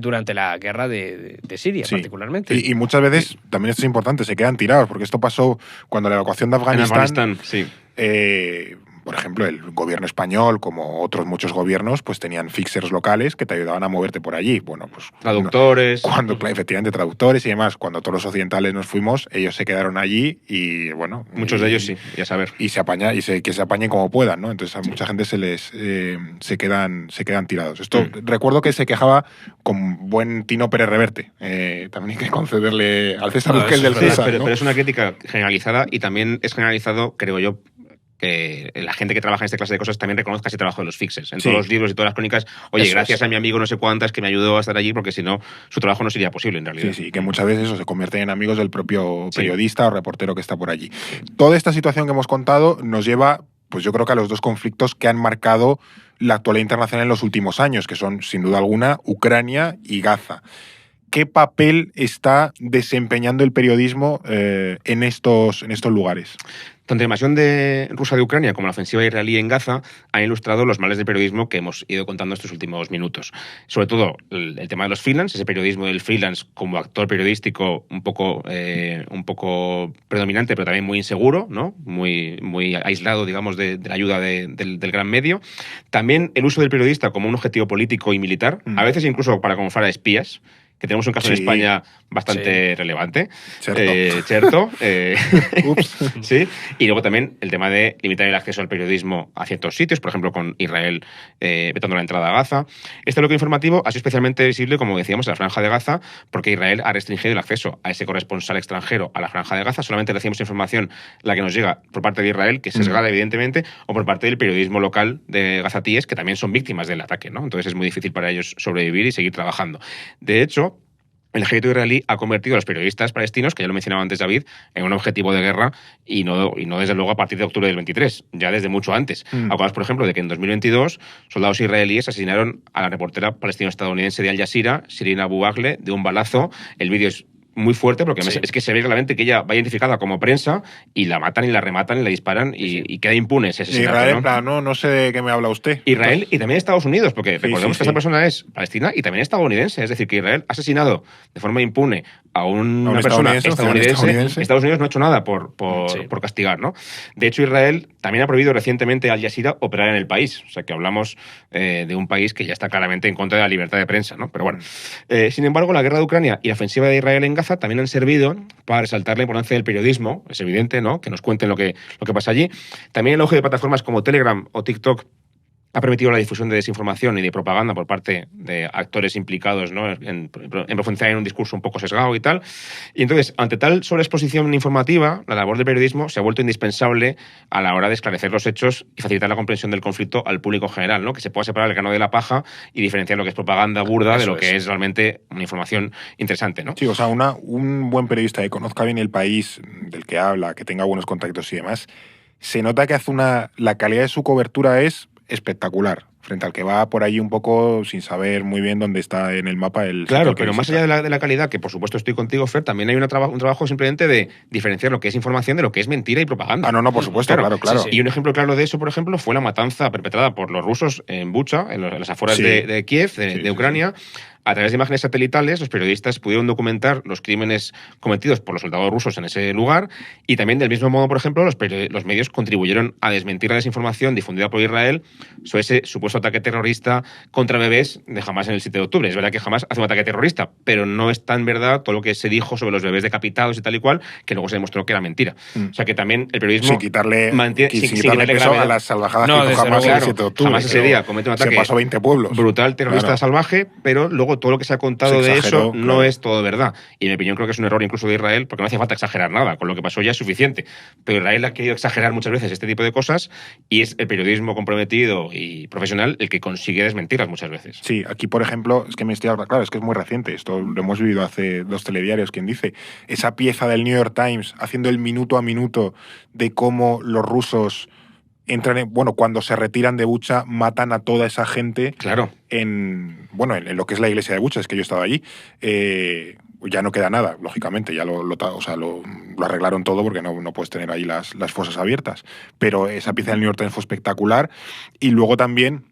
durante la guerra de Siria, particularmente. Y muchas veces, también esto es importante, se quedan tirados, porque esto pasó cuando la evacuación de Afganistán. por ejemplo, el gobierno español, como otros muchos gobiernos, pues tenían fixers locales que te ayudaban a moverte por allí. Bueno, pues Traductores. Efectivamente, traductores y demás. Cuando todos los occidentales nos fuimos, ellos se quedaron allí y, bueno... Muchos de ellos sí, ya saber. Y que se apañen como puedan, ¿no? Entonces a mucha gente se quedan tirados. Esto recuerdo que se quejaba con buen Tino Pérez Reverte. También hay que concederle al César lo que es del César, pero es una crítica generalizada y también es generalizado, creo yo, que la gente que trabaja en esta clase de cosas también reconozca ese trabajo de los fixers. En todos los libros y todas las crónicas, oye, eso gracias a mi amigo no sé cuántas que me ayudó a estar allí, porque si no, su trabajo no sería posible en realidad. Sí, que muchas veces eso se convierten en amigos del propio periodista o reportero que está por allí. Toda esta situación que hemos contado nos lleva, pues yo creo que a los dos conflictos que han marcado la actualidad internacional en los últimos años, que son, sin duda alguna, Ucrania y Gaza. ¿Qué papel está desempeñando el periodismo en estos lugares? Tanto la invasión rusa de Ucrania como la ofensiva israelí en Gaza han ilustrado los males del periodismo que hemos ido contando estos últimos minutos. Sobre todo el tema de los freelance, ese periodismo del freelance como actor periodístico un poco predominante, pero también muy inseguro, ¿no? Muy aislado, digamos, de la ayuda del gran medio. También el uso del periodista como un objetivo político y militar, a veces incluso para camuflar a espías, que tenemos un caso en España bastante relevante. Cierto. Ups. Sí. Y luego también el tema de limitar el acceso al periodismo a ciertos sitios, por ejemplo, con Israel vetando la entrada a Gaza. Este bloque informativo ha sido especialmente visible, como decíamos, en la Franja de Gaza, porque Israel ha restringido el acceso a ese corresponsal extranjero a la Franja de Gaza. Solamente recibimos información la que nos llega por parte de Israel, que es sesgada, evidentemente, o por parte del periodismo local de gazatíes, que también son víctimas del ataque, ¿no? Entonces es muy difícil para ellos sobrevivir y seguir trabajando. De hecho, el ejército israelí ha convertido a los periodistas palestinos, que ya lo mencionaba antes David, en un objetivo de guerra y no desde luego a partir de octubre del 23, ya desde mucho antes. Acordamos, por ejemplo, de que en 2022 soldados israelíes asesinaron a la reportera palestino-estadounidense de Al Jazeera, Shirin Abu Akleh, de un balazo. El vídeo es muy fuerte porque es que se ve claramente que ella va identificada como prensa y la matan y la rematan y la disparan y queda impune ese asesinato. Israel, no sé de qué me habla usted. Israel y también Estados Unidos, porque recordemos que esa persona es palestina y también estadounidense, es decir, que Israel ha asesinado de forma impune a una persona estadounidense. Estados Unidos no ha hecho nada por castigar, ¿no? De hecho, Israel también ha prohibido recientemente a Al Jazeera operar en el país, o sea que hablamos de un país que ya está claramente en contra de la libertad de prensa, ¿no? Pero bueno, sin embargo, la guerra de Ucrania y la ofensiva de Israel en Gaza también han servido para resaltar la importancia del periodismo, es evidente, ¿no? Que nos cuenten lo que pasa allí. También el auge de plataformas como Telegram o TikTok ha permitido la difusión de desinformación y de propaganda por parte de actores implicados, ¿no? en profundizar en un discurso un poco sesgado y tal. Y entonces, ante tal sobreexposición informativa, la labor del periodismo se ha vuelto indispensable a la hora de esclarecer los hechos y facilitar la comprensión del conflicto al público en general, ¿no? Que se pueda separar el grano de la paja y diferenciar lo que es propaganda burda de lo que es realmente una información interesante, ¿no? Sí, o sea, un buen periodista que conozca bien el país del que habla, que tenga buenos contactos y demás, se nota que hace la calidad de su cobertura es espectacular, frente al que va por allí un poco sin saber muy bien dónde está en el mapa el... Claro, pero más allá de la calidad, que por supuesto estoy contigo, Fer, también hay un trabajo simplemente de diferenciar lo que es información de lo que es mentira y propaganda. No, por supuesto, claro. Sí. Y un ejemplo claro de eso, por ejemplo, fue la matanza perpetrada por los rusos en Bucha, en las afueras de Kiev, de Ucrania. A través de imágenes satelitales, los periodistas pudieron documentar los crímenes cometidos por los soldados rusos en ese lugar y también, del mismo modo, por ejemplo, los medios contribuyeron a desmentir la desinformación difundida por Israel sobre ese supuesto ataque terrorista contra bebés de Hamás en el 7 de octubre. Es verdad que Hamás hace un ataque terrorista, pero no es tan verdad todo lo que se dijo sobre los bebés decapitados y tal y cual, que luego se demostró que era mentira. O sea que también el periodismo... Sin quitarle peso a las salvajadas que hizo Hamás en el 7 de octubre. Hamás ese día comete un ataque... Se pasó 20 pueblos. Brutal, terrorista salvaje, pero luego todo lo que se ha contado de eso no es todo verdad. Y en mi opinión creo que es un error incluso de Israel, porque no hace falta exagerar nada, con lo que pasó ya es suficiente. Pero Israel ha querido exagerar muchas veces este tipo de cosas y es el periodismo comprometido y profesional el que consigue desmentirlas muchas veces. Sí, aquí por ejemplo, es que claro, es que es muy reciente, esto lo hemos vivido hace 2 telediarios, quien dice, esa pieza del New York Times haciendo el minuto a minuto de cómo los rusos entran cuando se retiran de Bucha, matan a toda esa gente. Claro. En lo que es la iglesia de Bucha, es que yo he estado allí. Ya no queda nada, lógicamente, ya lo arreglaron todo porque no puedes tener ahí las fosas abiertas. Pero esa pieza del New York Times fue espectacular. Y luego también,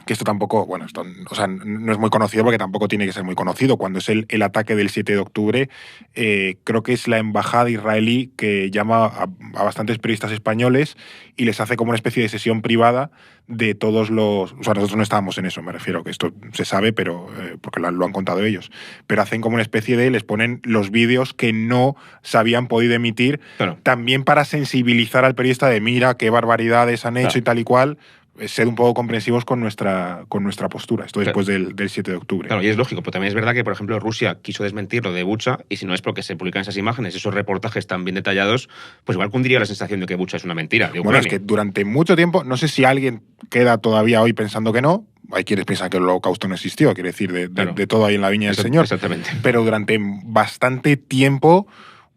que esto tampoco, bueno, esto, o sea, no es muy conocido porque tampoco tiene que ser muy conocido. Cuando es el ataque del 7 de octubre, creo que es la embajada israelí que llama a bastantes periodistas españoles y les hace como una especie de sesión privada de todos los... O sea, nosotros no estábamos en eso, me refiero, que esto se sabe, pero porque lo han contado ellos. Pero hacen como una especie de... Les ponen los vídeos que no se habían podido emitir, Claro. también para sensibilizar al periodista de mira qué barbaridades han hecho Claro. y tal y cual, ser un poco comprensivos con nuestra postura. Esto después del 7 de octubre. Claro, y es lógico, pero también es verdad que, por ejemplo, Rusia quiso desmentir lo de Bucha, y si no es porque se publican esas imágenes, esos reportajes tan bien detallados, pues igual cundiría la sensación de que Bucha es una mentira. De Bueno, Ucrania. es que durante mucho tiempo, no sé si alguien queda todavía hoy pensando que no, hay quienes piensan que el holocausto no existió, quiere decir, Claro. de todo ahí en la viña del Señor, Exactamente. pero durante bastante tiempo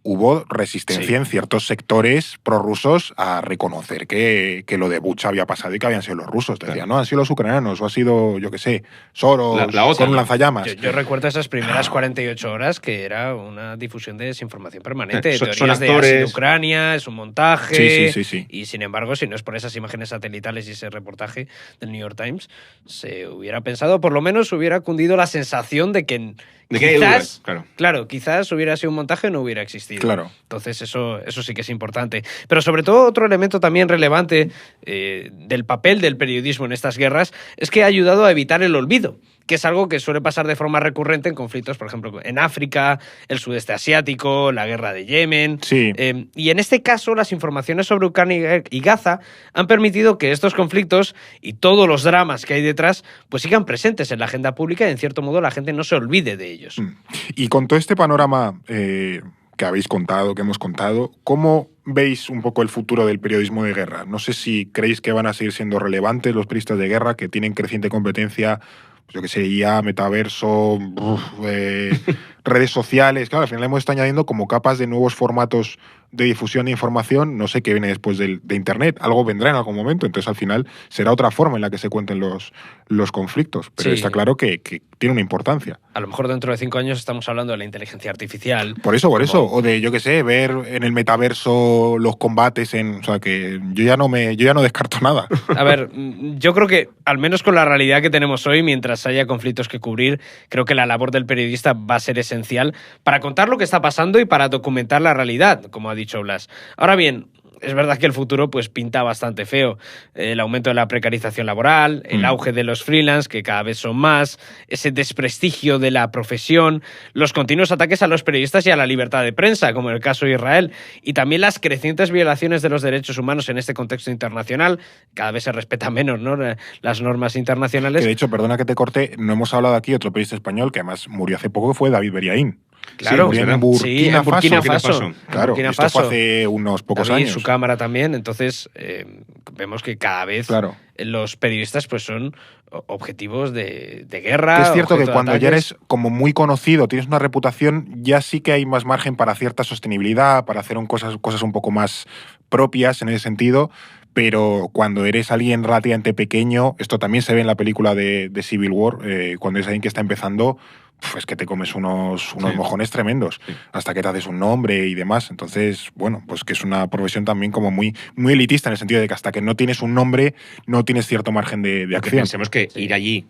hubo resistencia en ciertos sectores prorrusos a reconocer que lo de Bucha había pasado y que habían sido los rusos. Te decían, no, han sido los ucranianos, o ha sido, yo qué sé, Soros, La OTAN. con un lanzallamas. Yo recuerdo esas primeras 48 horas que era una difusión de desinformación permanente, Son teorías de actores. ha sido Ucrania, es un montaje. Sí. Y sin embargo, si no es por esas imágenes satelitales y ese reportaje del New York Times, se hubiera pensado, por lo menos hubiera cundido la sensación de que que hay dudas, claro. quizás hubiera sido un montaje y no hubiera existido. Claro. Entonces eso sí que es importante. Pero sobre todo otro elemento también relevante del papel del periodismo en estas guerras es que ha ayudado a evitar el olvido, que es algo que suele pasar de forma recurrente en conflictos, por ejemplo, en África, el sudeste asiático, la guerra de Yemen. Sí. Y en este caso, las informaciones sobre Ucrania y Gaza han permitido que estos conflictos y todos los dramas que hay detrás pues sigan presentes en la agenda pública y, en cierto modo, la gente no se olvide de ellos. Y con todo este panorama que habéis contado, que hemos contado, ¿cómo veis un poco el futuro del periodismo de guerra? No sé si creéis que van a seguir siendo relevantes los periodistas de guerra, que tienen creciente competencia, pues yo que sé, IA, metaverso, redes sociales. Claro, al final hemos estado añadiendo como capas de nuevos formatos de difusión de información. No sé qué viene después de Internet. Algo vendrá en algún momento. Entonces, al final, será otra forma en la que se cuenten los conflictos. Pero Sí. está claro que tiene una importancia. A lo mejor dentro de 5 años estamos hablando de la inteligencia artificial. Por eso. O de, yo qué sé, ver en el metaverso los combates o sea, que yo ya no descarto nada. A ver, yo creo que, al menos con la realidad que tenemos hoy, mientras haya conflictos que cubrir, creo que la labor del periodista va a ser esencial para contar lo que está pasando y para documentar la realidad, como ha dicho Blas. Ahora bien, es verdad que el futuro pues pinta bastante feo. El aumento de la precarización laboral, el auge de los freelance, que cada vez son más, ese desprestigio de la profesión, los continuos ataques a los periodistas y a la libertad de prensa, como en el caso de Israel, y también las crecientes violaciones de los derechos humanos en este contexto internacional. Cada vez se respetan menos, ¿no?, las normas internacionales. Que de hecho, perdona que te corte, no hemos hablado aquí otro periodista español que además murió hace poco, que fue David Beriaín. Claro, murió en Burkina Burkina Faso. Faso. Claro, Burkina esto Faso. fue hace unos pocos David, años. su cámara también. Entonces, vemos que cada vez los periodistas pues son objetivos de guerra. Que es cierto que objeto de cuando ya ataques. eres como muy conocido, tienes una reputación, ya sí que hay más margen para cierta sostenibilidad, para hacer cosas un poco más propias en ese sentido. Pero cuando eres alguien relativamente pequeño, esto también se ve en la película de Civil War, cuando eres alguien que está empezando, es que te comes unos mojones tremendos, hasta que te haces un nombre y demás. Entonces, bueno, pues que es una profesión también como muy, muy elitista, en el sentido de que hasta que no tienes un nombre, no tienes cierto margen de Porque acción. pensemos que ir allí,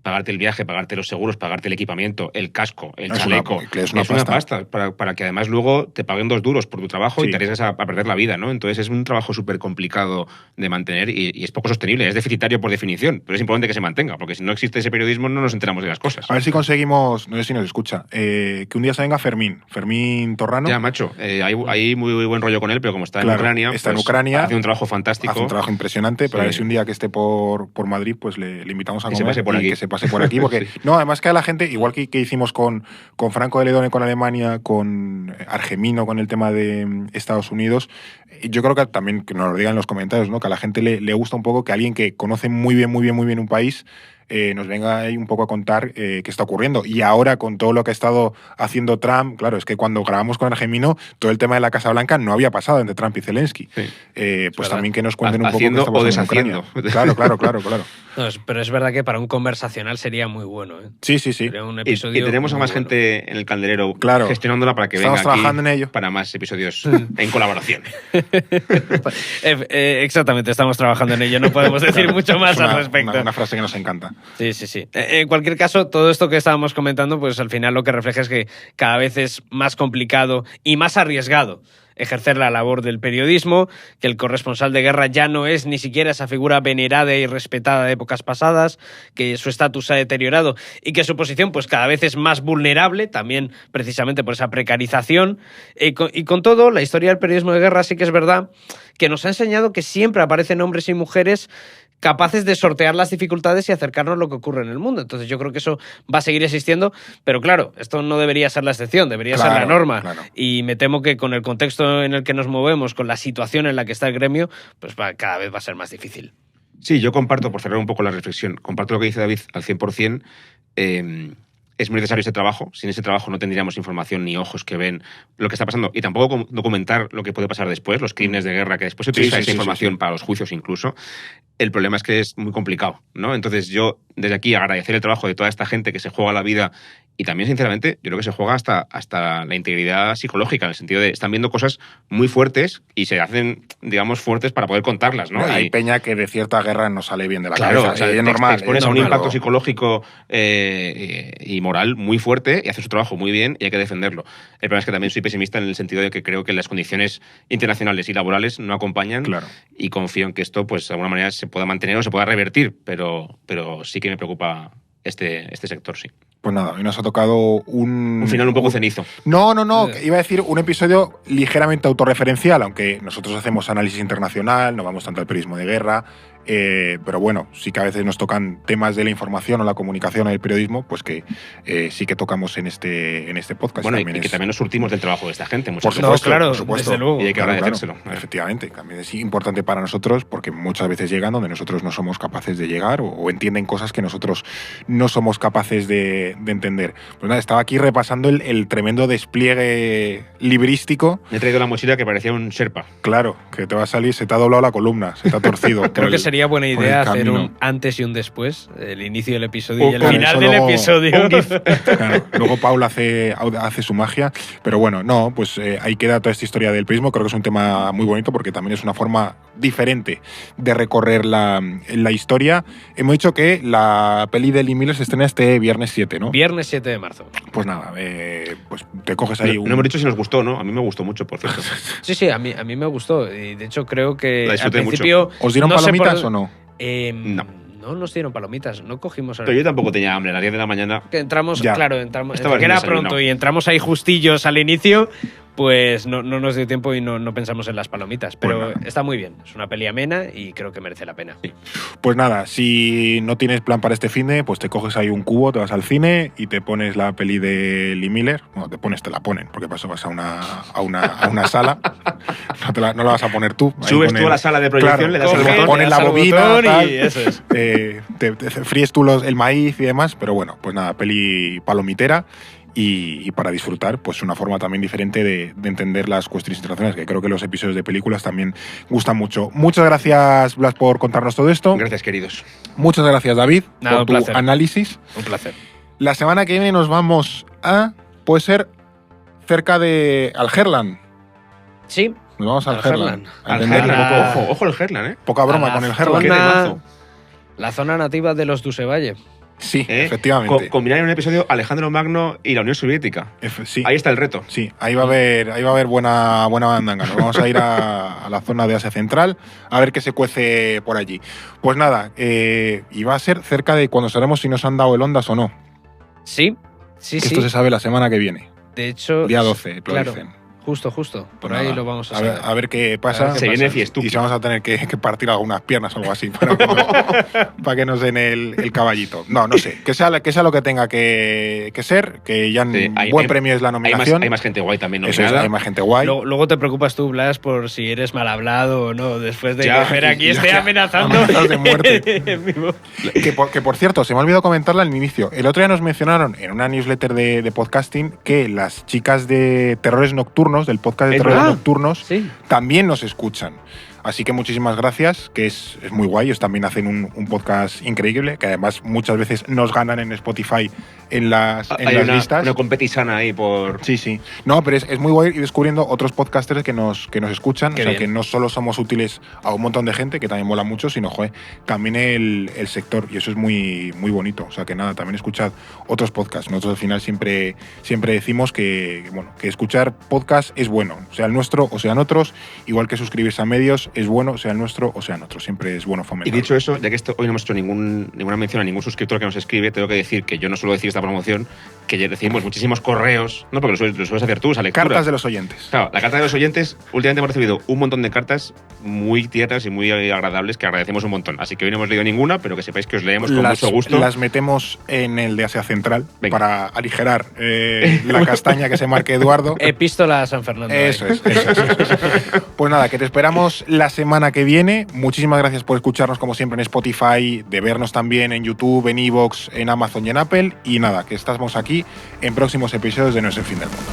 pagarte el viaje, pagarte los seguros, pagarte el equipamiento, el casco, el chaleco, es una pasta para que además luego te paguen 2 duros por tu trabajo Sí. y te arriesgas a perder la vida, ¿no? Entonces es un trabajo súper complicado de mantener y es poco sostenible, es deficitario por definición, pero es importante que se mantenga, porque si no existe ese periodismo no nos enteramos de las cosas. A ver si conseguimos, no sé si nos escucha, que un día se venga Fermín Torrano. Ya, macho, hay muy buen rollo con él, pero como está en Claro, Ucrania, está en pues, Ucrania, hace un trabajo fantástico. Hace un trabajo impresionante, pero Sí. a ver si un día que esté por Madrid, pues le invitamos a Que se comer pase por aquí. que se pase por aquí, porque Sí. no, además que a la gente, igual que hicimos con Franco de Ledone con Alemania, con Argemino con el tema de Estados Unidos, yo creo que también, que nos lo digan en los comentarios, ¿no?, que a la gente le gusta un poco que alguien que conoce muy bien un país nos venga ahí un poco a contar qué está ocurriendo. Y ahora, con todo lo que ha estado haciendo Trump, claro, es que cuando grabamos con Argemino, todo el tema de la Casa Blanca no había pasado entre Trump y Zelensky. Sí. Pues también que nos cuenten un poco Haciendo qué está pasando o en Ucrania. deshaciendo. Claro. No, pero es verdad que para un conversacional sería muy bueno, ¿eh? Sí. Sería un Y episodio tenemos a muy más bueno. gente en el candelero Claro. gestionándola para que Estamos venga trabajando en ello. Para más episodios en colaboración. Exactamente, estamos trabajando en ello. No podemos decir mucho más al respecto. Una frase que nos encanta. Sí. En cualquier caso, todo esto que estábamos comentando, pues al final lo que refleja es que cada vez es más complicado y más arriesgado ejercer la labor del periodismo, que el corresponsal de guerra ya no es ni siquiera esa figura venerada y respetada de épocas pasadas, que su estatus se ha deteriorado y que su posición pues cada vez es más vulnerable, también precisamente por esa precarización. Y con todo, la historia del periodismo de guerra sí que es verdad que nos ha enseñado que siempre aparecen hombres y mujeres capaces de sortear las dificultades y acercarnos a lo que ocurre en el mundo. Entonces yo creo que eso va a seguir existiendo, pero claro, esto no debería ser la excepción, debería ser la norma. Claro. Y me temo que con el contexto en el que nos movemos, con la situación en la que está el gremio, pues cada vez va a ser más difícil. Sí, yo comparto, por cerrar un poco la reflexión, comparto lo que dice David al 100%. Es muy necesario ese trabajo. Sin ese trabajo no tendríamos información ni ojos que ven lo que está pasando y tampoco documentar lo que puede pasar después, los crímenes de guerra, que después se utiliza esa información para los juicios incluso. El problema es que es muy complicado, ¿no? Entonces yo, desde aquí, agradecer el trabajo de toda esta gente que se juega la vida y también, sinceramente, yo creo que se juega hasta la integridad psicológica, en el sentido de están viendo cosas muy fuertes y se hacen, digamos, fuertes para poder contarlas, ¿no? Hay peña que de cierta guerra no sale bien de la cabeza. O sea, es normal. Te expones a un impacto psicológico y moral muy fuerte y hace su trabajo muy bien y hay que defenderlo. El problema es que también soy pesimista en el sentido de que creo que las condiciones internacionales y laborales no acompañan y confío en que esto, pues, de alguna manera se pueda mantener o se pueda revertir, pero sí que me preocupa este sector, sí. Pues nada, hoy nos ha tocado un final un poco cenizo. No. Iba a decir un episodio ligeramente autorreferencial, aunque nosotros hacemos análisis internacional, no vamos tanto al periodismo de guerra, pero bueno, sí que a veces nos tocan temas de la información o la comunicación o el periodismo, pues que sí que tocamos en este podcast. Bueno, y que también nos surtimos del trabajo de esta gente. Por supuesto, claro, por supuesto. Desde luego. Y hay que agradecérselo. Efectivamente, también es importante para nosotros porque muchas veces llegan donde nosotros no somos capaces de llegar o entienden cosas que nosotros no somos capaces de entender. Pues nada, estaba aquí repasando el tremendo despliegue librístico. Me he traído la mochila que parecía un Sherpa. Claro, que te va a salir, se te ha doblado la columna, se te ha torcido. Creo que sería buena idea hacer un antes y un después, el inicio del episodio y el final del episodio. Claro, luego Paula hace su magia, pero bueno, pues ahí queda toda esta historia del periodismo. Creo que es un tema muy bonito porque también es una forma diferente de recorrer la historia. Hemos dicho que la peli de Lee Miller se estrena este viernes 7, ¿no? Viernes 7 de marzo. Pues nada, pues te coges ahí No hemos dicho si nos gustó, ¿no? A mí me gustó mucho, por cierto. Sí, a mí me gustó. Y de hecho creo que al principio... mucho. ¿Os dieron palomitas o no? No nos dieron palomitas, no cogimos... Pero yo tampoco tenía hambre, a las 10 de la mañana. Que entramos, ya. Claro, que era pronto y entramos ahí justillos al inicio, pues no nos dio tiempo y no pensamos en las palomitas. Pero está muy bien, es una peli amena y creo que merece la pena. Sí. Pues nada, si no tienes plan para este finde, pues te coges ahí un cubo, te vas al cine y te pones la peli de Lee Miller. Bueno, te la ponen, porque para eso vas a una sala. No la vas a poner tú. Subes tú a la sala de proyección, le das al botón. Pones la bobina, tal, y eso es. te fríes tú el maíz y demás, pero bueno, pues nada, peli palomitera. Y para disfrutar, pues una forma también diferente de entender las cuestiones internacionales, que creo que los episodios de películas también gustan mucho. Muchas gracias, Blas, por contarnos todo esto. Gracias, queridos. Muchas gracias, David, por tu placer. análisis. Un placer. La semana que viene nos vamos puede ser cerca de Algerland. Sí. Nos vamos a Algerland. Ojo el Herland, ¿eh? Poca broma con el Herland. La zona nativa de los Dusevallé. Sí, efectivamente. Combinar en un episodio Alejandro Magno y la Unión Soviética. Sí. Ahí está el reto. Sí, ahí va a haber buena bandanga. Nos vamos a ir a la zona de Asia Central a ver qué se cuece por allí. Pues nada, y va a ser cerca de cuando sabremos si nos han dado el Ondas o no. Sí. Esto se sabe la semana que viene. De hecho, día 12, lo dicen. Justo. Por ahí lo vamos a saber. A ver qué pasa. Se viene fiestuki. Y si vamos a tener que partir algunas piernas o algo así para que nos den el caballito. No sé. Que sea lo que tenga que ser, que ya buen premio es la nominación. Hay más gente guay también nominada. Eso es, hay más gente guay. Luego te preocupas tú, Blas, por si eres mal hablado o no, después de que Fer aquí esté amenazando. Amenazas de muerte. que por cierto, se me ha olvidado comentarla al inicio. El otro día nos mencionaron en una newsletter de podcasting que las chicas de Terrores Nocturnos, del podcast de Terrores Nocturnos, sí, también nos escuchan. Así que muchísimas gracias, que es muy guay. Ellos también hacen un podcast increíble, que además muchas veces nos ganan en Spotify en las listas. Una competición ahí por... Sí. No, pero es muy guay ir descubriendo otros podcasters que nos escuchan. Qué o sea, bien. que no solo somos útiles a un montón de gente, que también mola mucho, sino, también el sector. Y eso es muy, muy bonito. O sea, que nada, también escuchad otros podcasts. Nosotros al final siempre decimos que escuchar podcast es bueno, sea el nuestro o sean otros, igual que suscribirse a medios es bueno, sea el nuestro o sean otros. Siempre es bueno Y fomentar. dicho eso, ya que hoy no hemos hecho ninguna mención a ningún suscriptor que nos escribe, tengo que decir que yo no suelo decir esta promoción, que ya recibimos muchísimos correos, no, porque lo sueles hacer tú, esa lectura. Cartas de los oyentes. Claro, la carta de los oyentes, últimamente hemos recibido un montón de cartas muy tiernas y muy agradables que agradecemos un montón. Así que hoy no hemos leído ninguna, pero que sepáis que os leemos con mucho gusto. Las metemos en el de Asia Central. Venga. Para aligerar la castaña que se marque Eduardo. Epístola a San Fernando. Eso es. Pues nada, que te esperamos la semana que viene. Muchísimas gracias por escucharnos como siempre en Spotify, de vernos también en YouTube, en iVoox, en Amazon y en Apple. Y nada, que estamos aquí en próximos episodios de No es el fin del mundo.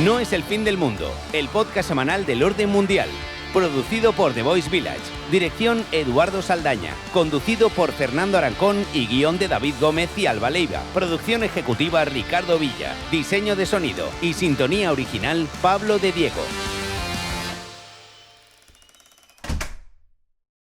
No es el fin del mundo, el podcast semanal del orden mundial. Producido por The Voice Village. Dirección Eduardo Saldaña. Conducido por Fernando Arancón y guión de David Gómez y Alba Leiva. Producción ejecutiva Ricardo Villa. Diseño de sonido y sintonía original Pablo de Diego.